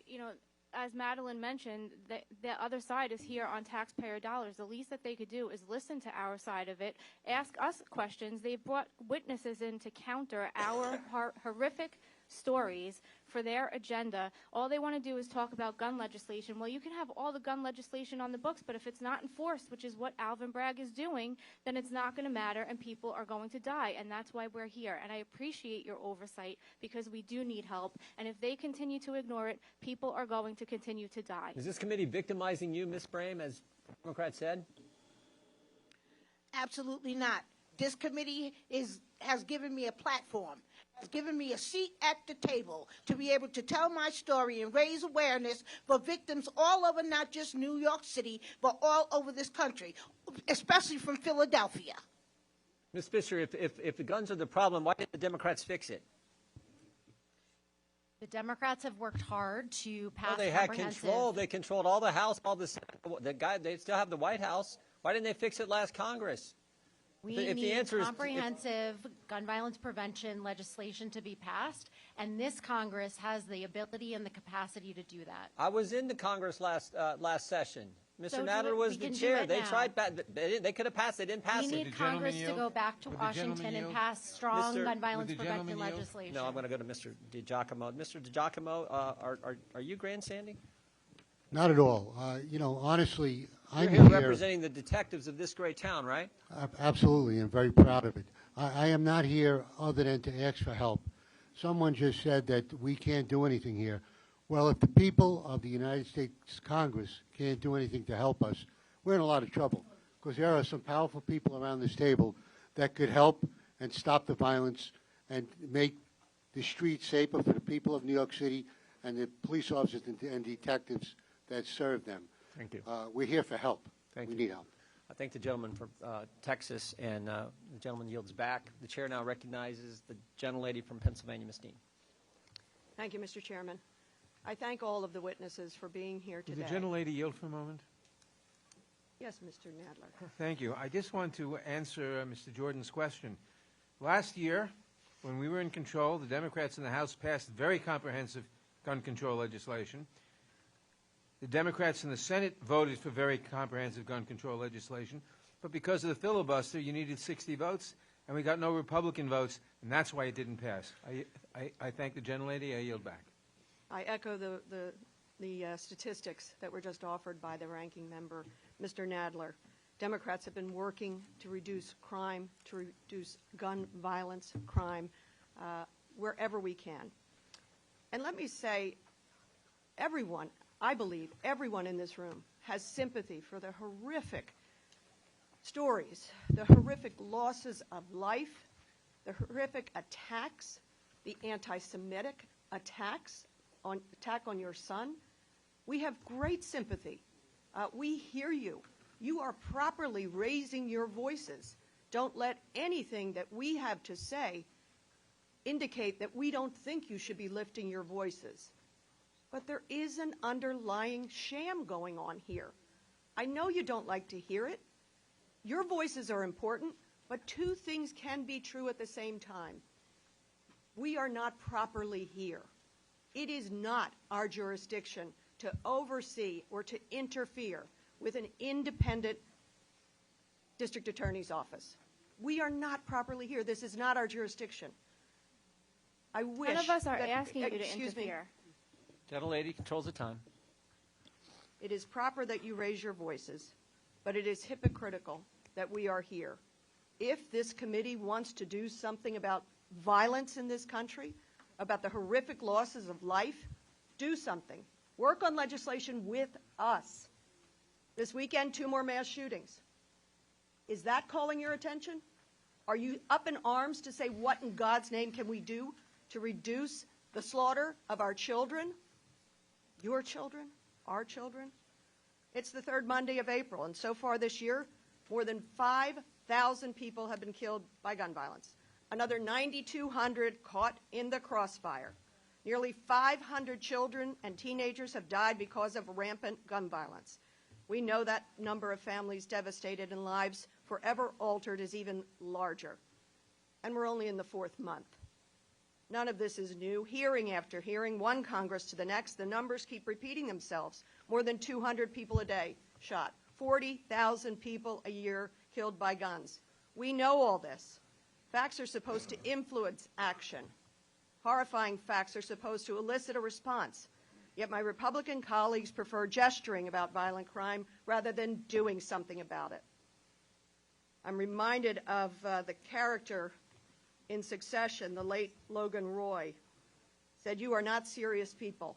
as Madeline mentioned, the other side is here on taxpayer dollars. The least that they could do is listen to our side of it, ask us questions. They've brought witnesses in to counter our horrific stories for their agenda. All they want to do is talk about gun legislation. Well, you can have all the gun legislation on the books, but if it's not enforced, which is what Alvin Bragg is doing, then it's not going to matter and people are going to die. And that's why we're here. And I appreciate your oversight because we do need help. And if they continue to ignore it, people are going to continue to die. Is this committee victimizing you, Ms. Brame, as Democrat said? Absolutely not. This committee has given me a platform, has given me a seat at the table to be able to tell my story and raise awareness for victims all over, not just New York City, but all over this country, especially from Philadelphia. Ms. Fisher, if the guns are the problem, why didn't the Democrats fix it? The Democrats have worked hard to pass They had control. They controlled all the House, all the Senate. They still have the White House. Why didn't they fix it last Congress? We need comprehensive gun violence prevention legislation to be passed, and this Congress has the ability and the capacity to do that. I was in the Congress last session. Mr. So Nadler was the chair. They tried. They could have passed. They didn't pass it. We need Congress to go back to Washington and pass strong gun violence prevention legislation. No, I'm going to go to Mr. DiGiacomo. Mr. DiGiacomo, are you grandstanding? Not at all. Honestly, I'm You're here representing the detectives of this great town, right? Absolutely, and very proud of it. I am not here other than to ask for help. Someone just said that we can't do anything here. Well, if the people of the United States Congress can't do anything to help us, we're in a lot of trouble because there are some powerful people around this table that could help and stop the violence and make the streets safer for the people of New York City and the police officers and detectives that serve them. Thank you. We're here for help. Thank we you. need help. I thank the gentleman from Texas, and the gentleman yields back. The chair now recognizes the gentlelady from Pennsylvania, Ms. Dean. Thank you, Mr. Chairman. I thank all of the witnesses for being here today. Would the gentlelady yield for a moment? Yes, Mr. Nadler. Thank you. I just want to answer Mr. Jordan's question. Last year, when we were in control, the Democrats in the House passed very comprehensive gun control legislation. The Democrats in the Senate voted for very comprehensive gun control legislation, but because of the filibuster, you needed 60 votes, and we got no Republican votes, and that's why it didn't pass. I thank the gentlelady. I yield back. I echo the statistics that were just offered by the ranking member, Mr. Nadler. Democrats have been working to reduce crime, to reduce gun violence, crime, wherever we can. And let me say, everyone, I believe everyone in this room has sympathy for the horrific stories, the horrific losses of life, the horrific attacks, the anti-Semitic attacks, attack on your son. We have great sympathy. We hear you. You are properly raising your voices. Don't let anything that we have to say indicate that we don't think you should be lifting your voices. But there is an underlying sham going on here. I know you don't like to hear it. Your voices are important, but two things can be true at the same time. We are not properly here. It is not our jurisdiction to oversee or to interfere with an independent district attorney's office. We are not properly here. This is not our jurisdiction. I wish None of us are that, asking you to excuse me, interfere. Gentlelady controls the time. It is proper that you raise your voices, but it is hypocritical that we are here. If this committee wants to do something about violence in this country, about the horrific losses of life, do something. Work on legislation with us. This weekend, 2 more mass shootings. Is that calling your attention? Are you up in arms to say what in God's name can we do to reduce the slaughter of our children? Your children? Our children? It's the 3rd Monday of April, and so far this year, more than 5,000 people have been killed by gun violence. Another 9,200 caught in the crossfire. Nearly 500 children and teenagers have died because of rampant gun violence. We know that number of families devastated and lives forever altered is even larger. And we're only in the 4th month. None of this is new. Hearing after hearing, one Congress to the next, the numbers keep repeating themselves. More than 200 people a day shot. 40,000 people a year killed by guns. We know all this. Facts are supposed to influence action. Horrifying facts are supposed to elicit a response. Yet my Republican colleagues prefer gesturing about violent crime rather than doing something about it. I'm reminded of the character in Succession, the late Logan Roy, said, "You are not serious people.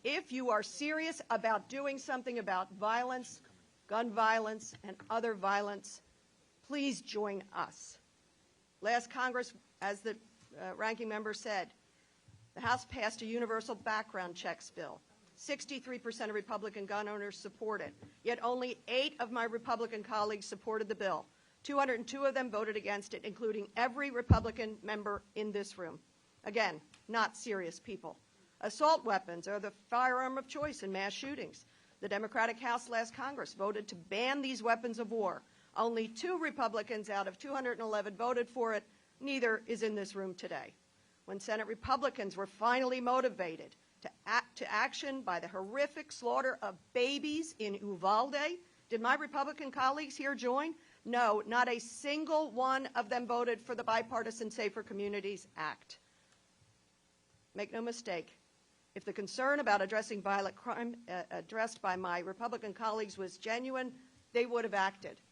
If you are serious about doing something about violence, gun violence, and other violence, please join us." Last Congress, as the ranking member said, the House passed a universal background checks bill. 63% of Republican gun owners support it, yet only 8 of my Republican colleagues supported the bill. 202 of them voted against it, including every Republican member in this room. Again, not serious people. Assault weapons are the firearm of choice in mass shootings. The Democratic House last Congress voted to ban these weapons of war. Only 2 Republicans out of 211 voted for it. Neither is in this room today. When Senate Republicans were finally motivated to action by the horrific slaughter of babies in Uvalde, did my Republican colleagues here join? No, not a single one of them voted for the Bipartisan Safer Communities Act. Make no mistake, if the concern about addressing violent crime addressed by my Republican colleagues was genuine, they would have acted.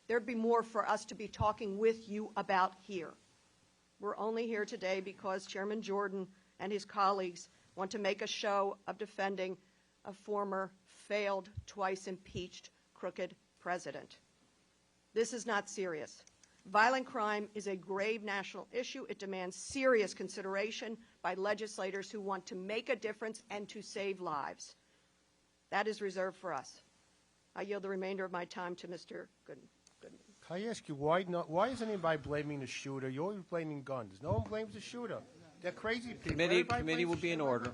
There'd be more for us to be talking with you about here. We're only here today because Chairman Jordan and his colleagues want to make a show of defending a former, failed, twice impeached, crooked president. This is not serious. Violent crime is a grave national issue. It demands serious consideration by legislators who want to make a difference and to save lives. That is reserved for us. I yield the remainder of my time to Mr. Goodman. Can I ask you, why isn't anybody blaming the shooter? You're always blaming guns. No one blames the shooter. They're crazy people. Committee will be in order.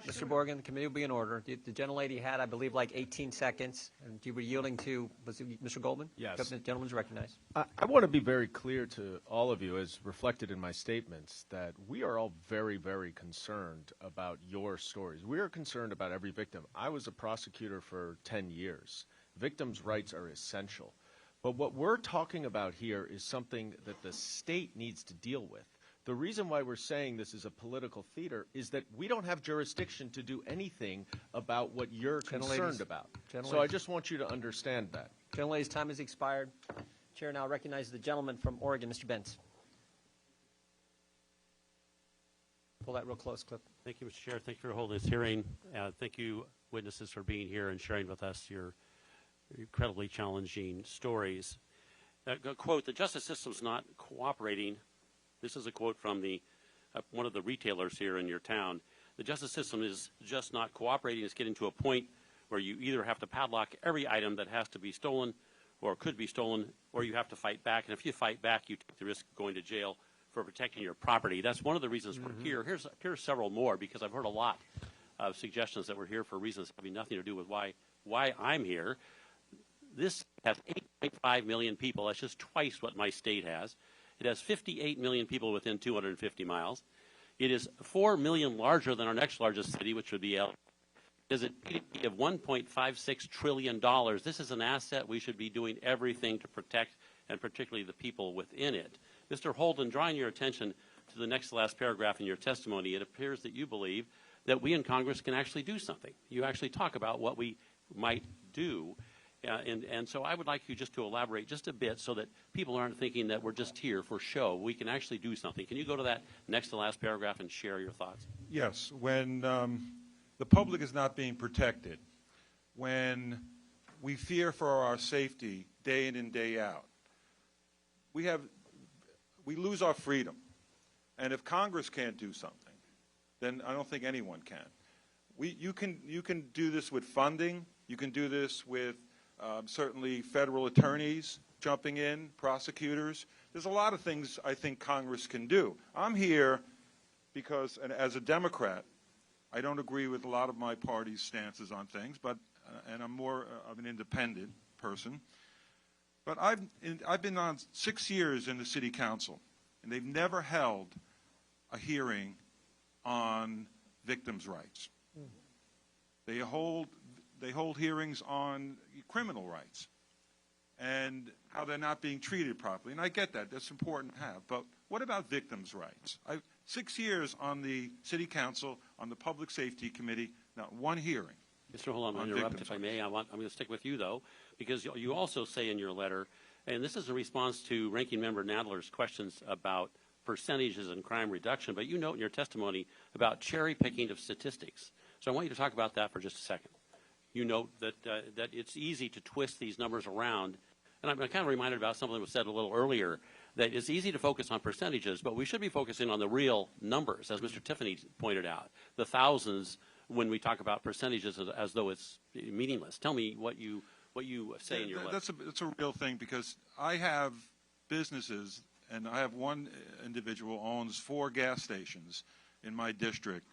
Mr. Borgen, the committee will be in order. The gentlelady had, I believe, like 18 seconds, and you were yielding to, was it Mr. Goldman? Yes. The gentleman's recognized. I want to be very clear to all of you, as reflected in my statements, that we are all very, very concerned about your stories. We are concerned about every victim. I was a prosecutor for 10 years. Victims' rights are essential. But what we're talking about here is something that the state needs to deal with. The reason why we're saying this is a political theater is that we don't have jurisdiction to do anything about what you're concerned about. So I just want you to understand that. Gentlelady's time has expired. Chair now recognizes the gentleman from Oregon, Mr. Bentz. Pull that real close, Clip. Thank you, Mr. Chair. Thank you for holding this hearing. Thank you, witnesses, for being here and sharing with us your incredibly challenging stories. Quote, "The justice system's not cooperating." This is a quote from one of the retailers here in your town. "The justice system is just not cooperating. It's getting to a point where you either have to padlock every item that has to be stolen or could be stolen, or you have to fight back. And if you fight back, you take the risk of going to jail for protecting your property." That's one of the reasons we're here. Here's several more, because I've heard a lot of suggestions that we're here for reasons having nothing to do with why I'm here. This has 8.5 million people. That's just twice what my state has. It has 58 million people within 250 miles. It is 4 million larger than our next largest city, which would be LA. It has a GDP of $1.56 trillion. This is an asset we should be doing everything to protect, and particularly the people within it. Mr. Holden, drawing your attention to the next to last paragraph in your testimony, it appears that you believe that we in Congress can actually do something. You actually talk about what we might do. And so I would like you just to elaborate just a bit so that people aren't thinking that we're just here for show. We can actually do something. Can you go to that next to last paragraph and share your thoughts? Yes. When the public is not being protected, when we fear for our safety day in and day out, we lose our freedom. And if Congress can't do something, then I don't think anyone can. You can do this with funding. You can do this with certainly federal attorneys jumping in, prosecutors. There's a lot of things I think Congress can do. I'm here because, and as a Democrat, I don't agree with a lot of my party's stances on things, but and I'm more of an independent person. But I've been on 6 years in the city council, and they've never held a hearing on victims' rights. They hold hearings on criminal rights and how they're not being treated properly. And I get that. That's important to have. But what about victims' rights? 6 years on the city council, on the public safety committee, not one hearing. Mr. Hold on, I'll interrupt if I may. I'm going to stick with you, though, because you also say in your letter, and this is in response to Ranking Member Nadler's questions about percentages in crime reduction, but you note in your testimony about cherry picking of statistics. So I want you to talk about that for just a second. You note that it's easy to twist these numbers around, and I'm kind of reminded about something that was said a little earlier, that it's easy to focus on percentages, but we should be focusing on the real numbers, as Mr. Tiffany pointed out, the thousands when we talk about percentages as though it's meaningless. Tell me what you say in your letter. That's a real thing, because I have businesses, and I have one individual owns 4 gas stations in my district,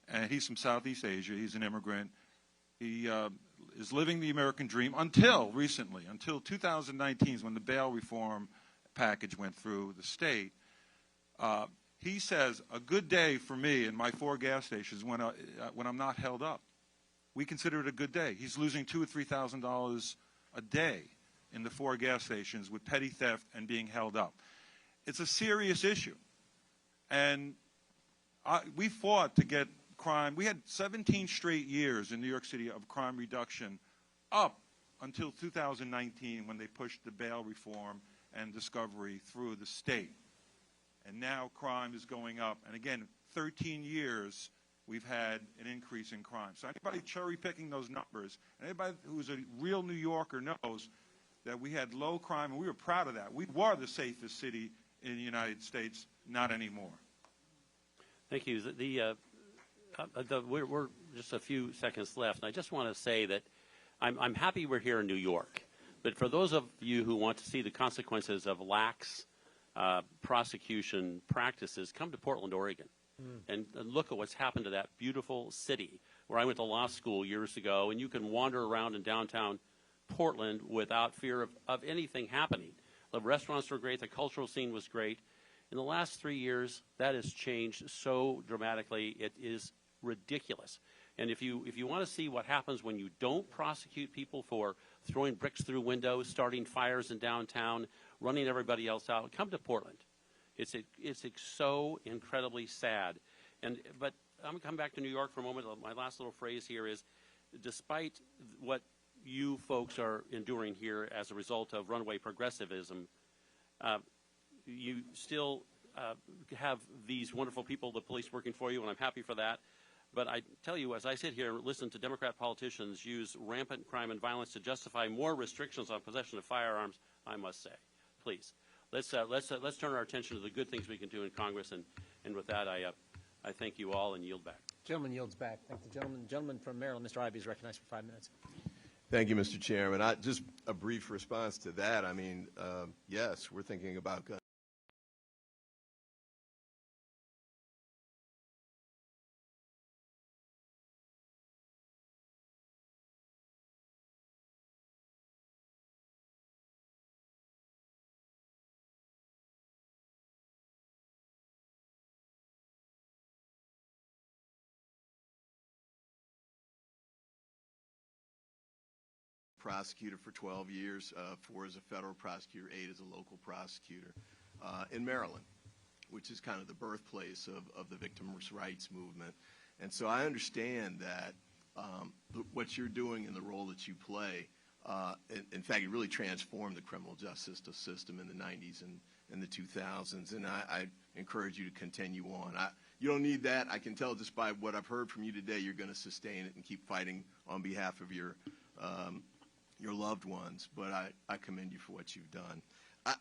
and he's from Southeast Asia. He's an immigrant. He is living the American dream until recently, until 2019, when the bail reform package went through the state. He says a good day for me and my 4 gas stations when I'm not held up. We consider it a good day. He's losing $2,000 or $3,000 a day in the 4 gas stations with petty theft and being held up. It's a serious issue, and we fought to get crime. We had 17 straight years in New York City of crime reduction up until 2019, when they pushed the bail reform and discovery through the state. And now crime is going up. And again, 13 years we've had an increase in crime. So anybody cherry picking those numbers, and anybody who's a real New Yorker knows that we had low crime, and we were proud of that. We were the safest city in the United States, not anymore. Thank you. We're just a few seconds left, and I just want to say that I'm happy we're here in New York. But for those of you who want to see the consequences of lax prosecution practices, come to Portland, Oregon, and look at what's happened to that beautiful city where I went to law school years ago, and you can wander around in downtown Portland without fear of anything happening. The restaurants were great. The cultural scene was great. In the last 3 years, that has changed so dramatically. It is ridiculous. And if you want to see what happens when you don't prosecute people for throwing bricks through windows, starting fires in downtown, running everybody else out, come to Portland. It's so incredibly sad. But I'm going to come back to New York for a moment. My last little phrase here is, despite what you folks are enduring here as a result of runaway progressivism, you still have these wonderful people, the police, working for you, and I'm happy for that. But I tell you, as I sit here and listen to Democrat politicians use rampant crime and violence to justify more restrictions on possession of firearms, I must say, please, let's turn our attention to the good things we can do in Congress. And with that, I thank you all and yield back. Gentleman yields back. Thank the gentleman. Gentleman from Maryland, Mr. Ivey, is recognized for 5 minutes. Thank you, Mr. Chairman. Just a brief response to that. I mean, yes, we're thinking about gun. Prosecutor for 12 years, 4 as a federal prosecutor, 8 as a local prosecutor in Maryland, which is kind of the birthplace of the victims' rights movement. And so I understand that what you're doing and the role that you play In fact, it really transformed the criminal justice system in the 90s and the 2000s, and I encourage you to continue on. You don't need that. I can tell just by what I've heard from you today, you're going to sustain it and keep fighting on behalf of your loved ones, but I commend you for what you've done.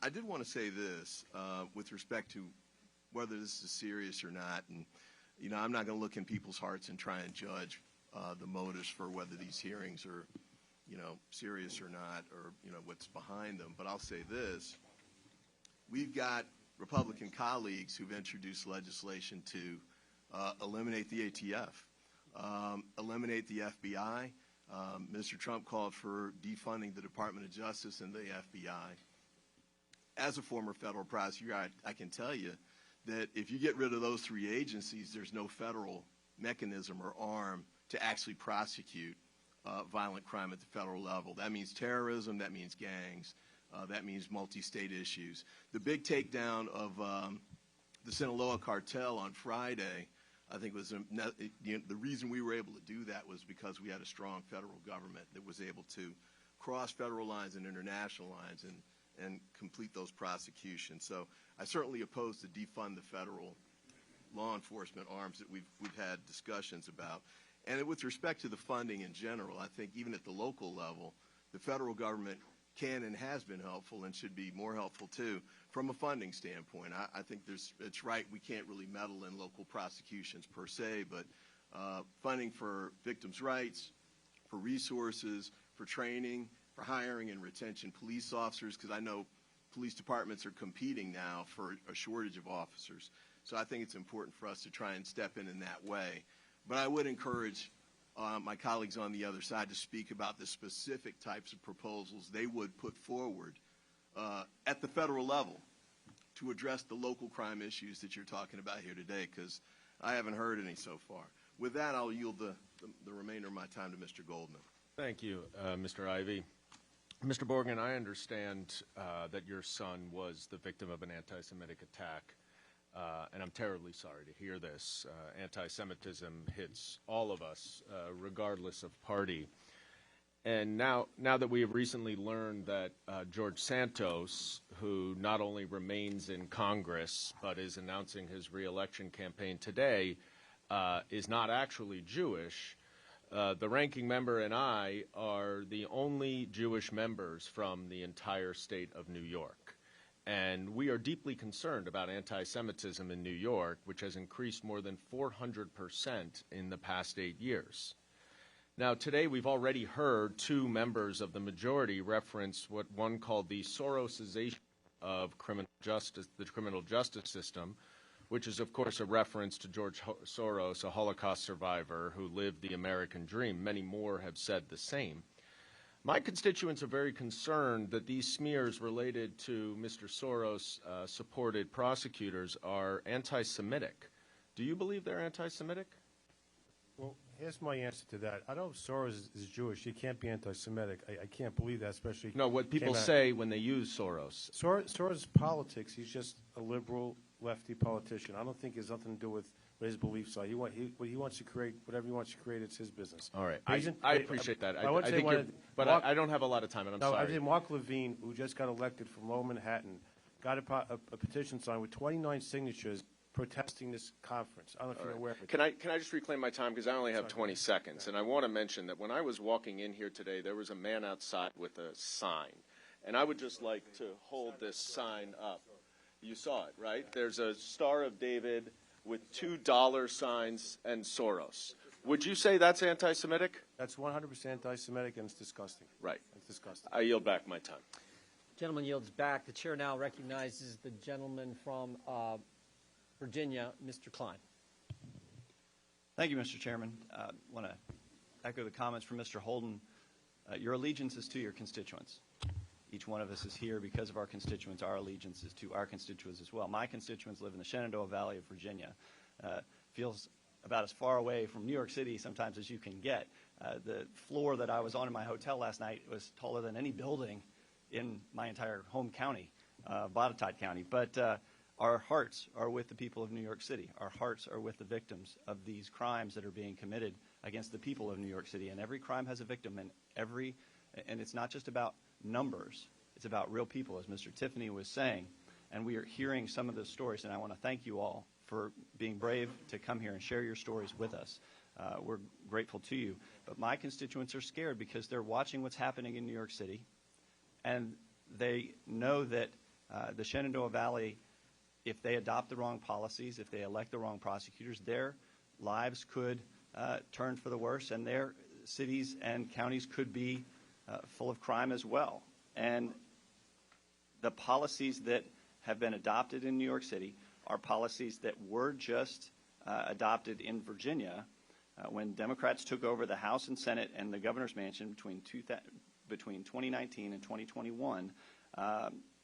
I did want to say this with respect to whether this is serious or not, and I'm not going to look in people's hearts and try and judge the motives for whether these hearings are serious or not, or what's behind them. But I'll say this: we've got Republican colleagues who've introduced legislation to eliminate the ATF, eliminate the FBI. Mr. Trump called for defunding the Department of Justice and the FBI. As a former federal prosecutor, I can tell you that if you get rid of those three agencies, there's no federal mechanism or arm to actually prosecute violent crime at the federal level. That means terrorism, that means gangs, that means multi-state issues. The big takedown of the Sinaloa cartel on Friday, I think was the reason we were able to do that was because we had a strong federal government that was able to cross federal lines and international lines and complete those prosecutions. So I certainly oppose to defund the federal law enforcement arms that we've had discussions about. And with respect to the funding in general, I think even at the local level, the federal government can and has been helpful and should be more helpful too from a funding standpoint. I think it's right, we can't really meddle in local prosecutions per se, but funding for victims' rights, for resources, for training, for hiring and retention police officers, because I know police departments are competing now for a shortage of officers. So I think it's important for us to try and step in that way. But I would encourage my colleagues on the other side to speak about the specific types of proposals they would put forward at the federal level to address the local crime issues that you're talking about here today, because I haven't heard any so far. With that, I'll yield the remainder of my time to Mr. Goldman. Thank you, Mr. Ivey. Mr. Borgen, I understand that your son was the victim of an anti-Semitic attack, and I'm terribly sorry to hear this. Anti-Semitism hits all of us, regardless of party. And now that we have recently learned that George Santos, who not only remains in Congress but is announcing his re-election campaign today, is not actually Jewish, the ranking member and I are the only Jewish members from the entire state of New York. And we are deeply concerned about anti-Semitism in New York, which has increased more than 400% in the past 8 years. Now, today we've already heard two members of the majority reference what one called the Sorosization of the criminal justice system, which is, of course, a reference to George Soros, a Holocaust survivor who lived the American dream. Many more have said the same. My constituents are very concerned that these smears related to Mr. Soros-supported prosecutors are anti-Semitic. Do you believe they're anti-Semitic? Well, here's my answer to that. I know Soros is Jewish. He can't be anti-Semitic. I can't believe that, especially... No, what people say when they use Soros. Soros' politics, he's just a liberal, lefty politician. I don't think it has nothing to do with what his beliefs are. What he wants to create, whatever he wants to create, it's his business. All right. I appreciate that. But I don't have a lot of time, and I'm sorry. I think Mark Levine, who just got elected from Lower Manhattan, got a petition signed with 29 signatures protesting this conference. I don't know if you're aware of it. Can I just reclaim my time, because I only have 20 seconds, and I want to mention that when I was walking in here today, there was a man outside with a sign, and I would just like to hold this sign up. You saw it, right? There's a Star of David with $2 signs and Soros. Would you say that's anti-Semitic? That's 100% anti-Semitic, and it's disgusting. Right. It's disgusting. I yield back my time. Gentleman yields back. The chair now recognizes the gentleman from Virginia, Mr. Klein. Thank you, Mr. Chairman. I want to echo the comments from Mr. Holden. Your allegiance is to your constituents. Each one of us is here because of our constituents. Our allegiance is to our constituents as well. My constituents live in the Shenandoah Valley of Virginia. Feels about as far away from New York City sometimes as you can get. The floor that I was on in my hotel last night was taller than any building in my entire home county, Botetourt County. But our hearts are with the people of New York City. Our hearts are with the victims of these crimes that are being committed against the people of New York City. And every crime has a victim, and every And it's not just about numbers. It's about real people, as Mr. Tiffany was saying. And we are hearing some of those stories, and I want to thank you all for being brave to come here and share your stories with us. We're grateful to you. But my constituents are scared because they're watching what's happening in New York City, and they know that the Shenandoah Valley, if they adopt the wrong policies, if they elect the wrong prosecutors, their lives could turn for the worse, and their cities and counties could be full of crime as well. And the policies that have been adopted in New York City are policies that were just adopted in Virginia when Democrats took over the House and Senate and the governor's mansion between 2019 and 2021.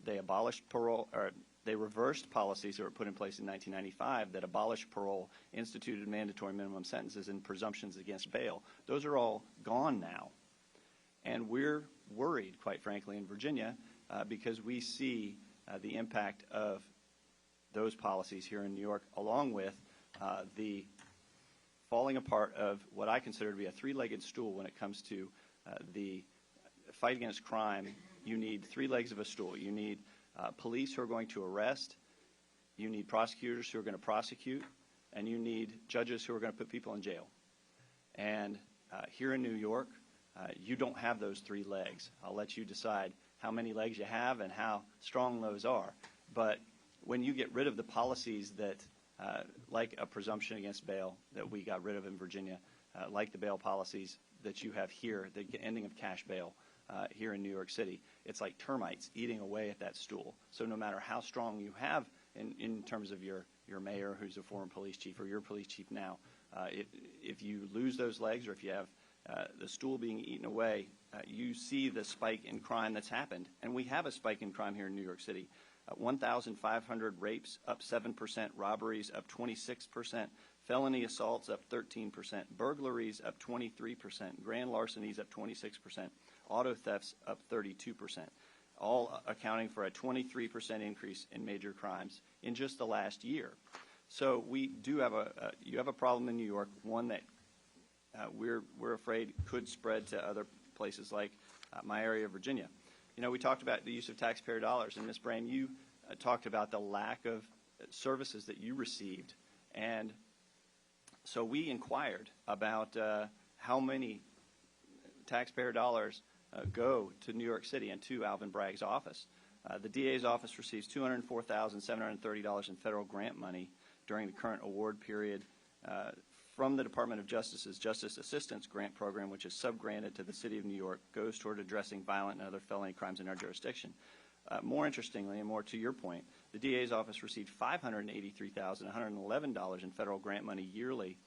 They abolished parole, or they reversed policies that were put in place in 1995 that abolished parole, instituted mandatory minimum sentences, and presumptions against bail. Those are all gone now. And we're worried, quite frankly, in Virginia because we see the impact of those policies here in New York, along with the falling apart of what I consider to be a three-legged stool when it comes to the fight against crime. You need three legs of a stool. You need police who are going to arrest, you need prosecutors who are going to prosecute, and you need judges who are going to put people in jail. And here in New York, you don't have those three legs. I'll let you decide how many legs you have and how strong those are. But when you get rid of the policies that, like a presumption against bail that we got rid of in Virginia, like the bail policies that you have here, the ending of cash bail here in New York City, it's like termites eating away at that stool. So no matter how strong you have in terms of your mayor, who's a former police chief, or your police chief now, if you lose those legs, or if you have the stool being eaten away, you see the spike in crime that's happened. And we have a spike in crime here in New York City. 1,500 rapes, up 7%, robberies up 26%, felony assaults up 13%, burglaries up 23%, grand larcenies up 26%, auto thefts up 32%, all accounting for a 23% increase in major crimes in just the last year. So we do have you have a problem in New York, one that we're afraid could spread to other places like my area of Virginia. You know, we talked about the use of taxpayer dollars, and Ms. Brame, you talked about the lack of services that you received. And so we inquired about how many taxpayer dollars go to New York City and to Alvin Bragg's office. The DA's office receives $204,730 in federal grant money during the current award period from the Department of Justice's Justice Assistance Grant Program, which is subgranted to the City of New York, goes toward addressing violent and other felony crimes in our jurisdiction. More interestingly, and more to your point, the DA's office received $583,111 in federal grant money yearly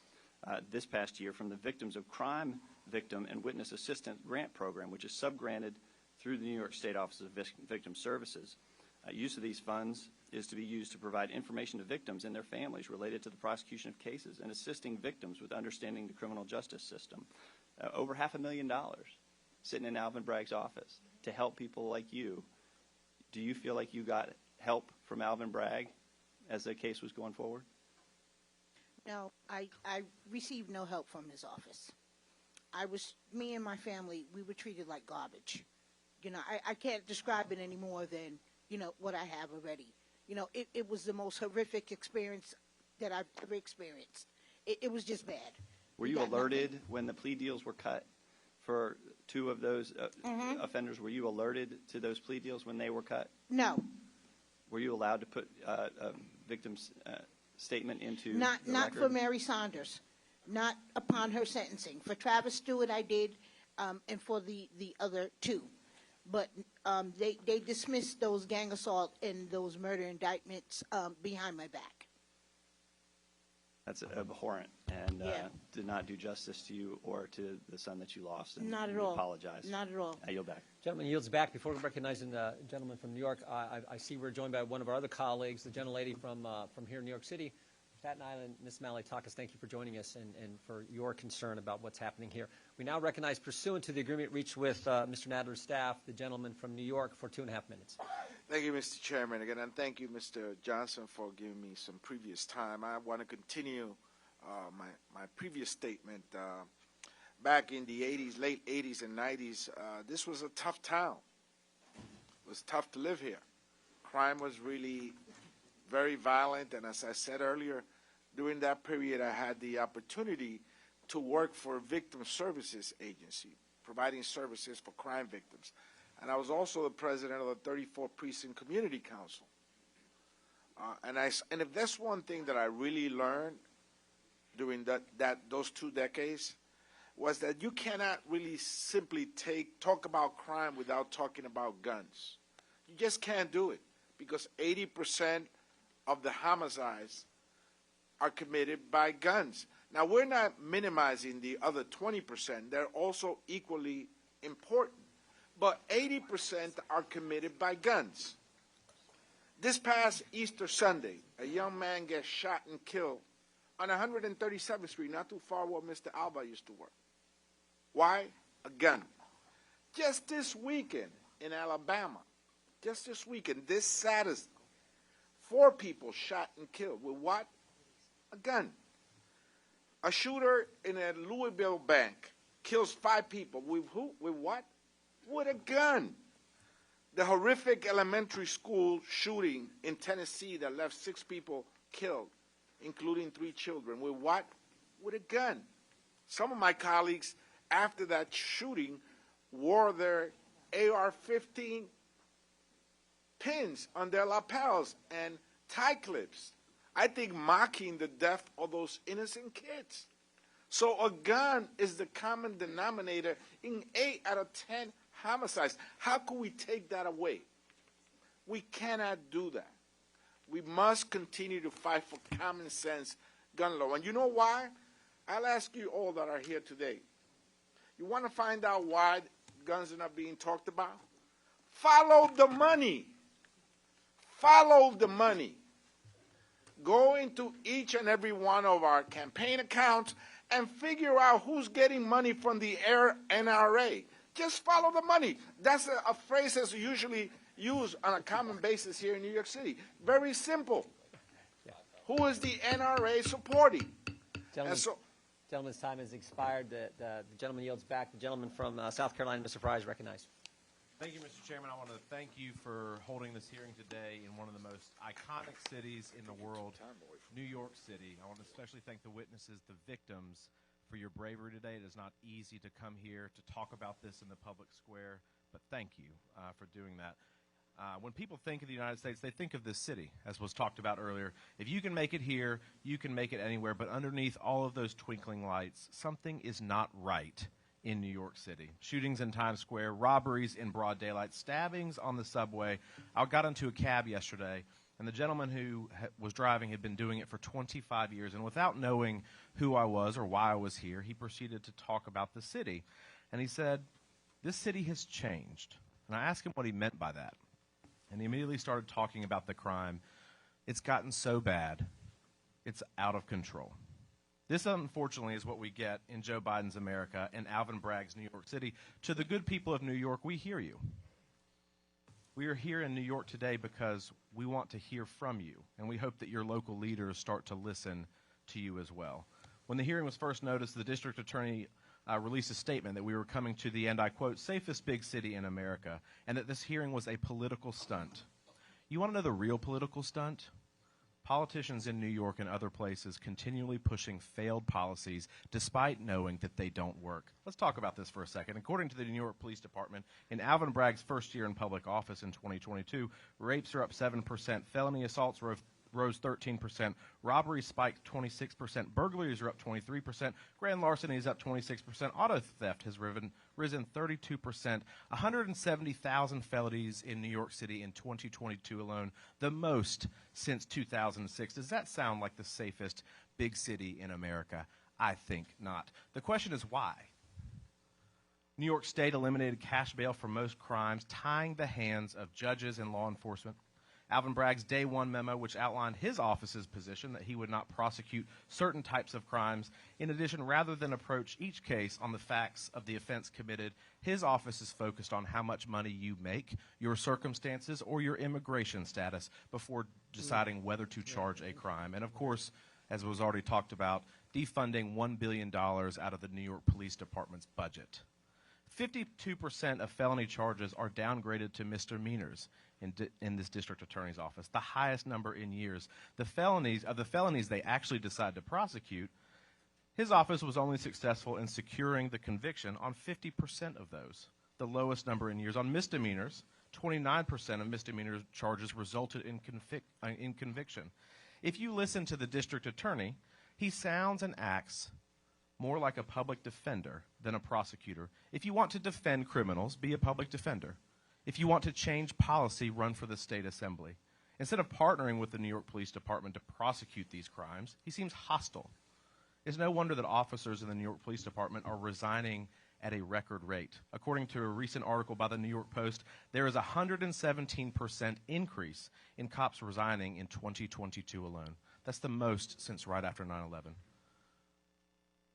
this past year from the Victims of Crime Victim and Witness Assistance Grant Program, which is subgranted through the New York State Office of Victim Services. Use of these funds is to be used to provide information to victims and their families related to the prosecution of cases and assisting victims with understanding the criminal justice system. Over $500,000 sitting in Alvin Bragg's office to help people like you. Do you feel like you got help from Alvin Bragg as the case was going forward? No, I received no help from his office. Me and my family, we were treated like garbage. You know, I can't describe it any more than, you know, what I have already. You know, it was the most horrific experience that I've ever experienced. It was just bad. Were you alerted when the plea deals were cut for two of those offenders? Were you alerted to those plea deals when they were cut? No. Were you allowed to put a victim's statement into Not record? for Mary Saunders. Not upon her sentencing. For Travis Stewart, I did, and for the other two. But they dismissed those gang assault and those murder indictments behind my back. That's abhorrent and did not do justice to you or to the son that you lost. And Not at we all. apologize. Not at all. I yield back. Gentleman yields back. Before recognizing the gentleman from New York, I see we're joined by one of our other colleagues, the gentlelady from here in New York City, Staten Island, Ms. Malitakas. Thank you for joining us and for your concern about what's happening here. We now recognize, pursuant to the agreement reached with Mr. Nadler's staff, the gentleman from New York for 2.5 minutes. Thank you, Mr. Chairman. Again, and thank you, Mr. Johnson, for giving me some previous time. I want to continue my previous statement. back in the 80s, late 80s and 90s, this was a tough town. It was tough to live here. Crime was really very violent, and as I said earlier, during that period I had the opportunity to work for a victim services agency, providing services for crime victims. And I was also the president of the 34th Precinct Community Council. And if that's one thing that I really learned during those 2 decades, was that you cannot really simply talk about crime without talking about guns. You just can't do it, because 80% of the homicides are committed by guns. Now, we're not minimizing the other 20%. They're also equally important. But 80% are committed by guns. This past Easter Sunday, a young man gets shot and killed on 137th Street, not too far where Mr. Alva used to work. Why? A gun. Just this weekend in Alabama, this Saturday, 4 people shot and killed with what? A gun. A shooter in a Louisville bank kills 5 people with who? With what? With a gun. The horrific elementary school shooting in Tennessee that left 6 people killed, including 3 children. With what? With a gun. Some of my colleagues, after that shooting, wore their AR-15 pins on their lapels and tie clips, I think mocking the death of those innocent kids. So a gun is the common denominator in 8 out of 10 homicides. How can we take that away? We cannot do that. We must continue to fight for common sense gun law. And you know why? I'll ask you all that are here today. You want to find out why guns are not being talked about? Follow the money. Follow the money. Go into each and every one of our campaign accounts and figure out who's getting money from the NRA. Just follow the money. That's a phrase that's usually used on a common basis here in New York City. Very simple. Who is the NRA supporting? Gentleman's time has expired. The gentleman yields back. The gentleman from South Carolina, Mr. Fry, is recognized. Thank you, Mr. Chairman. I want to thank you for holding this hearing today in one of the most iconic cities in the world, New York City. I want to especially thank the witnesses, the victims, for your bravery today. It is not easy to come here to talk about this in the public square, but thank you for doing that. When people think of the United States, they think of this city, as was talked about earlier. If you can make it here, you can make it anywhere, but underneath all of those twinkling lights, something is not right in New York City. Shootings in Times Square, robberies in broad daylight, stabbings on the subway. I got into a cab yesterday, and the gentleman who was driving had been doing it for 25 years, and without knowing who I was or why I was here, he proceeded to talk about the city. And he said, "This city has changed." And I asked him what he meant by that. And he immediately started talking about the crime. It's gotten so bad, it's out of control. This, unfortunately, is what we get in Joe Biden's America and Alvin Bragg's New York City. To the good people of New York, we hear you. We are here in New York today because we want to hear from you, and we hope that your local leaders start to listen to you as well. When the hearing was first noticed, the district attorney released a statement that we were coming to the, and I quote, safest big city in America, and that this hearing was a political stunt. You want to know the real political stunt? Politicians in New York and other places continually pushing failed policies despite knowing that they don't work. Let's talk about this for a second. According to the New York Police Department, in Alvin Bragg's first year in public office in 2022, rapes are up 7%, felony assaults rose 13%, robberies spiked 26%, burglaries are up 23%, grand larceny is up 26%, auto theft has risen 32%, 170,000 felonies in New York City in 2022 alone, the most since 2006. Does that sound like the safest big city in America? I think not. The question is why? New York State eliminated cash bail for most crimes, tying the hands of judges and law enforcement. Alvin Bragg's Day 1 memo, which outlined his office's position that he would not prosecute certain types of crimes. In addition, rather than approach each case on the facts of the offense committed, his office is focused on how much money you make, your circumstances, or your immigration status before deciding whether to charge a crime. And of course, as was already talked about, defunding $1 billion out of the New York Police Department's budget. 52% of felony charges are downgraded to misdemeanors in this district attorney's office, the highest number in years. The felonies they actually decide to prosecute, his office was only successful in securing the conviction on 50% of those, the lowest number in years. On misdemeanors, 29% of misdemeanor charges resulted in conviction. If you listen to the district attorney, he sounds and acts more like a public defender than a prosecutor. If you want to defend criminals, be a public defender. If you want to change policy, run for the state assembly. Instead of partnering with the New York Police Department to prosecute these crimes, he seems hostile. It's no wonder that officers in the New York Police Department are resigning at a record rate. According to a recent article by the New York Post, there is a 117% increase in cops resigning in 2022 alone. That's the most since right after 9/11.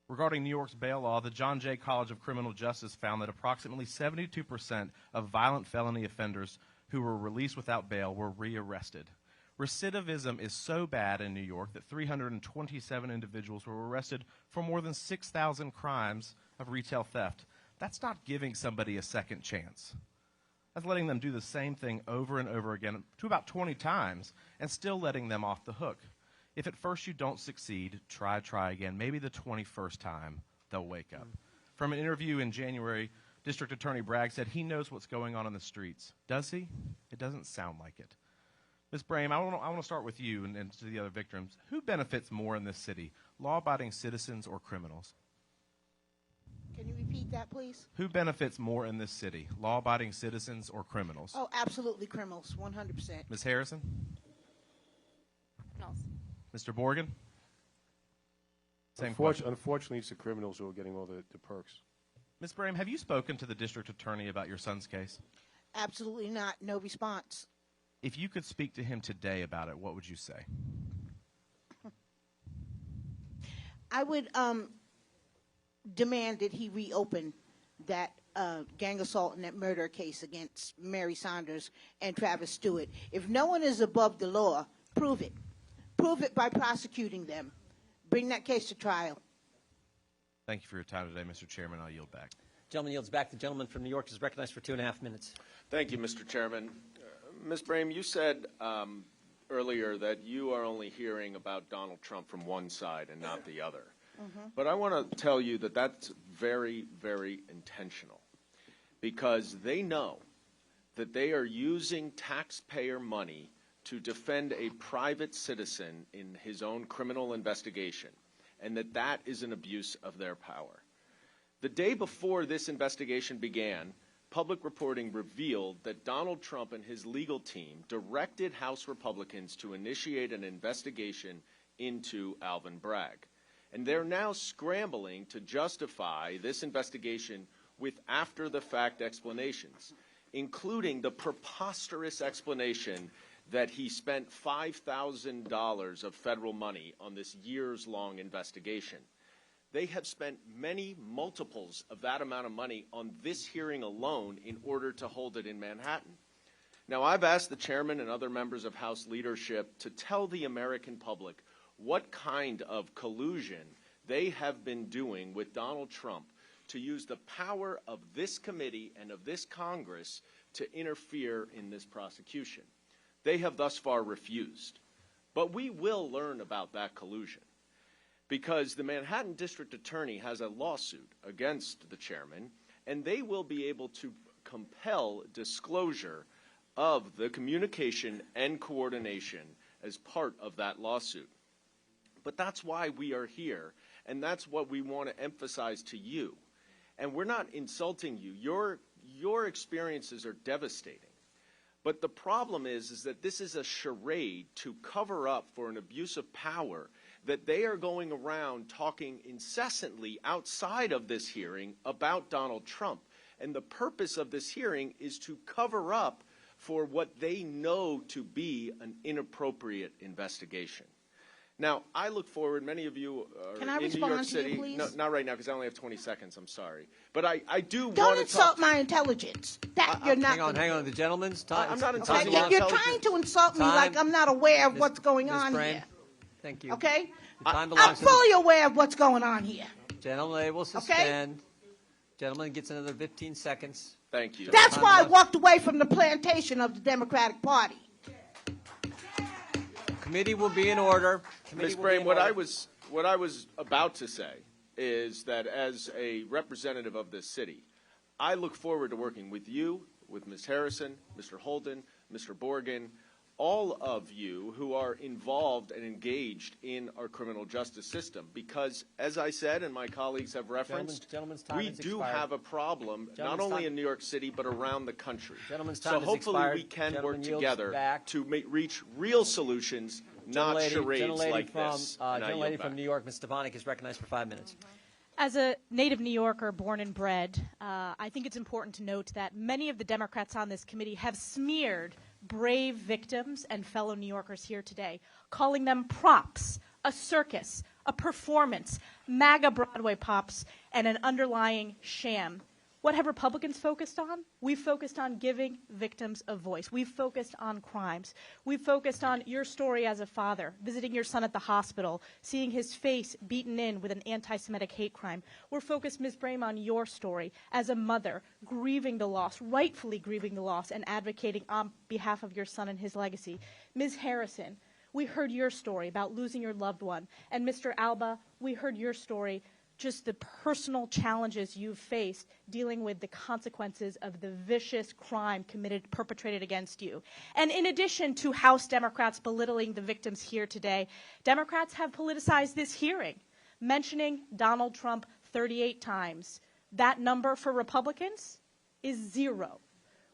Regarding New York's bail law, the John Jay College of Criminal Justice found that approximately 72% of violent felony offenders who were released without bail were rearrested. Recidivism is so bad in New York that 327 individuals were arrested for more than 6,000 crimes of retail theft. That's not giving somebody a second chance. That's letting them do the same thing over and over again to about 20 times and still letting them off the hook. If at first you don't succeed, try again. Maybe the 21st time they'll wake up. From an interview in January, District Attorney Bragg said he knows what's going on in the streets. Does he? It doesn't sound like it. Ms. Brame, I want to start with you and to the other victims. Who benefits more in this city, law-abiding citizens or criminals? Can you repeat that, please? Who benefits more in this city, law-abiding citizens or criminals? Oh, absolutely criminals, 100%. Ms. Harrison? Criminals. Mr. Borgen? Same question. Unfortunately, it's the criminals who are getting all the perks. Ms. Brame, have you spoken to the district attorney about your son's case? Absolutely not. No response. If you could speak to him today about it, what would you say? I would demand that he reopen that gang assault and that murder case against Mary Saunders and Travis Stewart. If no one is above the law, prove it. Prove it by prosecuting them. Bring that case to trial. Thank you for your time today, Mr. Chairman. I'll yield back. Gentleman yields back. The gentleman from New York is recognized for 2.5 minutes. Thank you, Mr. Chairman. Ms. Brame, you said earlier that you are only hearing about Donald Trump from one side and not the other. But I want to tell you that that's very, very intentional, because they know that they are using taxpayer money to defend a private citizen in his own criminal investigation, and that is an abuse of their power. The day before this investigation began, public reporting revealed that Donald Trump and his legal team directed House Republicans to initiate an investigation into Alvin Bragg. And they're now scrambling to justify this investigation with after-the-fact explanations, including the preposterous explanation that he spent $5,000 of federal money on this years-long investigation. They have spent many multiples of that amount of money on this hearing alone in order to hold it in Manhattan. Now, I've asked the chairman and other members of House leadership to tell the American public what kind of collusion they have been doing with Donald Trump to use the power of this committee and of this Congress to interfere in this prosecution. They have thus far refused. But we will learn about that collusion, because the Manhattan District Attorney has a lawsuit against the chairman, and they will be able to compel disclosure of the communication and coordination as part of that lawsuit. But that's why we are here, and that's what we want to emphasize to you. And we're not insulting you. Your experiences are devastating. But the problem is that this is a charade to cover up for an abuse of power, that they are going around talking incessantly outside of this hearing about Donald Trump. And the purpose of this hearing is to cover up for what they know to be an inappropriate investigation. Now, I look forward, many of you are in New York City. Please? No, not right now, because I only have 20 seconds. I'm sorry. But I do want to Don't insult my intelligence. You're not. Hang on. The gentleman's time. I'm not Okay, insulting your you're intelligence. trying to insult me like I'm not aware of what's going on here. Thank you. Okay? Time I'm belongs to fully aware of what's going on here. Gentleman will suspend. Gentleman gets another 15 seconds. Thank you. That's why I walked away from the plantation of the Democratic Party. Committee will be in order. Ms. Brame, what I was about to say is that as a representative of this city, I look forward to working with you, with Ms. Harrison, Mr. Holden, Mr. Borgen, all of you who are involved and engaged in our criminal justice system, because, as I said and my colleagues have referenced, we do have a problem not only in New York City but around the country. So hopefully we can work together to reach real solutions, not charades like this. Gentlelady from New York, Ms. Stefanik, is recognized for 5 minutes. As a native New Yorker, born and bred, I think it's important to note that many of the Democrats on this committee have smeared brave victims and fellow New Yorkers here today, calling them props, a circus, a performance, MAGA Broadway pops, and an underlying sham. What have Republicans focused on? We've focused on giving victims a voice. We've focused on crimes. We've focused on your story as a father, visiting your son at the hospital, seeing his face beaten in with an anti-Semitic hate crime. We're focused, Ms. Brame, on your story as a mother, grieving the loss, rightfully grieving the loss, and advocating on behalf of your son and his legacy. Ms. Harrison, we heard your story about losing your loved one. And Mr. Alba, we heard your story, just the personal challenges you've faced dealing with the consequences of the vicious crime perpetrated against you. And in addition to House Democrats belittling the victims here today, Democrats have politicized this hearing, mentioning Donald Trump 38 times. That number for Republicans is 0.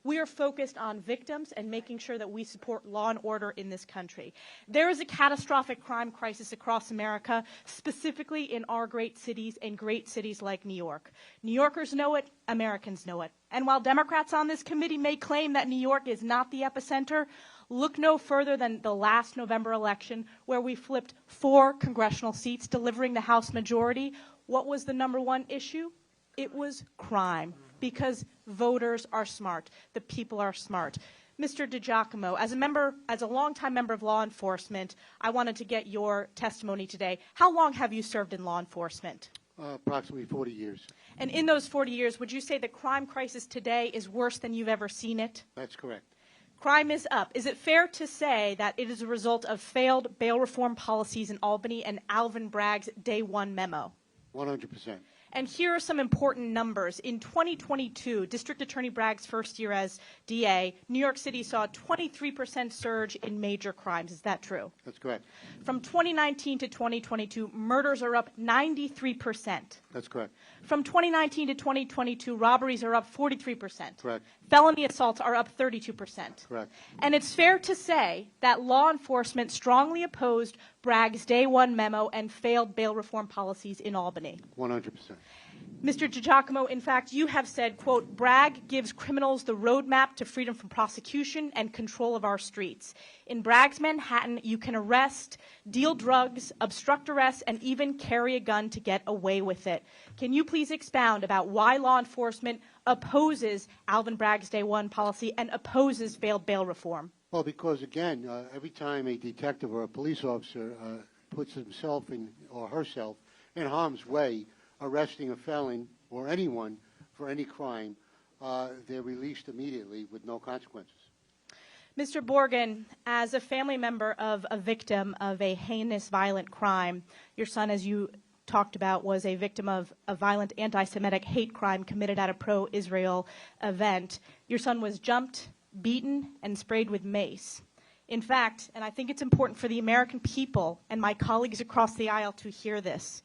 We are focused on victims and making sure that we support law and order in this country. There is a catastrophic crime crisis across America, specifically in our great cities and great cities like New York. New Yorkers know it, Americans know it. And while Democrats on this committee may claim that New York is not the epicenter, look no further than the last November election where we flipped 4 congressional seats, delivering the House majority. What was the #1 issue? It was crime, because voters are smart. The people are smart. Mr. DiGiacomo, as a longtime member of law enforcement, I wanted to get your testimony today. How long have you served in law enforcement? Approximately 40 years. And in those 40 years, would you say the crime crisis today is worse than you've ever seen it? That's correct. Crime is up. Is it fair to say that it is a result of failed bail reform policies in Albany and Alvin Bragg's Day 1 memo? 100%. And here are some important numbers. In 2022, District Attorney Bragg's first year as DA, New York City saw a 23% surge in major crimes. Is that true? That's correct. From 2019 to 2022, murders are up 93%. That's correct. From 2019 to 2022, robberies are up 43%. Correct. Felony assaults are up 32%. Correct. And it's fair to say that law enforcement strongly opposed Bragg's Day 1 memo and failed bail reform policies in Albany. 100%. Mr. DiGiacomo, in fact, you have said, quote, Bragg gives criminals the roadmap to freedom from prosecution and control of our streets. In Bragg's Manhattan, you can arrest, deal drugs, obstruct arrest, and even carry a gun to get away with it. Can you please expound about why law enforcement opposes Alvin Bragg's Day 1 policy and opposes failed bail reform? Well, because, again, every time a detective or a police officer puts himself or herself in harm's way, arresting a felon or anyone for any crime, they're released immediately with no consequences. Mr. Borgen, as a family member of a victim of a heinous violent crime, your son, as you talked about, was a victim of a violent anti-Semitic hate crime committed at a pro-Israel event. Your son was jumped, beaten, and sprayed with mace. In fact, and I think it's important for the American people and my colleagues across the aisle to hear this,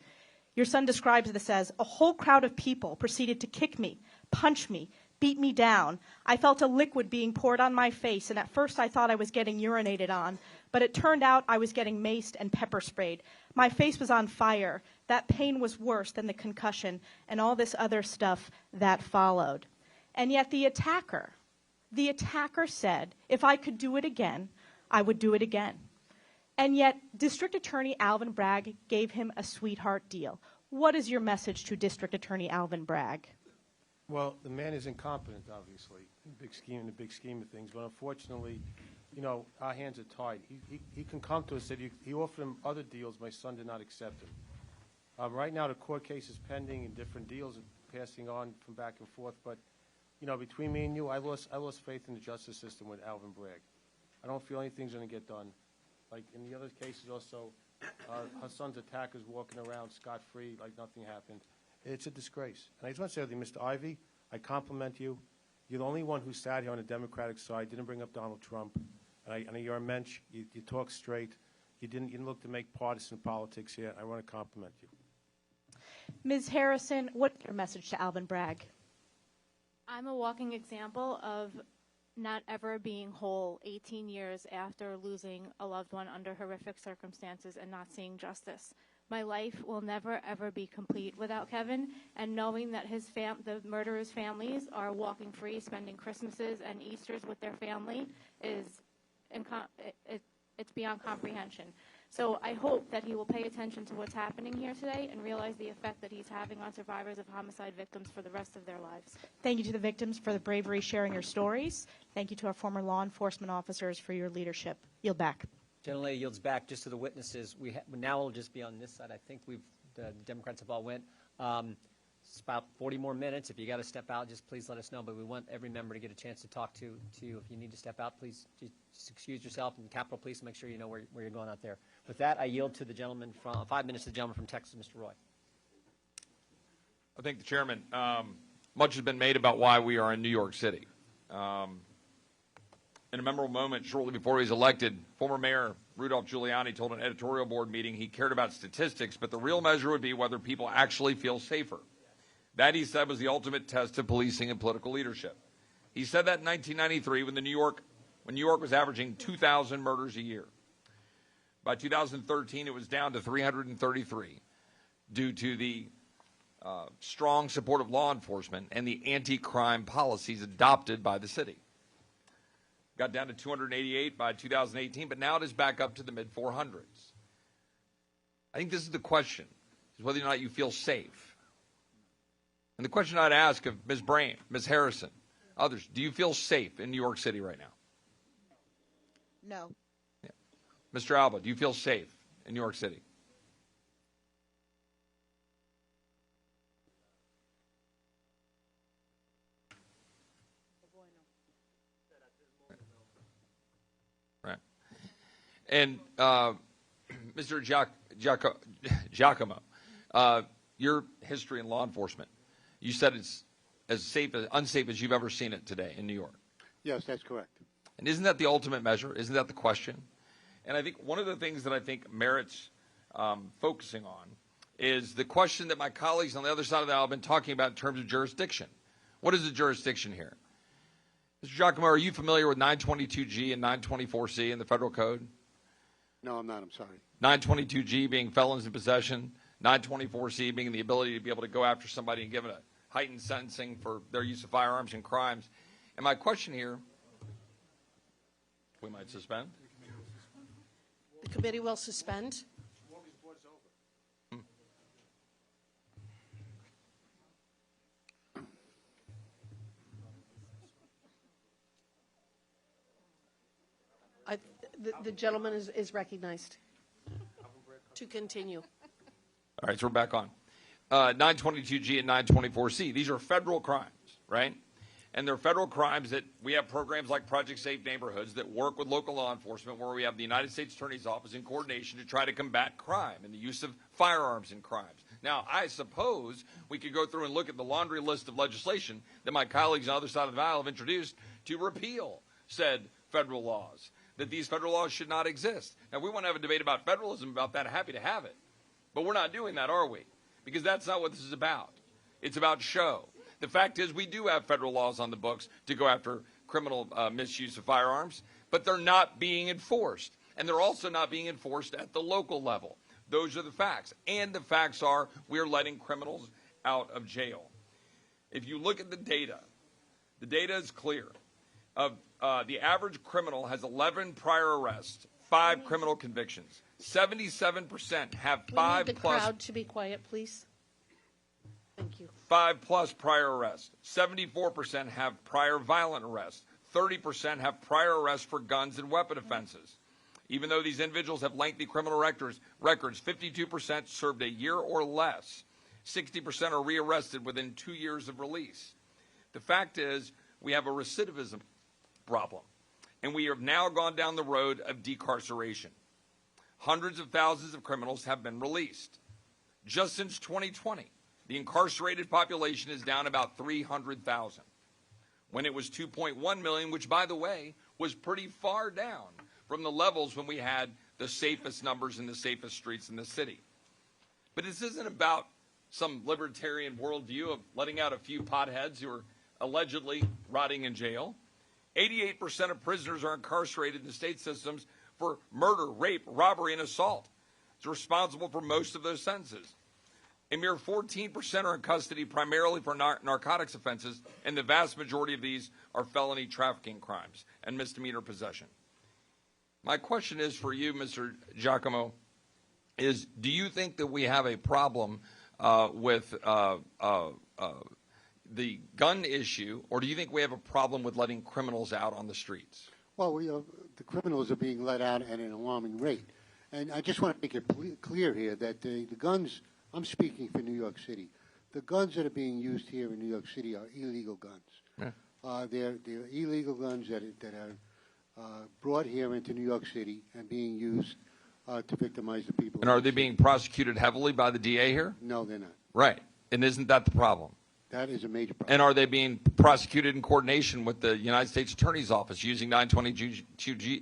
your son describes this as, a whole crowd of people proceeded to kick me, punch me, beat me down. I felt a liquid being poured on my face, and at first I thought I was getting urinated on, but it turned out I was getting maced and pepper sprayed. My face was on fire. That pain was worse than the concussion and all this other stuff that followed. And yet the attacker said, if I could do it again, I would do it again. And yet, District Attorney Alvin Bragg gave him a sweetheart deal. What is your message to District Attorney Alvin Bragg? Well, the man is incompetent, obviously, in the big scheme of things. But unfortunately, you know, our hands are tied. He can come to us. He offered him other deals. My son did not accept them. Right now, the court case is pending and different deals are passing on from back and forth. But, you know, between me and you, I lost faith in the justice system with Alvin Bragg. I don't feel anything's going to get done. Like in the other cases also, her son's attackers walking around scot-free like nothing happened. It's a disgrace. And I just want to say something, Mr. Ivey, I compliment you. You're the only one who sat here on the Democratic side, didn't bring up Donald Trump. And you're a mensch. You talk straight. You didn't look to make partisan politics here. I want to compliment you. Ms. Harrison, what's your message to Alvin Bragg? I'm a walking example of not ever being whole 18 years after losing a loved one under horrific circumstances and not seeing justice. My life will never, ever be complete without Kevin, and knowing that the murderers' families are walking free, spending Christmases and Easters with their family is it's beyond comprehension. So I hope that he will pay attention to what's happening here today and realize the effect that he's having on survivors of homicide victims for the rest of their lives. Thank you to the victims for the bravery sharing your stories. Thank you to our former law enforcement officers for your leadership. Yield back. Gentlelady yields back just to the witnesses. Now we'll just be on this side. I think the Democrats have all went. It's about 40 more minutes. If you got to step out, just please let us know. But we want every member to get a chance to talk to you. If you need to step out, please just excuse yourself. And Capitol Police, make sure you know where you're going out there. With that, I yield to the gentleman from 5 minutes to the gentleman from Texas, Mr. Roy. I thank the chairman. Much has been made about why we are in New York City. In a memorable moment shortly before he was elected, former Mayor Rudolph Giuliani told an editorial board meeting he cared about statistics, but the real measure would be whether people actually feel safer. That, he said, was the ultimate test of policing and political leadership. He said that in 1993 when New York was averaging 2,000 murders a year. By 2013, it was down to 333 due to the strong support of law enforcement and the anti-crime policies adopted by the city. Got down to 288 by 2018, but now it is back up to the mid-400s. I think this is the question, is whether or not you feel safe. And the question I'd ask of Ms. Brame, Ms. Harrison, others, do you feel safe in New York City right now? No. Yeah. Mr. Alba, do you feel safe in New York City? Right. And Mr. Giacomo, your history in law enforcement, you said it's as unsafe as you've ever seen it today in New York. Yes, that's correct. And isn't that the ultimate measure? Isn't that the question? And I think one of the things that I think merits focusing on is the question that my colleagues on the other side of the aisle have been talking about in terms of jurisdiction. What is the jurisdiction here? Mr. Giacomo, are you familiar with 922G and 924C in the federal code? No, I'm not. I'm sorry. 922G being felons in possession, 924C being the ability to be able to go after somebody and give it a heightened sentencing for their use of firearms and crimes. And my question here, we might suspend? The committee will suspend. The gentleman is recognized to continue. All right, so we're back on. 922G and 924C, these are federal crimes, right? And they're federal crimes that we have programs like Project Safe Neighborhoods that work with local law enforcement, where we have the United States Attorney's Office in coordination to try to combat crime and the use of firearms in crimes. Now, I suppose we could go through and look at the laundry list of legislation that my colleagues on the other side of the aisle have introduced to repeal said federal laws, that these federal laws should not exist. Now, we want to have a debate about federalism about that. Happy to have it. But we're not doing that, are we? Because that's not what this is about. It's about show. The fact is we do have federal laws on the books to go after criminal misuse of firearms, but they're not being enforced. And they're also not being enforced at the local level. Those are the facts. And the facts are we're letting criminals out of jail. If you look at the data is clear. The average criminal has 11 prior arrests, 5 criminal convictions. 77% have 5 plus. We need the crowd to be quiet, please. Thank you. 5 plus prior arrests. 74% have prior violent arrests. 30% have prior arrests for guns and weapon offenses. Even though these individuals have lengthy criminal records, 52% served a year or less. 60% are rearrested within 2 years of release. The fact is, we have a recidivism problem, and we have now gone down the road of decarceration. Hundreds of thousands of criminals have been released. Just since 2020, the incarcerated population is down about 300,000, when it was 2.1 million, which, by the way, was pretty far down from the levels when we had the safest numbers and the safest streets in the city. But this isn't about some libertarian worldview of letting out a few potheads who are allegedly rotting in jail. 88% of prisoners are incarcerated in the state systems for murder, rape, robbery, and assault. It's responsible for most of those sentences. A mere 14% are in custody primarily for narcotics offenses, and the vast majority of these are felony trafficking crimes and misdemeanor possession. My question is for you, Mr. Giacomo, is do you think that we have a problem with the gun issue, or do you think we have a problem with letting criminals out on the streets? Well, the criminals are being let out at an alarming rate. And I just want to make it clear here that the guns, I'm speaking for New York City, the guns that are being used here in New York City are illegal guns. Yeah. They're illegal guns that are brought here into New York City and being used to victimize the people. And are they being prosecuted heavily by the DA here? No, they're not. Right. And isn't that the problem? That is a major problem. And are they being prosecuted in coordination with the United States Attorney's Office using 922G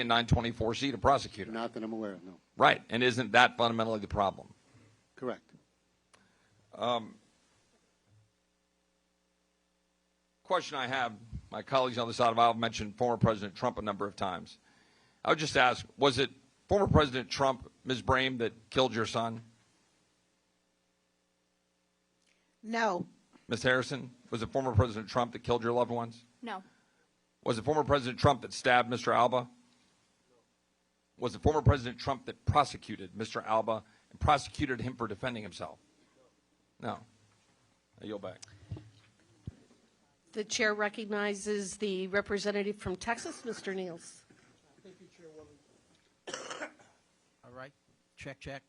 and 924C to prosecute it? Not that I'm aware of, no. Right. And isn't that fundamentally the problem? Correct. Question I have, my colleagues on the side of the aisle mentioned former President Trump a number of times. I would just ask, was it former President Trump, Ms. Brame, that killed your son? No. Ms. Harrison, was it former President Trump that killed your loved ones? No. Was it former President Trump that stabbed Mr. Alba? Was it former President Trump that prosecuted Mr. Alba and prosecuted him for defending himself? No. I yield back. The chair recognizes the representative from Texas, Mr. Niels. Thank you, Chairwoman. All right. Check, check.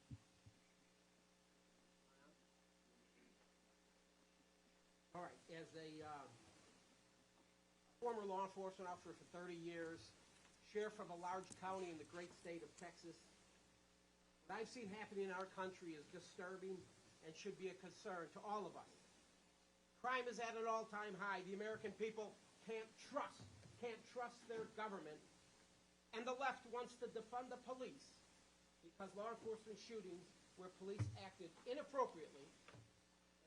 All right. As a former law enforcement officer for 30 years, sheriff of a large county in the great state of Texas, what I've seen happening in our country is disturbing and should be a concern to all of us. Crime is at an all-time high. The American people can't trust their government. And the left wants to defund the police because law enforcement shootings where police acted inappropriately,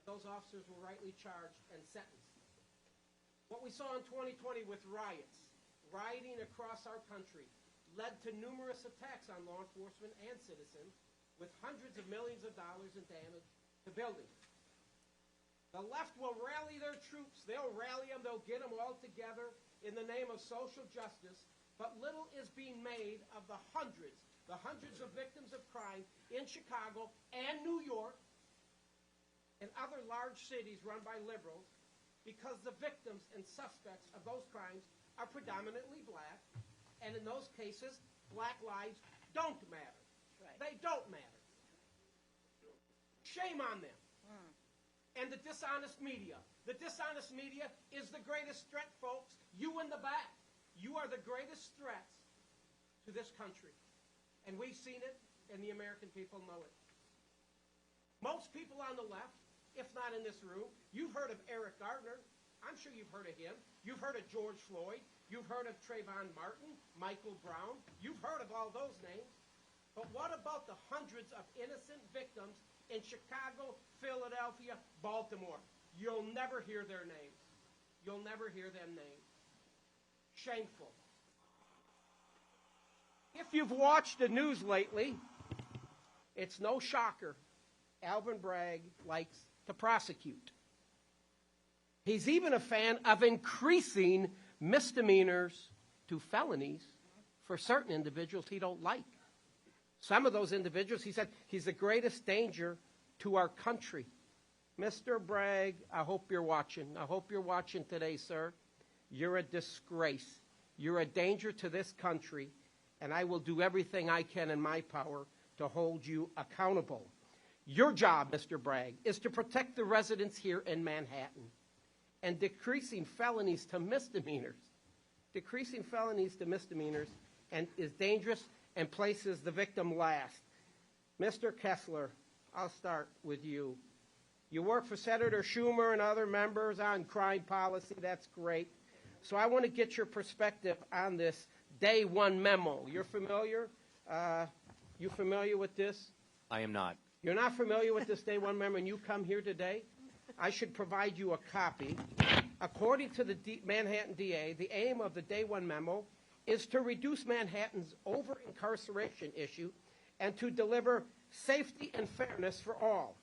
those officers were rightly charged and sentenced. What we saw in 2020 with rioting across our country, led to numerous attacks on law enforcement and citizens with hundreds of millions of dollars in damage to buildings. The left will rally their troops. They'll rally them. They'll get them all together in the name of social justice. But little is being made of the hundreds of victims of crime in Chicago and New York and other large cities run by liberals, because the victims and suspects of those crimes are predominantly black. And in those cases, black lives don't matter. Right. They don't matter. Shame on them. And the dishonest media. The dishonest media is the greatest threat, folks. You in the back. You are the greatest threats to this country. And we've seen it, and the American people know it. Most people on the left, if not in this room, you've heard of Eric Gardner. I'm sure you've heard of him. You've heard of George Floyd. You've heard of Trayvon Martin, Michael Brown. You've heard of all those names. But what about the hundreds of innocent victims in Chicago, Philadelphia, Baltimore? You'll never hear their names. You'll never hear them named. Shameful. If you've watched the news lately, it's no shocker. Alvin Bragg likes to prosecute. He's even a fan of increasing misdemeanors to felonies for certain individuals he don't like. Some of those individuals, he said, he's the greatest danger to our country. Mr. Bragg, I hope you're watching. I hope you're watching today, sir. You're a disgrace. You're a danger to this country, and I will do everything I can in my power to hold you accountable. Your job, Mr. Bragg, is to protect the residents here in Manhattan and decreasing felonies to misdemeanors. Decreasing felonies to misdemeanors and is dangerous and places the victim last. Mr. Kessler, I'll start with you. You work for Senator Schumer and other members on crime policy. That's great. So I want to get your perspective on this Day One memo. You're familiar? You familiar with this? I am not. You're not familiar with this Day One memo, and you come here today? I should provide you a copy. According to the Manhattan DA, the aim of the Day One memo is to reduce Manhattan's over-incarceration issue and to deliver safety and fairness for all.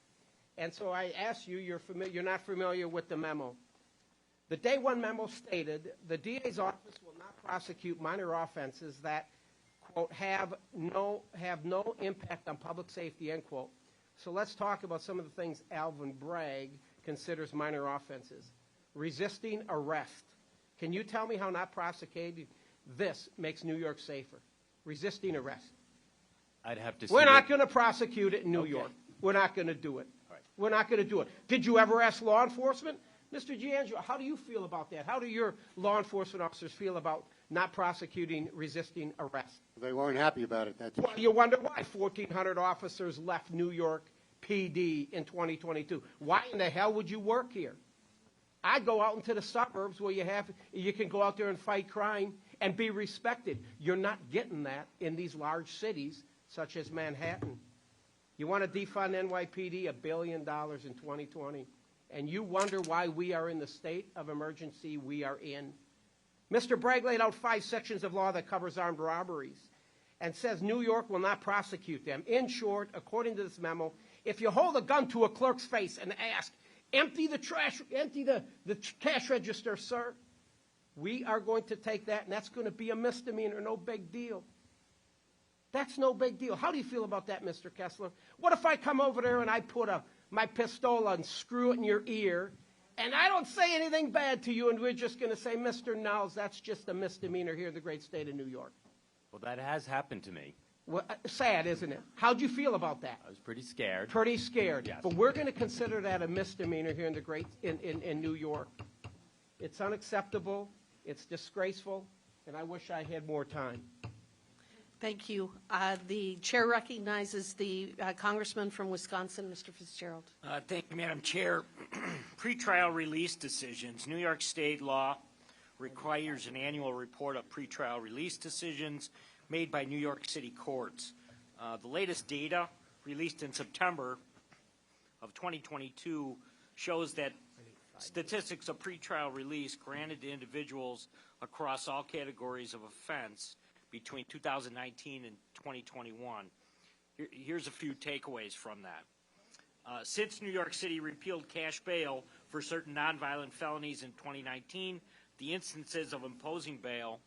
And so I ask you, you're not familiar with the memo. The Day One memo stated the DA's office will not prosecute minor offenses that, quote, have no impact on public safety, end quote. So let's talk about some of the things Alvin Bragg considers minor offenses. Resisting arrest. Can you tell me how not prosecuting this makes New York safer? Resisting arrest. I'd have to see. We're not going to prosecute it in New York. We're not going to do it. We're not going to do it. Did you ever ask law enforcement? Mr. Giangelo, how do you feel about that? How do your law enforcement officers feel about not prosecuting resisting arrest? They weren't happy about it. That's well, you wonder why 1,400 officers left New York PD in 2022. Why in the hell would you work here? I'd go out into the suburbs where you can go out there and fight crime and be respected. You're not getting that in these large cities such as Manhattan. You want to defund NYPD $1 billion in 2020, and you wonder why we are in the state of emergency we are in. Mr. Bragg laid out 5 sections of law that covers armed robberies and says New York will not prosecute them. In short, according to this memo, if you hold a gun to a clerk's face and ask, empty the cash register, sir, we are going to take that, and that's going to be a misdemeanor, no big deal. That's no big deal. How do you feel about that, Mr. Kessler? What if I come over there and I put my pistola and screw it in your ear, and I don't say anything bad to you, and we're just going to say, Mr. Niles, that's just a misdemeanor here in the great state of New York? Well, that has happened to me. Well, sad, isn't it? How'd you feel about that? I was pretty scared. Pretty scared. Yes. But we're going to consider that a misdemeanor here in the in New York. It's unacceptable. It's disgraceful, and I wish I had more time. Thank you. The chair recognizes the congressman from Wisconsin, Mr. Fitzgerald. Thank you, Madam Chair. Pretrial release decisions. New York state law requires an annual report of pretrial release decisions made by New York City courts. The latest data released in September of 2022 shows that statistics of pretrial release granted to individuals across all categories of offense between 2019 and 2021. Here's a few takeaways from that. Since New York City repealed cash bail for certain nonviolent felonies in 2019, the instances of imposing bail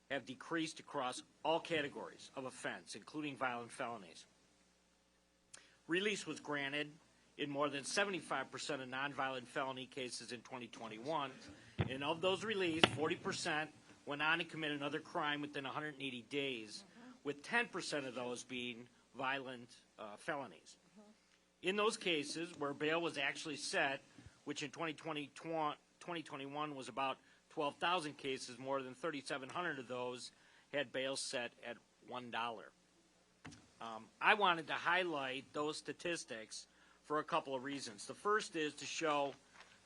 have decreased across all categories of offense, including violent felonies. Release was granted in more than 75% of nonviolent felony cases in 2021, and of those released, 40% went on to commit another crime within 180 days, with 10% of those being violent felonies. In those cases where bail was actually set, which in 2021 was about 12,000 cases, more than 3,700 of those had bail set at $1. I wanted to highlight those statistics for a couple of reasons. The first is to show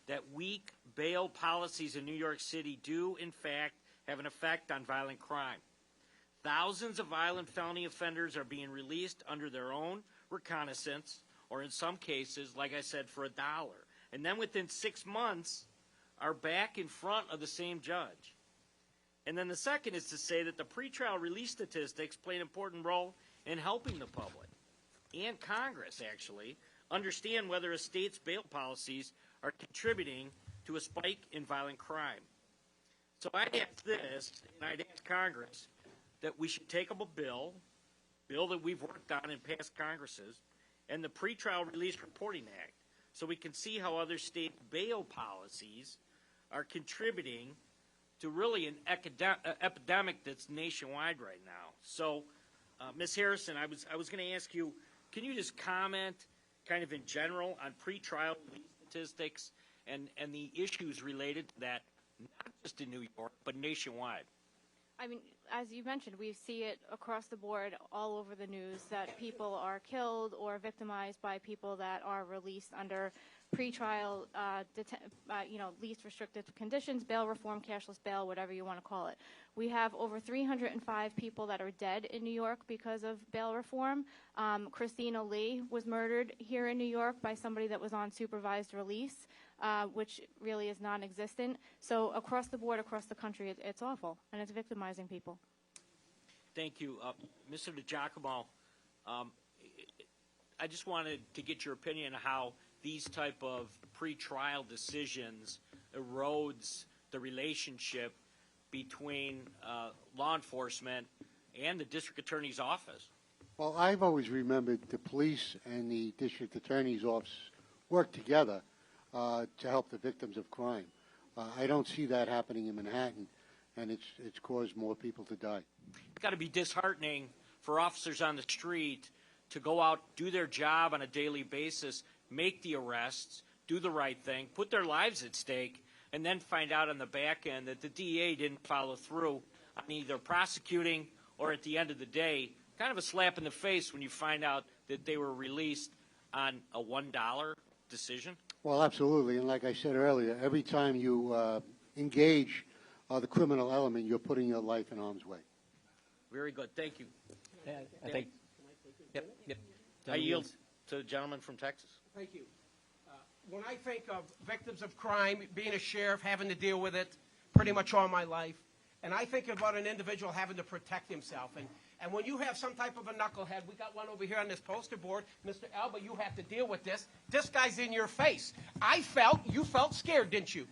that weak bail policies in New York City do, in fact, have an effect on violent crime. Thousands of violent felony offenders are being released under their own reconnaissance, or in some cases, like I said, for $1. And then within 6 months, are back in front of the same judge. And then the second is to say that the pretrial release statistics play an important role in helping the public and Congress, actually, understand whether a state's bail policies are contributing to a spike in violent crime. So I'd ask this, and I'd ask Congress, that we should take up a bill that we've worked on in past Congresses, and the Pretrial Release Reporting Act, so we can see how other state bail policies are contributing to really an epidemic that's nationwide right now. So, Ms. Harrison, I was going to ask you, can you just comment kind of in general on pretrial statistics and the issues related to that, not just in New York, but nationwide? I mean, as you mentioned, we see it across the board all over the news that people are killed or victimized by people that are released under pretrial, least restrictive conditions, bail reform, cashless bail, whatever you want to call it. We have over 305 people that are dead in New York because of bail reform. Christina Lee was murdered here in New York by somebody that was on supervised release, which really is non-existent. So across the board, across the country, it's awful, and it's victimizing people. Thank you. Mr. DiGiacomo, I just wanted to get your opinion on how these type of pretrial decisions erodes the relationship between law enforcement and the district attorney's office. Well, I've always remembered the police and the district attorney's office work together to help the victims of crime. I don't see that happening in Manhattan, and it's caused more people to die. It's got to be disheartening for officers on the street to go out, do their job on a daily basis, make the arrests, do the right thing, put their lives at stake, and then find out on the back end that the DA didn't follow through on either prosecuting or, at the end of the day, kind of a slap in the face when you find out that they were released on a $1 decision? Well, absolutely. And like I said earlier, every time you engage the criminal element, you're putting your life in harm's way. Very good. Thank you. Yeah, I think. Yep. I yield to the gentleman from Texas. Thank you. When I think of victims of crime, being a sheriff, having to deal with it pretty much all my life, and I think about an individual having to protect himself. And when you have some type of a knucklehead, we got one over here on this poster board, Mr. Alba, you have to deal with this. This guy's in your face. You felt scared, didn't you?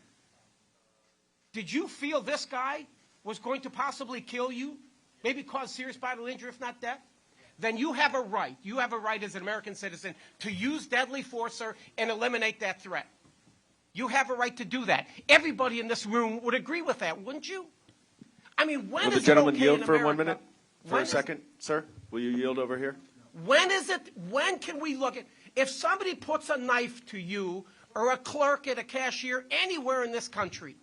Did you feel this guy was going to possibly kill you, maybe cause serious bodily injury, if not death? Then you have a right. You have a right as an American citizen to use deadly force, sir, and eliminate that threat. You have a right to do that. Everybody in this room would agree with that, wouldn't you? I mean, when Will is the gentleman it okay yield in for America? 1 minute? For a second, sir? Will you yield over here? When can we look at, if somebody puts a knife to you or a clerk at a cashier anywhere in this country,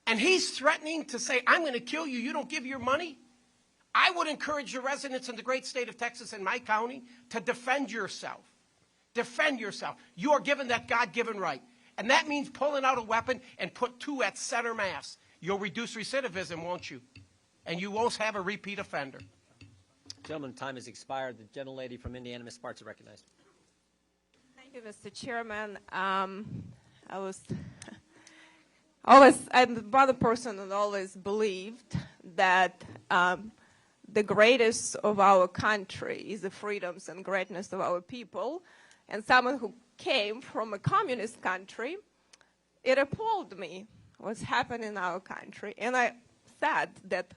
and he's threatening to say, I'm going to kill you, you don't give your money, I would encourage the residents in the great state of Texas and my county to defend yourself. Defend yourself. You are given that God-given right. And that means pulling out a weapon and put two at center mass. You'll reduce recidivism, won't you? And you won't have a repeat offender. Gentlemen, time has expired. The gentlelady from Indiana, Ms. Sparks, is recognized. Thank you, Mr. Chairman. I'm one person that always believed that the greatest of our country is the freedoms and greatness of our people. And someone who came from a communist country, it appalled me what's happening in our country. And I said that,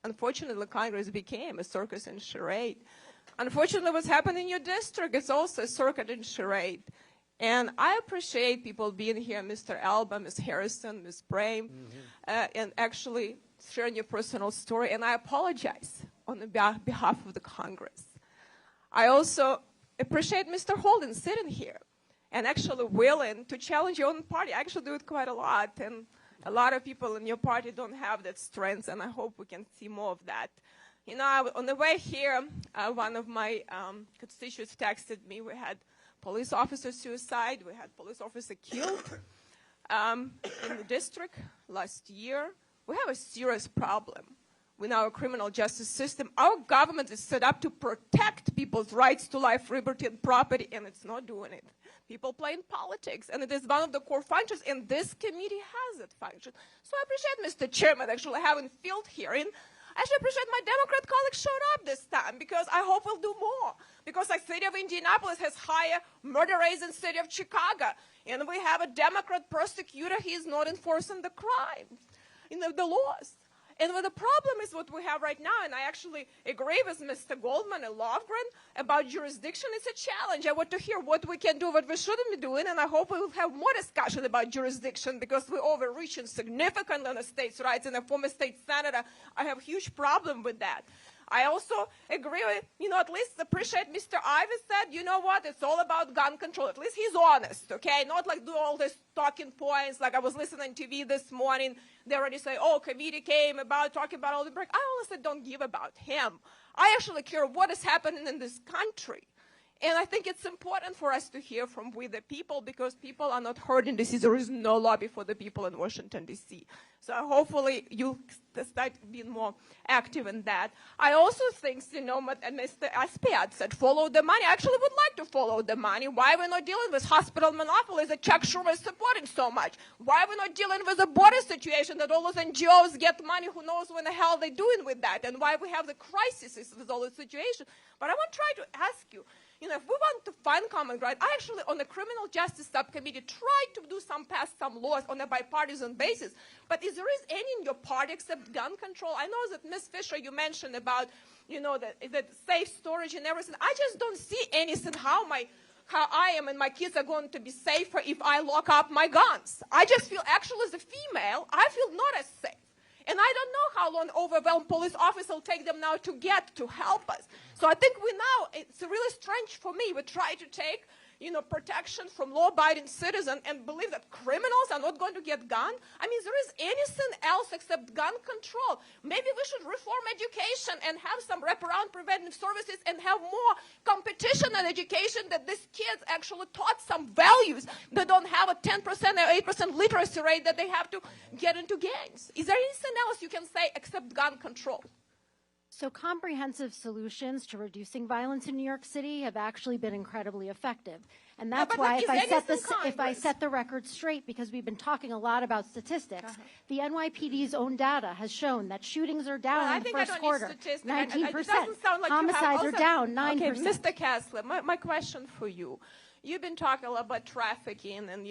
unfortunately, Congress became a circus and charade. Unfortunately, what's happening in your district is also a circuit and charade. And I appreciate people being here, Mr. Alba, Ms. Harrison, Ms. Brame, and actually sharing your personal story. And I apologize on behalf of the Congress. I also appreciate Mr. Holden sitting here and actually willing to challenge your own party. I actually do it quite a lot. And a lot of people in your party don't have that strength, and I hope we can see more of that. You know, on the way here, one of my constituents texted me. We had police officer suicide. We had police officer killed in the district last year. We have a serious problem with our criminal justice system. Our government is set up to protect people's rights to life, liberty, and property, and it's not doing it. People play in politics, and it is one of the core functions, and this committee has that function. So I appreciate Mr. Chairman actually having field hearing. I actually appreciate my Democrat colleagues showed up this time, because I hope we'll do more. Because the city of Indianapolis has higher murder rates than the city of Chicago, and we have a Democrat prosecutor. He's not enforcing the crime, the laws. And what the problem is what we have right now, and I actually agree with Mr. Goldman and Lofgren about jurisdiction. It's a challenge. I want to hear what we can do, what we shouldn't be doing, and I hope we will have more discussion about jurisdiction because we're overreaching significantly on the states' rights. And a former state senator, I have a huge problem with that. I also agree with, at least appreciate Mr. Ivey said, you know what, it's all about gun control. At least he's honest, okay? Not like do all these talking points. Like I was listening to TV this morning. They already say, oh, committee came about talking about all the break. I honestly don't give about him. I actually care what is happening in this country. And I think it's important for us to hear from we the people because people are not heard in D.C. There is no lobby for the people in Washington, D.C. So hopefully you start being more active in that. I also think, Mr. Aspiad said, follow the money. I actually would like to follow the money. Why we're not dealing with hospital monopolies that Chuck Schumer is supporting so much? Why we're not dealing with a border situation that all those NGOs get money, who knows what the hell they're doing with that, and why we have the crises with all the situation. But I want to try to ask you, if we want to find common ground, I actually, on the criminal justice subcommittee, tried to pass some laws on a bipartisan basis. But is there any in your party except gun control? I know that Ms. Fisher, you mentioned about, the safe storage and everything. I just don't see anything how I am and my kids are going to be safer if I lock up my guns. I just feel, actually, as a female, I feel not as safe. And I don't know how long overwhelmed police officers will take them now to get to help us. So I think it's really strange for me. We try to take, protection from law-abiding citizens and believe that criminals are not going to get guns. I mean, there is anything else except gun control. Maybe we should reform education and have some wraparound preventive services and have more competition in education that these kids actually taught some values. They don't have a 10% or 8% literacy rate that they have to get into gangs. Is there anything else you can say except gun control? So comprehensive solutions to reducing violence in New York City have actually been incredibly effective. And that's why if I set the record straight, because we've been talking a lot about statistics, the NYPD's own data has shown that shootings are down in the first quarter, 19%. Homicides are down 9%. Okay, Mr. Kessler, my question for you. You've been talking a lot about trafficking and,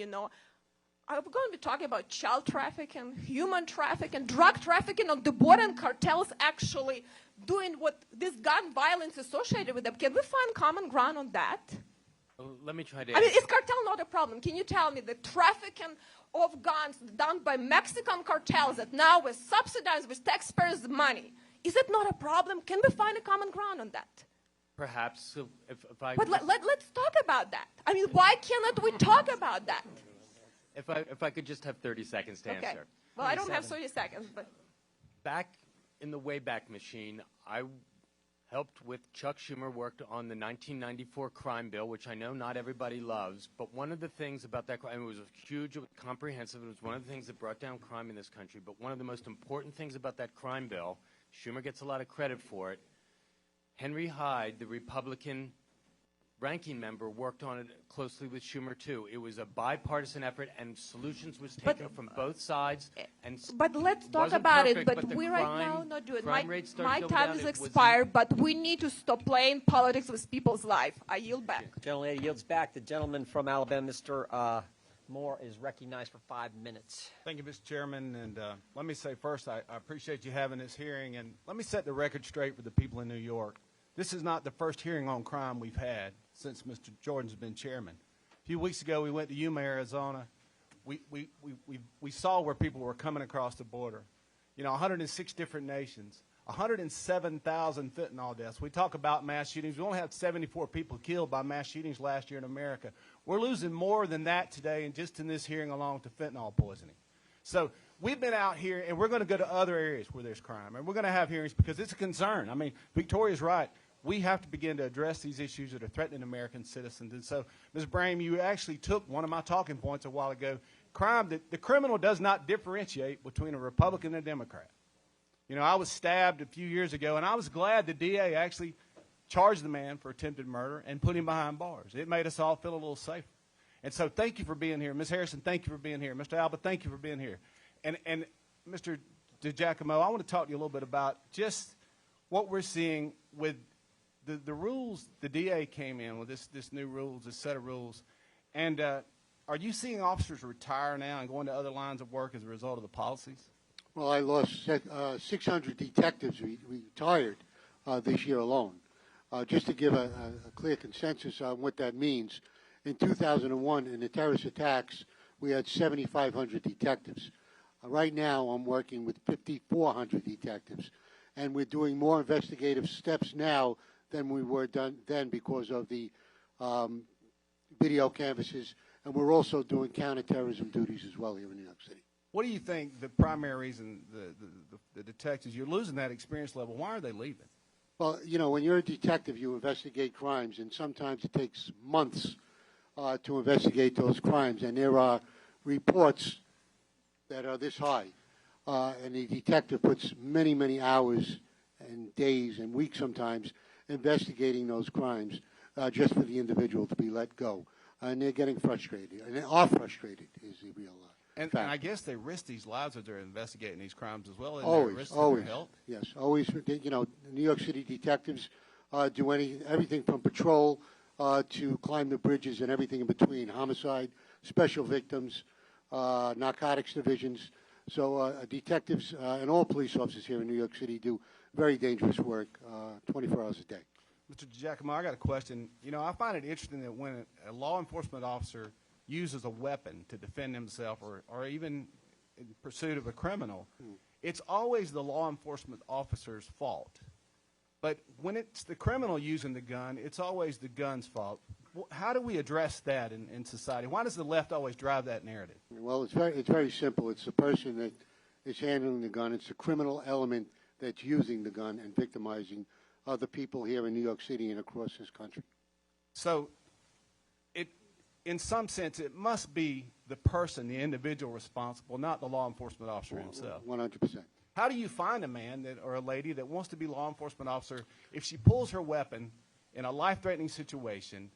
I'm going to be talking about child trafficking, human trafficking, drug trafficking, and the border cartels actually doing what this gun violence associated with them. Can we find common ground on that? Let me try to... I mean, is cartel not a problem? Can you tell me the trafficking of guns done by Mexican cartels that now is subsidized with taxpayers' money, is it not a problem? Can we find a common ground on that? Perhaps if I... But let's talk about that. I mean, why cannot we talk about that? If I could just have 30 seconds to Okay. answer. Well, I don't have 30 seconds, but... Back in the Wayback Machine, I helped with Chuck Schumer, worked on the 1994 crime bill, which I know not everybody loves, but one of the things about that crime, it was huge, it was comprehensive, it was one of the things that brought down crime in this country, but one of the most important things about that crime bill, Schumer gets a lot of credit for it, Henry Hyde, the Republican ranking member, worked on it closely with Schumer too. It was a bipartisan effort, and solutions was taken from both sides. But let's talk about it. But we right now not do it. My time is expired, but we need to stop playing politics with people's life. I yield back. Gentlelady yields back. The gentleman from Alabama, Mr. Moore, is recognized for 5 minutes. Thank you, Mr. Chairman. And let me say first, I appreciate you having this hearing. And let me set the record straight for the people in New York. This is not the first hearing on crime we've had since Mr. Jordan's been chairman. A few weeks ago, we went to Yuma, Arizona. We saw where people were coming across the border. 106 different nations, 107,000 fentanyl deaths. We talk about mass shootings. We only had 74 people killed by mass shootings last year in America. We're losing more than that today, and just in this hearing alone, to fentanyl poisoning. So we've been out here, and we're going to go to other areas where there's crime, and we're going to have hearings because it's a concern. I mean, Victoria's right. We have to begin to address these issues that are threatening American citizens. And so, Ms. Brame, you actually took one of my talking points a while ago. Crime, the criminal does not differentiate between a Republican and a Democrat. I was stabbed a few years ago, and I was glad the DA actually charged the man for attempted murder and put him behind bars. It made us all feel a little safer. And so thank you for being here. Ms. Harrison, thank you for being here. Mr. Alba, thank you for being here. And Mr. DiGiacomo, I want to talk to you a little bit about just what we're seeing with the rules. The DA came in with this new rules, this set of rules. And are you seeing officers retire now and go into other lines of work as a result of the policies? Well, I lost 600 detectives retired this year alone. Just to give a clear consensus on what that means, in 2001, in the terrorist attacks, we had 7,500 detectives. Right now, I'm working with 5,400 detectives, and we're doing more investigative steps now than we were done then because of the video canvases, and we're also doing counterterrorism duties as well here in New York City. What do you think the primary reason the detectives, you're losing that experience level, why are they leaving? Well, you know, when you're a detective, you investigate crimes, and sometimes it takes months to investigate those crimes, and there are reports that are this high, and the detective puts many, many hours and days and weeks sometimes investigating those crimes just for the individual to be let go. And they're getting frustrated, and they are frustrated is the real And I guess they risk these lives as they're investigating these crimes as well. Always. Their health? Yes, always. You know, New York City detectives do everything from patrol to climb the bridges and everything in between, homicide, special victims, narcotics divisions. So detectives and all police officers here in New York City do very dangerous work 24 hours a day. Mr. Giacomo, I got a question. You know, I find it interesting that when a law enforcement officer uses a weapon to defend himself or even in pursuit of a criminal, it's always the law enforcement officer's fault. But when it's the criminal using the gun, it's always the gun's fault. How do we address that in society? Why does the left always drive that narrative? Well, it's very simple. It's the person that is handling the gun. It's the criminal element that's using the gun and victimizing other people here in New York City and across this country. So in some sense, it must be the person, the individual responsible, not the law enforcement officer himself. 100%. How do you find a man or a lady that wants to be law enforcement officer if she pulls her weapon in a life-threatening situation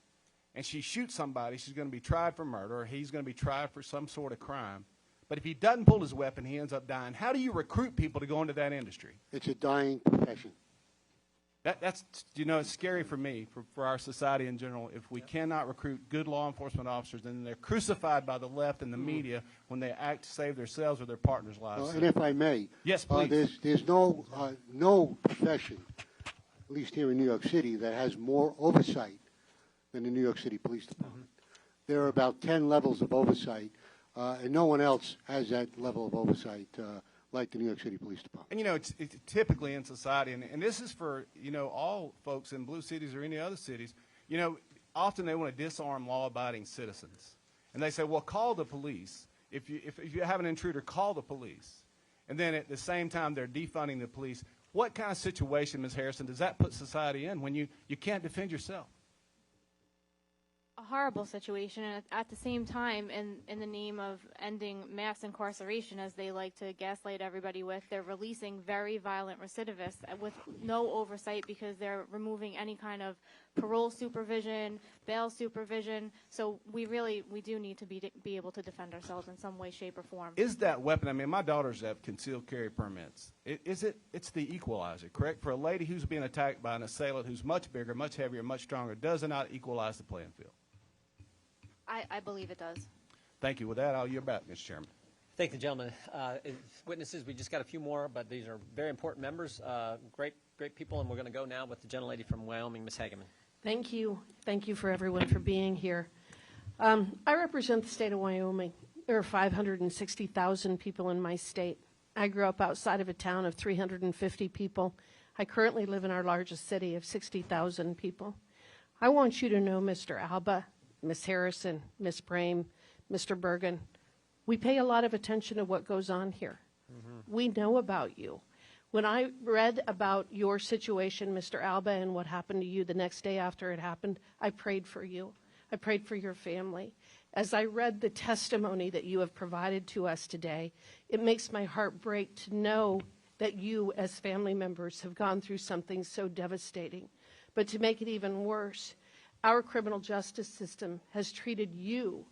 and she shoots somebody, she's going to be tried for murder, or he's going to be tried for some sort of crime. But if he doesn't pull his weapon, he ends up dying. How do you recruit people to go into that industry? It's a dying profession. That's you know, it's scary for me, for our society in general, if we cannot recruit good law enforcement officers, and they're crucified by the left and the media when they act to save themselves or their partners' lives. And if I may, yes, please. There's no profession, at least here in New York City, that has more oversight than the New York City Police Department. There are about 10 levels of oversight, and no one else has that level of oversight like the New York City Police Department. And, you know, it's typically in society, and this is for, you know, all folks in blue cities or any other cities, you know, often they want to disarm law-abiding citizens. And they say, well, call the police. If you have an intruder, call the police. And then at the same time, they're defunding the police. What kind of situation, Ms. Harrison, does that put society in when you can't defend yourself? A horrible situation, and at the same time, in the name of ending mass incarceration, as they like to gaslight everybody with, they're releasing very violent recidivists with no oversight because they're removing any kind of parole supervision, bail supervision. So we do need to be able to defend ourselves in some way, shape, or form. Is that weapon, I mean, my daughters have concealed carry permits. It's the equalizer, correct? For a lady who's being attacked by an assailant who's much bigger, much heavier, much stronger, does it not equalize the playing field? I believe it does. Thank you. With that, I'll yield back, Mr. Chairman. Thank the gentleman. Witnesses, we just got a few more, but these are very important members, great people, and we're going to go now with the gentlelady from Wyoming, Ms. Hageman. Thank you. Thank you for everyone for being here. I represent the state of Wyoming. There are 560,000 people in my state. I grew up outside of a town of 350 people. I currently live in our largest city of 60,000 people. I want you to know, Mr. Alba, Ms. Harrison, Ms. Brame, Mr. Bergen, we pay a lot of attention to what goes on here. We know about you. When I read about your situation, Mr. Alba, and what happened to you the next day after it happened, I prayed for you. I prayed for your family. As I read the testimony that you have provided to us today, it makes my heart break to know that you, as family members, have gone through something so devastating. But to make it even worse, our criminal justice system has treated you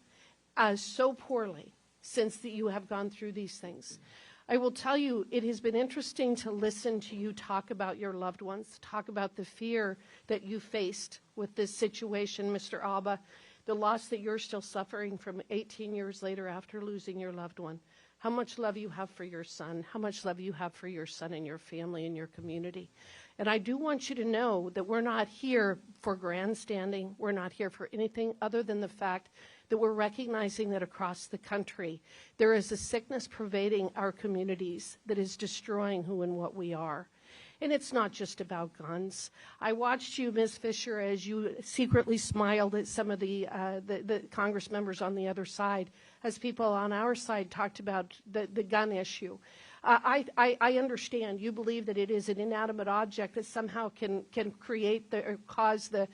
so poorly since you have gone through these things. I will tell you, it has been interesting to listen to you talk about your loved ones, talk about the fear that you faced with this situation, Mr. Alba, the loss that you're still suffering from 18 years later after losing your loved one. how much love you have for your son, how much love you have for your son and your family and your community. And I do want you to know that we're not here for grandstanding. We're not here for anything other than the fact that we're recognizing that across the country there is a sickness pervading our communities that is destroying who and what we are. And it's not just about guns. I watched you, Ms. Fisher, as you secretly smiled at some of the Congress members on the other side, as people on our side talked about the gun issue. I understand you believe that it is an inanimate object that somehow can create or cause the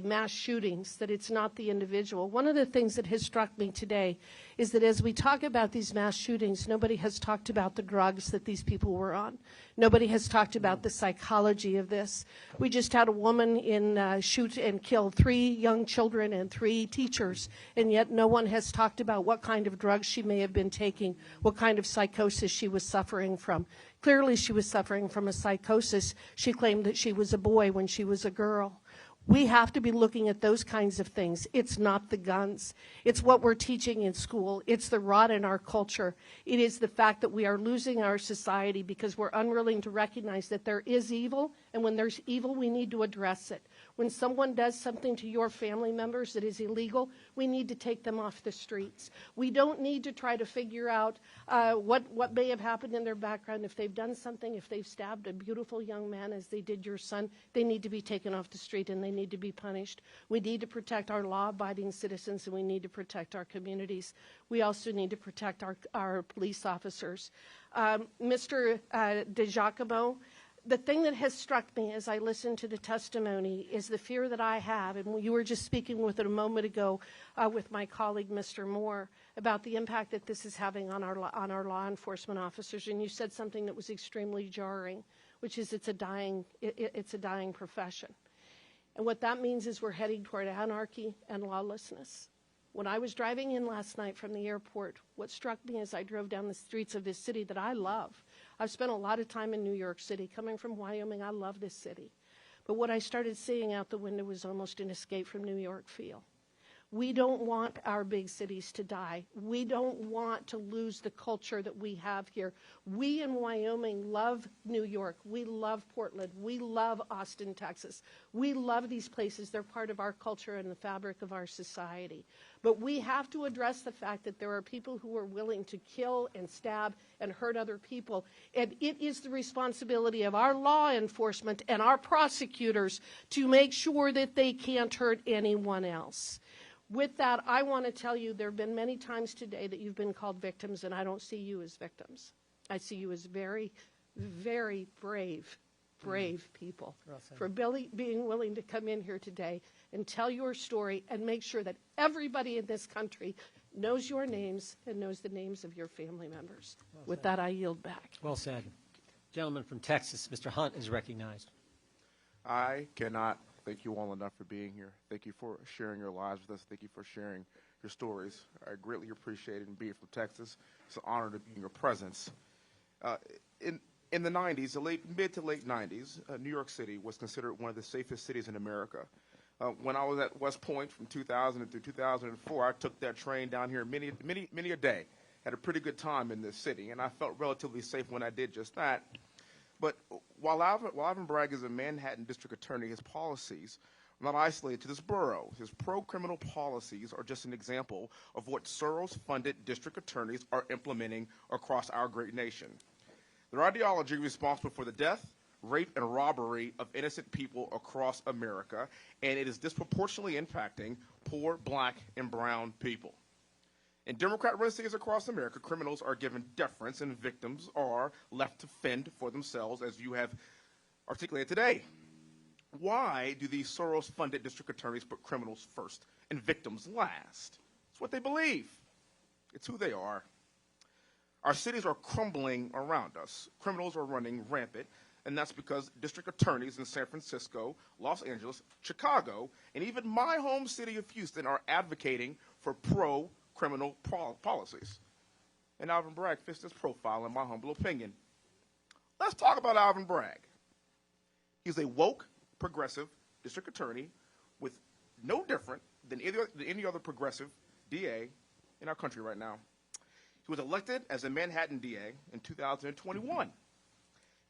mass shootings, that it's not the individual. One of the things that has struck me today is that as we talk about these mass shootings, nobody has talked about the drugs that these people were on. Nobody has talked about the psychology of this. We just had a woman shoot and kill 3 young children and 3 teachers, and yet no one has talked about what kind of drugs she may have been taking, what kind of psychosis she was suffering from. Clearly she was suffering from a psychosis. She claimed that she was a boy when she was a girl. We have to be looking at those kinds of things. It's not the guns. It's what we're teaching in school. It's the rot in our culture. It is the fact that we are losing our society because we're unwilling to recognize that there is evil, and when there's evil, we need to address it. When someone does something to your family members that is illegal, we need to take them off the streets. We don't need to try to figure out what may have happened in their background. If they've done something, if they've stabbed a beautiful young man as they did your son, they need to be taken off the street and they need to be punished. We need to protect our law-abiding citizens, and we need to protect our communities. We also need to protect our police officers. Mr. DeGiacomo, the thing that has struck me as I listened to the testimony is the fear that I have, and you were just speaking with it a moment ago with my colleague, Mr. Moore, about the impact that this is having on our law enforcement officers. And you said something that was extremely jarring, which is it's a dying profession. And what that means is we're heading toward anarchy and lawlessness. When I was driving in last night from the airport, what struck me as I drove down the streets of this city that I love, I've spent a lot of time in New York City. Coming from Wyoming, I love this city. But what I started seeing out the window was almost an Escape from New York feel. We don't want our big cities to die. We don't want to lose the culture that we have here. We in Wyoming love New York. We love Portland. We love Austin, Texas. We love these places. They're part of our culture and the fabric of our society. But we have to address the fact that there are people who are willing to kill and stab and hurt other people. And it is the responsibility of our law enforcement and our prosecutors to make sure that they can't hurt anyone else. With that, I want to tell you there have been many times today that you've been called victims, and I don't see you as victims. I see you as very, very brave people for being willing to come in here today and tell your story and make sure that everybody in this country knows your names and knows the names of your family members. With that, I yield back. Well said. Gentleman from Texas, Mr. Hunt, is recognized. I cannot thank you all enough for being here. Thank you for sharing your lives with us. Thank you for sharing your stories. I greatly appreciate it, and being from Texas, it's an honor to be in your presence. In the 90s, mid to late 90s, New York City was considered one of the safest cities in America. When I was at West Point from 2000 through 2004, I took that train down here many a day. Had a pretty good time in this city, and I felt relatively safe when I did just that. But while Alvin Bragg is a Manhattan district attorney, his policies are not isolated to this borough. His pro-criminal policies are just an example of what Soros-funded district attorneys are implementing across our great nation. Their ideology is responsible for the death, rape, and robbery of innocent people across America, and it is disproportionately impacting poor black and brown people. In Democrat-run cities across America, criminals are given deference and victims are left to fend for themselves, as you have articulated today. Why do these Soros-funded district attorneys put criminals first and victims last? It's what they believe. It's who they are. Our cities are crumbling around us. Criminals are running rampant, and that's because district attorneys in San Francisco, Los Angeles, Chicago, and even my home city of Houston are advocating for pro-criminal policies. And Alvin Bragg fits this profile in my humble opinion. Let's talk about Alvin Bragg. He's a woke, progressive district attorney with no different than any other progressive DA in our country right now. He was elected as a Manhattan DA in 2021.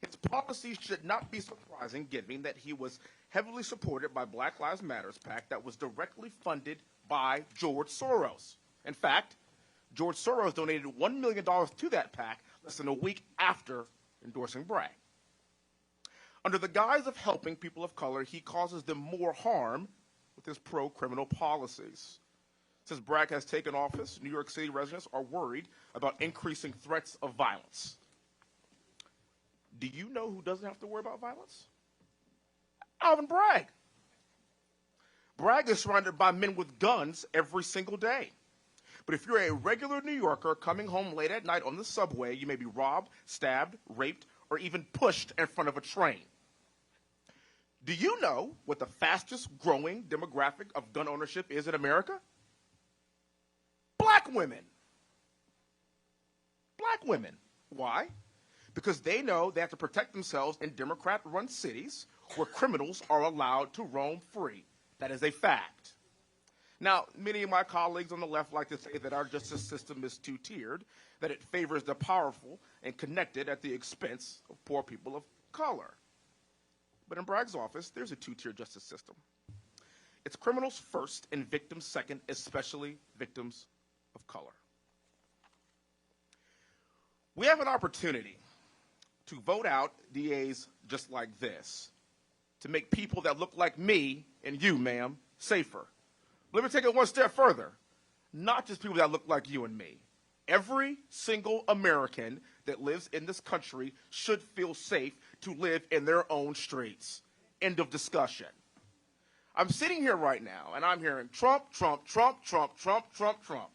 His policies should not be surprising, given that he was heavily supported by Black Lives Matter PAC that was directly funded by George Soros. In fact, George Soros donated $1 million to that PAC less than a week after endorsing Bragg. Under the guise of helping people of color, he causes them more harm with his pro-criminal policies. Since Bragg has taken office, New York City residents are worried about increasing threats of violence. Do you know who doesn't have to worry about violence? Alvin Bragg. Bragg is surrounded by men with guns every single day. But if you're a regular New Yorker coming home late at night on the subway, you may be robbed, stabbed, raped, or even pushed in front of a train. Do you know what the fastest growing demographic of gun ownership is in America? Black women. Black women. Why? Because they know they have to protect themselves in Democrat-run cities where criminals are allowed to roam free. That is a fact. Now, many of my colleagues on the left like to say that our justice system is two-tiered, that it favors the powerful and connected at the expense of poor people of color. But in Bragg's office, there's a two-tier justice system. It's criminals first and victims second, especially victims of color. We have an opportunity to vote out DAs just like this, to make people that look like me and you, ma'am, safer. Let me take it one step further. Not just people that look like you and me. Every single American that lives in this country should feel safe to live in their own streets. End of discussion. I'm sitting here right now, and I'm hearing Trump, Trump, Trump, Trump, Trump, Trump, Trump.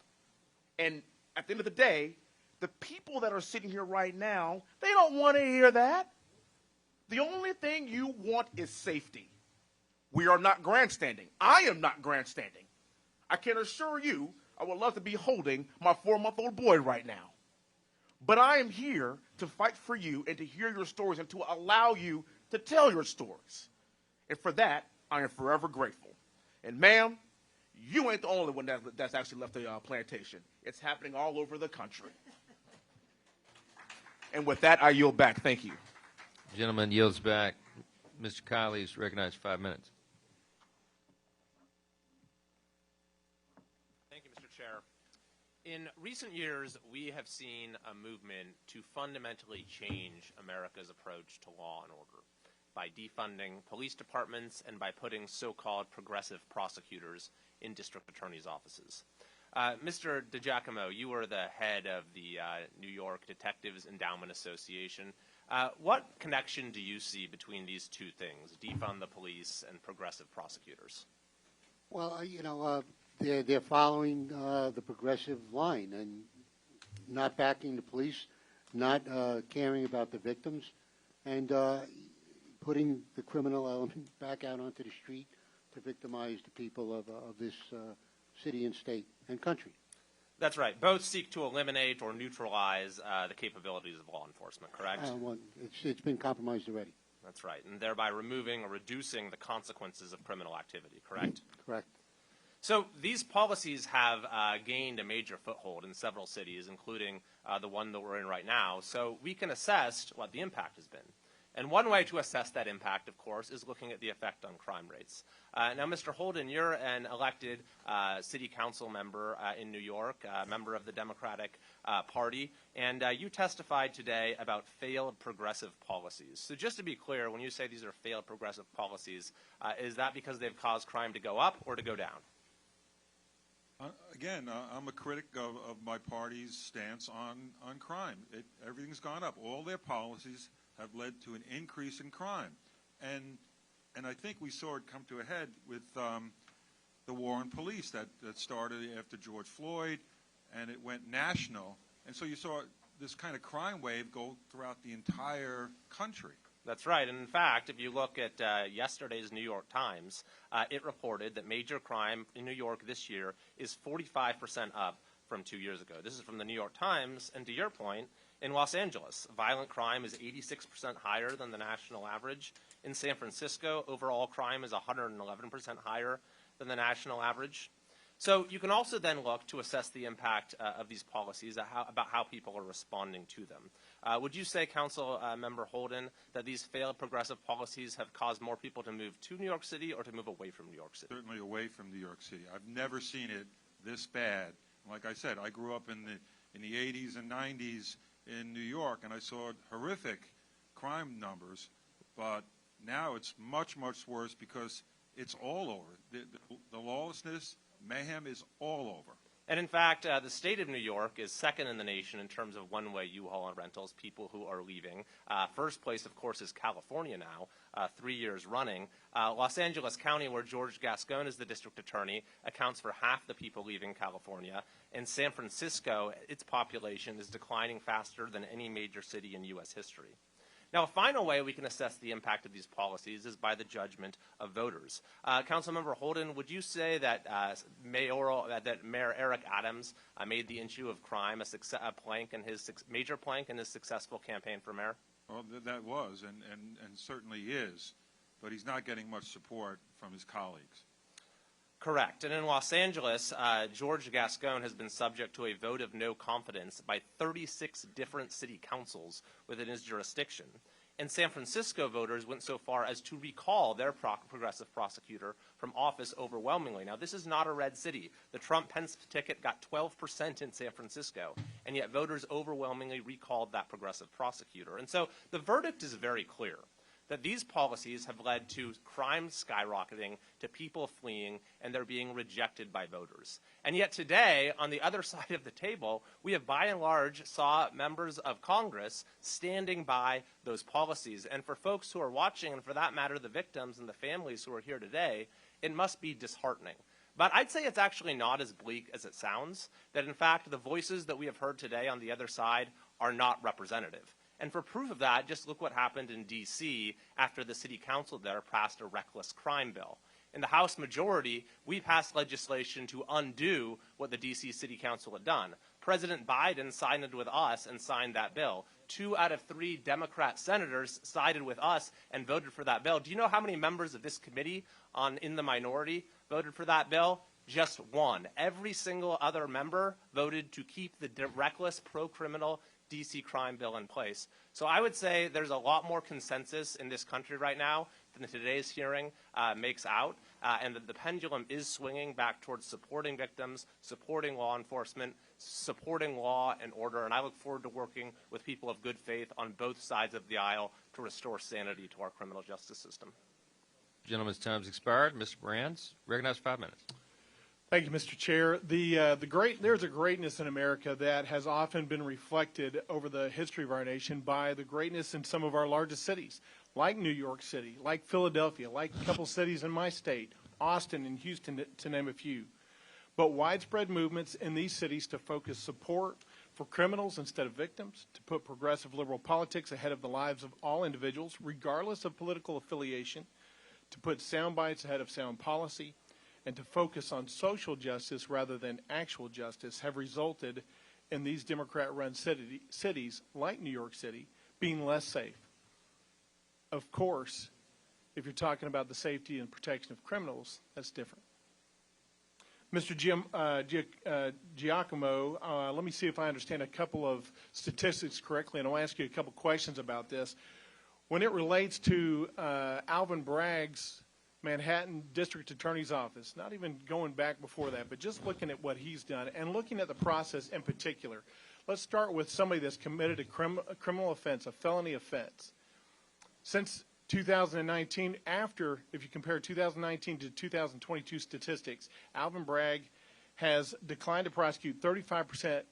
And at the end of the day, the people that are sitting here right now, they don't want to hear that. The only thing you want is safety. We are not grandstanding. I am not grandstanding. I can assure you I would love to be holding my 4-month-old boy right now. But I am here to fight for you and to hear your stories and to allow you to tell your stories. And for that, I am forever grateful. And ma'am, you ain't the only one that's actually left the plantation. It's happening all over the country. And with that, I yield back. Thank you. Gentleman yields back. Mr. Kiley is recognized for 5 minutes. Thank you, Mr. Chair. In recent years, we have seen a movement to fundamentally change America's approach to law and order by defunding police departments and by putting so-called progressive prosecutors in district attorneys' offices. Mr. DiGiacomo, you were the head of the New York Detectives Endowment Association. What connection do you see between these two things, defund the police and progressive prosecutors? Well, they're following the progressive line and not backing the police, not caring about the victims, and putting the criminal element back out onto the street to victimize the people of this city and state and country. That's right. Both seek to eliminate or neutralize the capabilities of law enforcement, correct? Well, it's been compromised already. That's right, and thereby removing or reducing the consequences of criminal activity, correct? Correct. So these policies have gained a major foothold in several cities, including the one that we're in right now, so we can assess what the impact has been. And one way to assess that impact, of course, is looking at the effect on crime rates. Now, Mr. Holden, you're an elected city council member in New York, a member of the Democratic Party, and you testified today about failed progressive policies. So just to be clear, when you say these are failed progressive policies, is that because they've caused crime to go up or to go down? Again, I'm a critic of my party's stance on crime. Everything's gone up. All their policies have led to an increase in crime. And I think we saw it come to a head with the war on police that started after George Floyd, and it went national. And so you saw this kind of crime wave go throughout the entire country. That's right. And in fact, if you look at yesterday's New York Times, it reported that major crime in New York this year is 45% up from 2 years ago. This is from the New York Times. And to your point, in Los Angeles, violent crime is 86% higher than the national average. In San Francisco, overall crime is 111% higher than the national average. So you can also then look to assess the impact of these policies, about how people are responding to them. Would you say, Council Member Holden, that these failed progressive policies have caused more people to move to New York City or to move away from New York City? Certainly away from New York City. I've never seen it this bad. Like I said, I grew up in the 80s and 90s in New York, and I saw horrific crime numbers, but now it's much, much worse because it's all over. The lawlessness, mayhem is all over. And in fact, the state of New York is second in the nation in terms of one-way U-Haul and rentals, people who are leaving. First place, of course, is California now, 3 years running. Los Angeles County, where George Gascon is the district attorney, accounts for half the people leaving California. In San Francisco, its population is declining faster than any major city in U.S. history. Now, a final way we can assess the impact of these policies is by the judgment of voters. Councilmember Holden, would you say that Mayor Eric Adams made the issue of crime a plank in his major plank in his successful campaign for mayor? Well, that was and certainly is, but he's not getting much support from his colleagues. Correct. And in Los Angeles, George Gascon has been subject to a vote of no confidence by 36 different city councils within his jurisdiction. And San Francisco voters went so far as to recall their progressive prosecutor from office overwhelmingly. Now, this is not a red city. The Trump-Pence ticket got 12% in San Francisco, and yet voters overwhelmingly recalled that progressive prosecutor. And so the verdict is very clear, that these policies have led to crime skyrocketing, to people fleeing, and they're being rejected by voters. And yet today, on the other side of the table, we have by and large saw members of Congress standing by those policies. And for folks who are watching, and for that matter, the victims and the families who are here today, it must be disheartening. But I'd say it's actually not as bleak as it sounds, that in fact the voices that we have heard today on the other side are not representative. And for proof of that, just look what happened in D.C. after the city council there passed a reckless crime bill. In the House majority, we passed legislation to undo what the D.C. City Council had done. President Biden sided with us and signed that bill. 2 out of 3 Democrat senators sided with us and voted for that bill. Do you know how many members of this committee in the minority voted for that bill? Just 1. Every single other member voted to keep the reckless pro-criminal D.C. crime bill in place. So I would say there's a lot more consensus in this country right now than today's hearing makes out, and that the pendulum is swinging back towards supporting victims, supporting law enforcement, supporting law and order, and I look forward to working with people of good faith on both sides of the aisle to restore sanity to our criminal justice system. Gentleman's time's expired. Mr. Brands, recognized 5 minutes. Thank you, Mr. Chair. There's a greatness in America that has often been reflected over the history of our nation by the greatness in some of our largest cities, like New York City, like Philadelphia, like a couple cities in my state, Austin and Houston, to name a few. But widespread movements in these cities to focus support for criminals instead of victims, to put progressive liberal politics ahead of the lives of all individuals, regardless of political affiliation, to put sound bites ahead of sound policy, and to focus on social justice rather than actual justice have resulted in these Democrat-run cities, like New York City, being less safe. Of course, if you're talking about the safety and protection of criminals, that's different. Mr. Giacomo, let me see if I understand a couple of statistics correctly, and I'll ask you a couple questions about this. When it relates to Alvin Bragg's Manhattan District Attorney's Office, not even going back before that, but just looking at what he's done and looking at the process in particular. Let's start with somebody that's committed a criminal offense, a felony offense. Since 2019, if you compare 2019 to 2022 statistics, Alvin Bragg has declined to prosecute 35%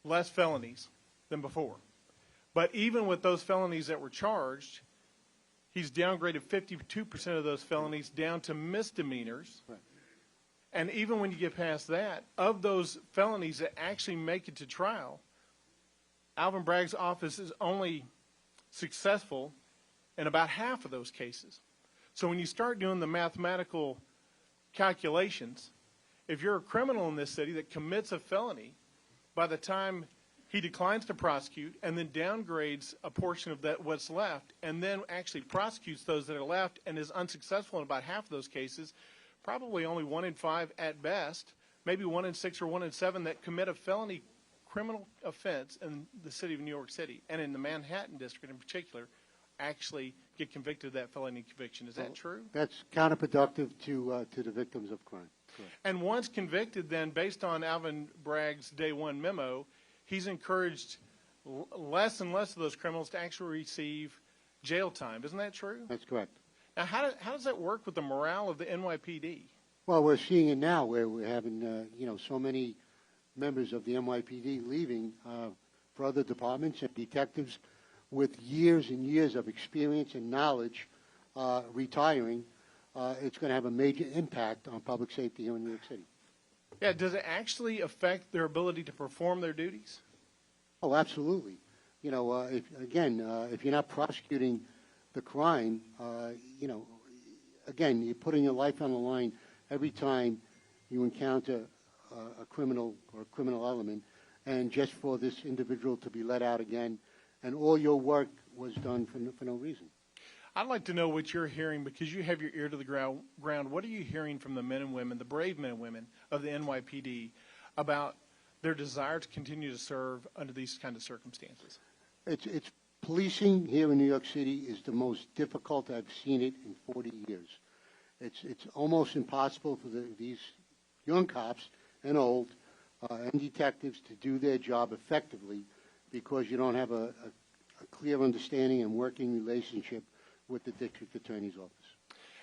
less felonies than before. But even with those felonies that were charged, he's downgraded 52% of those felonies down to misdemeanors. Right. And even when you get past that, of those felonies that actually make it to trial, Alvin Bragg's office is only successful in about half of those cases. So when you start doing the mathematical calculations, if you're a criminal in this city that commits a felony, by the time he declines to prosecute and then downgrades a portion of that what's left and then actually prosecutes those that are left and is unsuccessful in about half of those cases, probably only 1 in 5 at best, maybe 1 in 6 or 1 in 7 that commit a felony criminal offense in the city of New York City, and in the Manhattan district in particular, actually get convicted of that felony conviction. Is that true? That's counterproductive to the victims of crime. Correct. And once convicted, then, based on Alvin Bragg's Day 1 memo, he's encouraged less and less of those criminals to actually receive jail time. Isn't that true? That's correct. Now, how does that work with the morale of the NYPD? Well, we're seeing it now where we're having, so many members of the NYPD leaving for other departments, and detectives with years and years of experience and knowledge retiring. It's going to have a major impact on public safety here in New York City. Yeah, does it actually affect their ability to perform their duties? Oh, absolutely. If you're not prosecuting the crime, again, you're putting your life on the line every time you encounter a criminal or a criminal element, and just for this individual to be let out again, and all your work was done for no reason. I'd like to know what you're hearing, because you have your ear to the ground. What are you hearing from the men and women, the brave men and women of the NYPD, about their desire to continue to serve under these kind of circumstances? It's policing here in New York City is the most difficult I've seen it in 40 years. It's almost impossible for these young cops and old and detectives to do their job effectively, because you don't have a clear understanding and working relationship with the district attorney's office.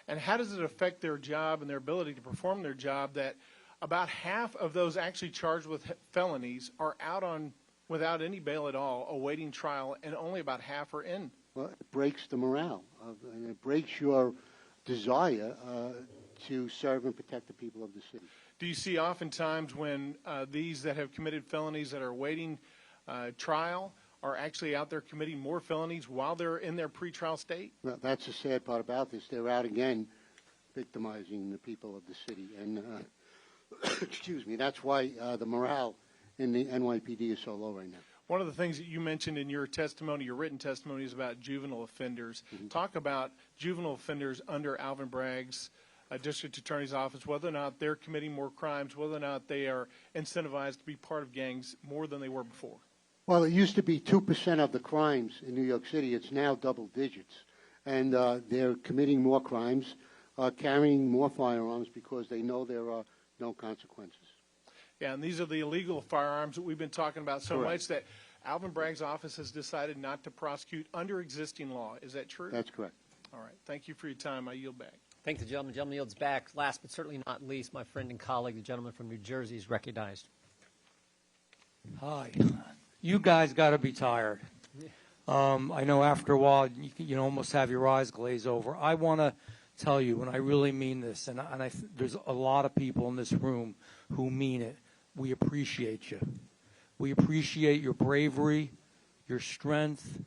And how does it affect their job and their ability to perform their job that about half of those actually charged with felonies are out on without any bail at all, awaiting trial, and only about half are in? Well, it breaks the morale, and it breaks your desire to serve and protect the people of the city. Do you see oftentimes when these that have committed felonies that are awaiting trial are actually out there committing more felonies while they're in their pretrial state? Well, that's the sad part about this. They're out again victimizing the people of the city. And, excuse me, that's why the morale in the NYPD is so low right now. One of the things that you mentioned in your testimony, your written testimony, is about juvenile offenders. Mm-hmm. Talk about juvenile offenders under Alvin Bragg's district attorney's office, whether or not they're committing more crimes, whether or not they are incentivized to be part of gangs more than they were before. Well, it used to be 2% of the crimes in New York City. It's now double digits. And they're committing more crimes, carrying more firearms, because they know there are no consequences. Yeah, and these are the illegal firearms that we've been talking about so Correct. much that Alvin Bragg's office has decided not to prosecute under existing law. Is that true? That's correct. All right. Thank you for your time. I yield back. Thank the gentleman. Gentleman yields back. Last but certainly not least, my friend and colleague, the gentleman from New Jersey, is recognized. Hi. You guys got to be tired. I know after a while you almost have your eyes glaze over. I want to tell you, and I really mean this, and there's a lot of people in this room who mean it. We appreciate you. We appreciate your bravery, your strength,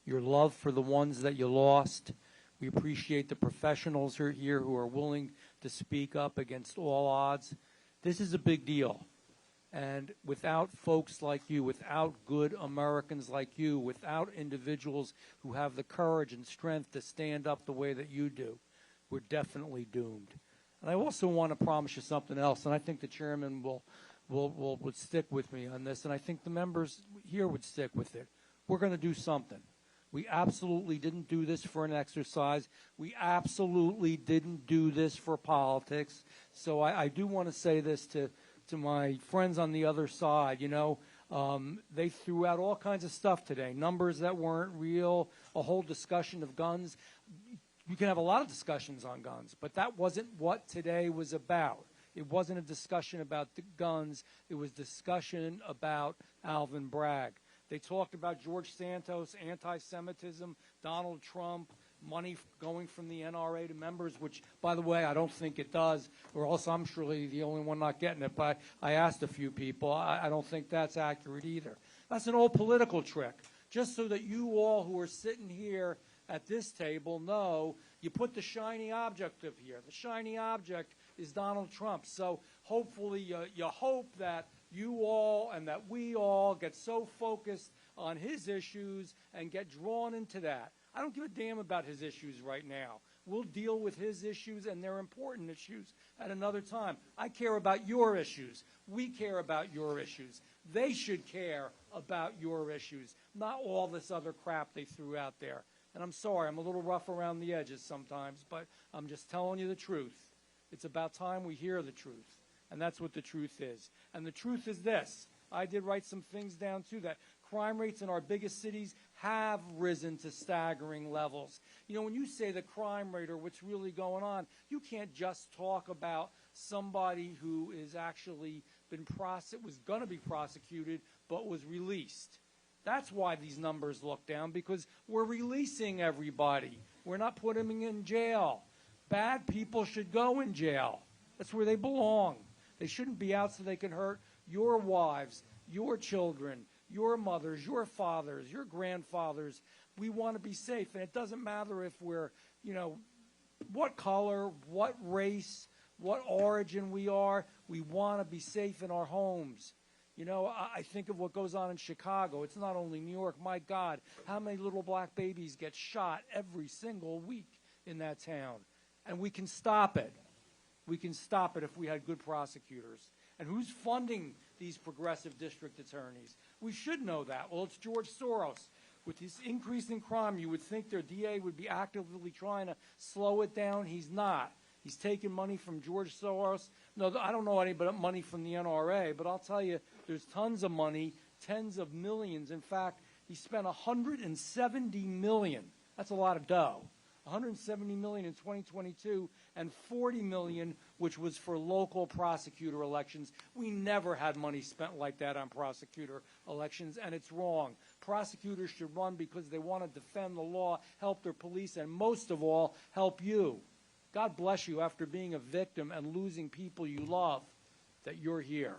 your love for the ones that you lost. We appreciate the professionals who are here who are willing to speak up against all odds. This is a big deal. And without folks like you, without good Americans like you, without individuals who have the courage and strength to stand up the way that you do, we're definitely doomed. And I also want to promise you something else, and I think the chairman would stick with me on this, and I think the members here would stick with it. We're going to do something. We absolutely didn't do this for an exercise. We absolutely didn't do this for politics. So I do want to say this to my friends on the other side. They threw out all kinds of stuff today, numbers that weren't real, a whole discussion of guns. You can have a lot of discussions on guns, but that wasn't what today was about. It wasn't a discussion about the guns. It was discussion about Alvin Bragg. They talked about George Santos, anti-Semitism, Donald Trump, money going from the NRA to members, which, by the way, I don't think it does, or else I'm surely the only one not getting it. But I asked a few people. I don't think that's accurate either. That's an old political trick, just so that you all who are sitting here at this table know you put the shiny object up here. The shiny object is Donald Trump. So hopefully you hope that you all and that we all get so focused on his issues and get drawn into that. I don't give a damn about his issues right now. We'll deal with his issues, and they're important issues, at another time. I care about your issues. We care about your issues. They should care about your issues, not all this other crap they threw out there. And I'm sorry, I'm a little rough around the edges sometimes, but I'm just telling you the truth. It's about time we hear the truth, and that's what the truth is. And the truth is this. I did write some things down, too, that crime rates in our biggest cities have risen to staggering levels. You know, when you say the crime rate or what's really going on, you can't just talk about somebody who is actually was going to be prosecuted but was released. That's why these numbers look down, because we're releasing everybody. We're not putting them in jail. Bad people should go in jail. That's where they belong. They shouldn't be out so they can hurt your wives, your children, your mothers, your fathers, your grandfathers. We want to be safe, and it doesn't matter if we're, you know, what color, what race, what origin we are. We want to be safe in our homes. You know, I think of what goes on in Chicago. It's not only New York. My God, how many little black babies get shot every single week in that town? And we can stop it. We can stop it if we had good prosecutors. And who's funding these progressive district attorneys? We should know that. Well, it's George Soros. With this increase in crime, you would think their DA would be actively trying to slow it down. He's not. He's taking money from George Soros. No, I don't know any but money from the NRA, but I'll tell you, there's tons of money, tens of millions. In fact, he spent $170 million. That's a lot of dough. $170 million in 2022 and $40 million, which was for local prosecutor elections. We never had money spent like that on prosecutor elections, and it's wrong. Prosecutors should run because they want to defend the law, help their police, and most of all, help you. God bless you after being a victim and losing people you love, that you're here.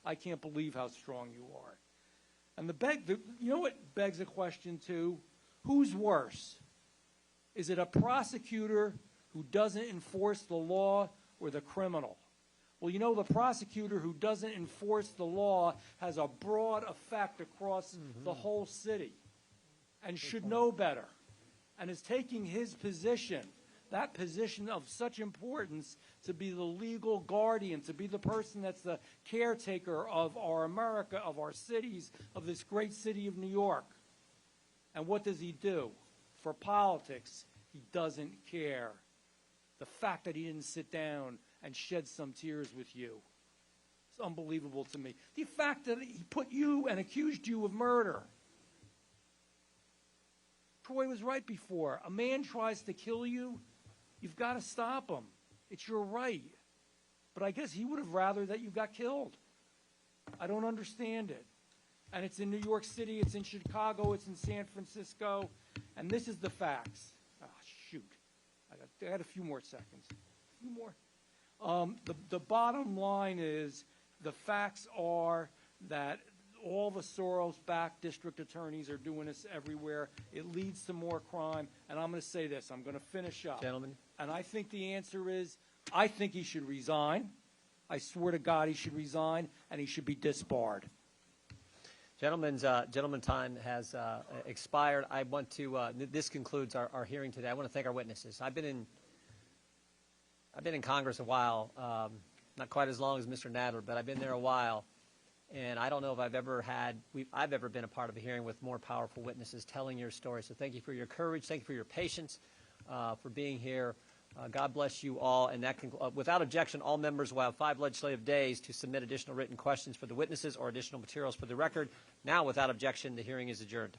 I can't believe how strong you are. And you know what begs a question too? Who's worse? Is it a prosecutor who doesn't enforce the law or the criminal? Well, you know, the prosecutor who doesn't enforce the law has a broad effect across the whole city and should know better and is taking his position, that position of such importance, to be the legal guardian, to be the person that's the caretaker of our America, of our cities, of this great city of New York. And what does he do? For politics, he doesn't care. The fact that he didn't sit down and shed some tears with you, it's unbelievable to me. The fact that he put you and accused you of murder. Troy was right before. A man tries to kill you, you've got to stop him. It's your right. But I guess he would have rather that you got killed. I don't understand it. And it's in New York City, it's in Chicago, it's in San Francisco, and this is the facts. Ah, shoot. I got a few more seconds. A few more. The bottom line is the facts are that all the Soros-backed district attorneys are doing this everywhere. It leads to more crime. And I'm going to say this. I'm going to finish up. Gentlemen. And I think the answer is, I think he should resign. I swear to God he should resign, and he should be disbarred. Gentlemen's time has expired. I want to. This concludes our hearing today. I want to thank our witnesses. I've been in Congress a while, not quite as long as Mr. Nadler, but I've been there a while, and I don't know if I've ever been a part of a hearing with more powerful witnesses telling your story. So thank you for your courage. Thank you for your patience, for being here. God bless you all. And that without objection, all members will have 5 legislative days to submit additional written questions for the witnesses or additional materials for the record. Now, without objection, the hearing is adjourned.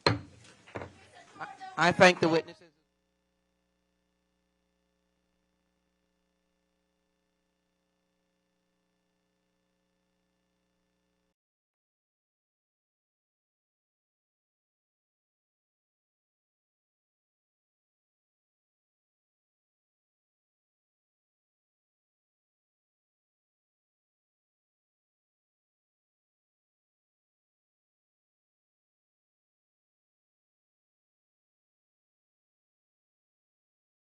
I thank the witnesses.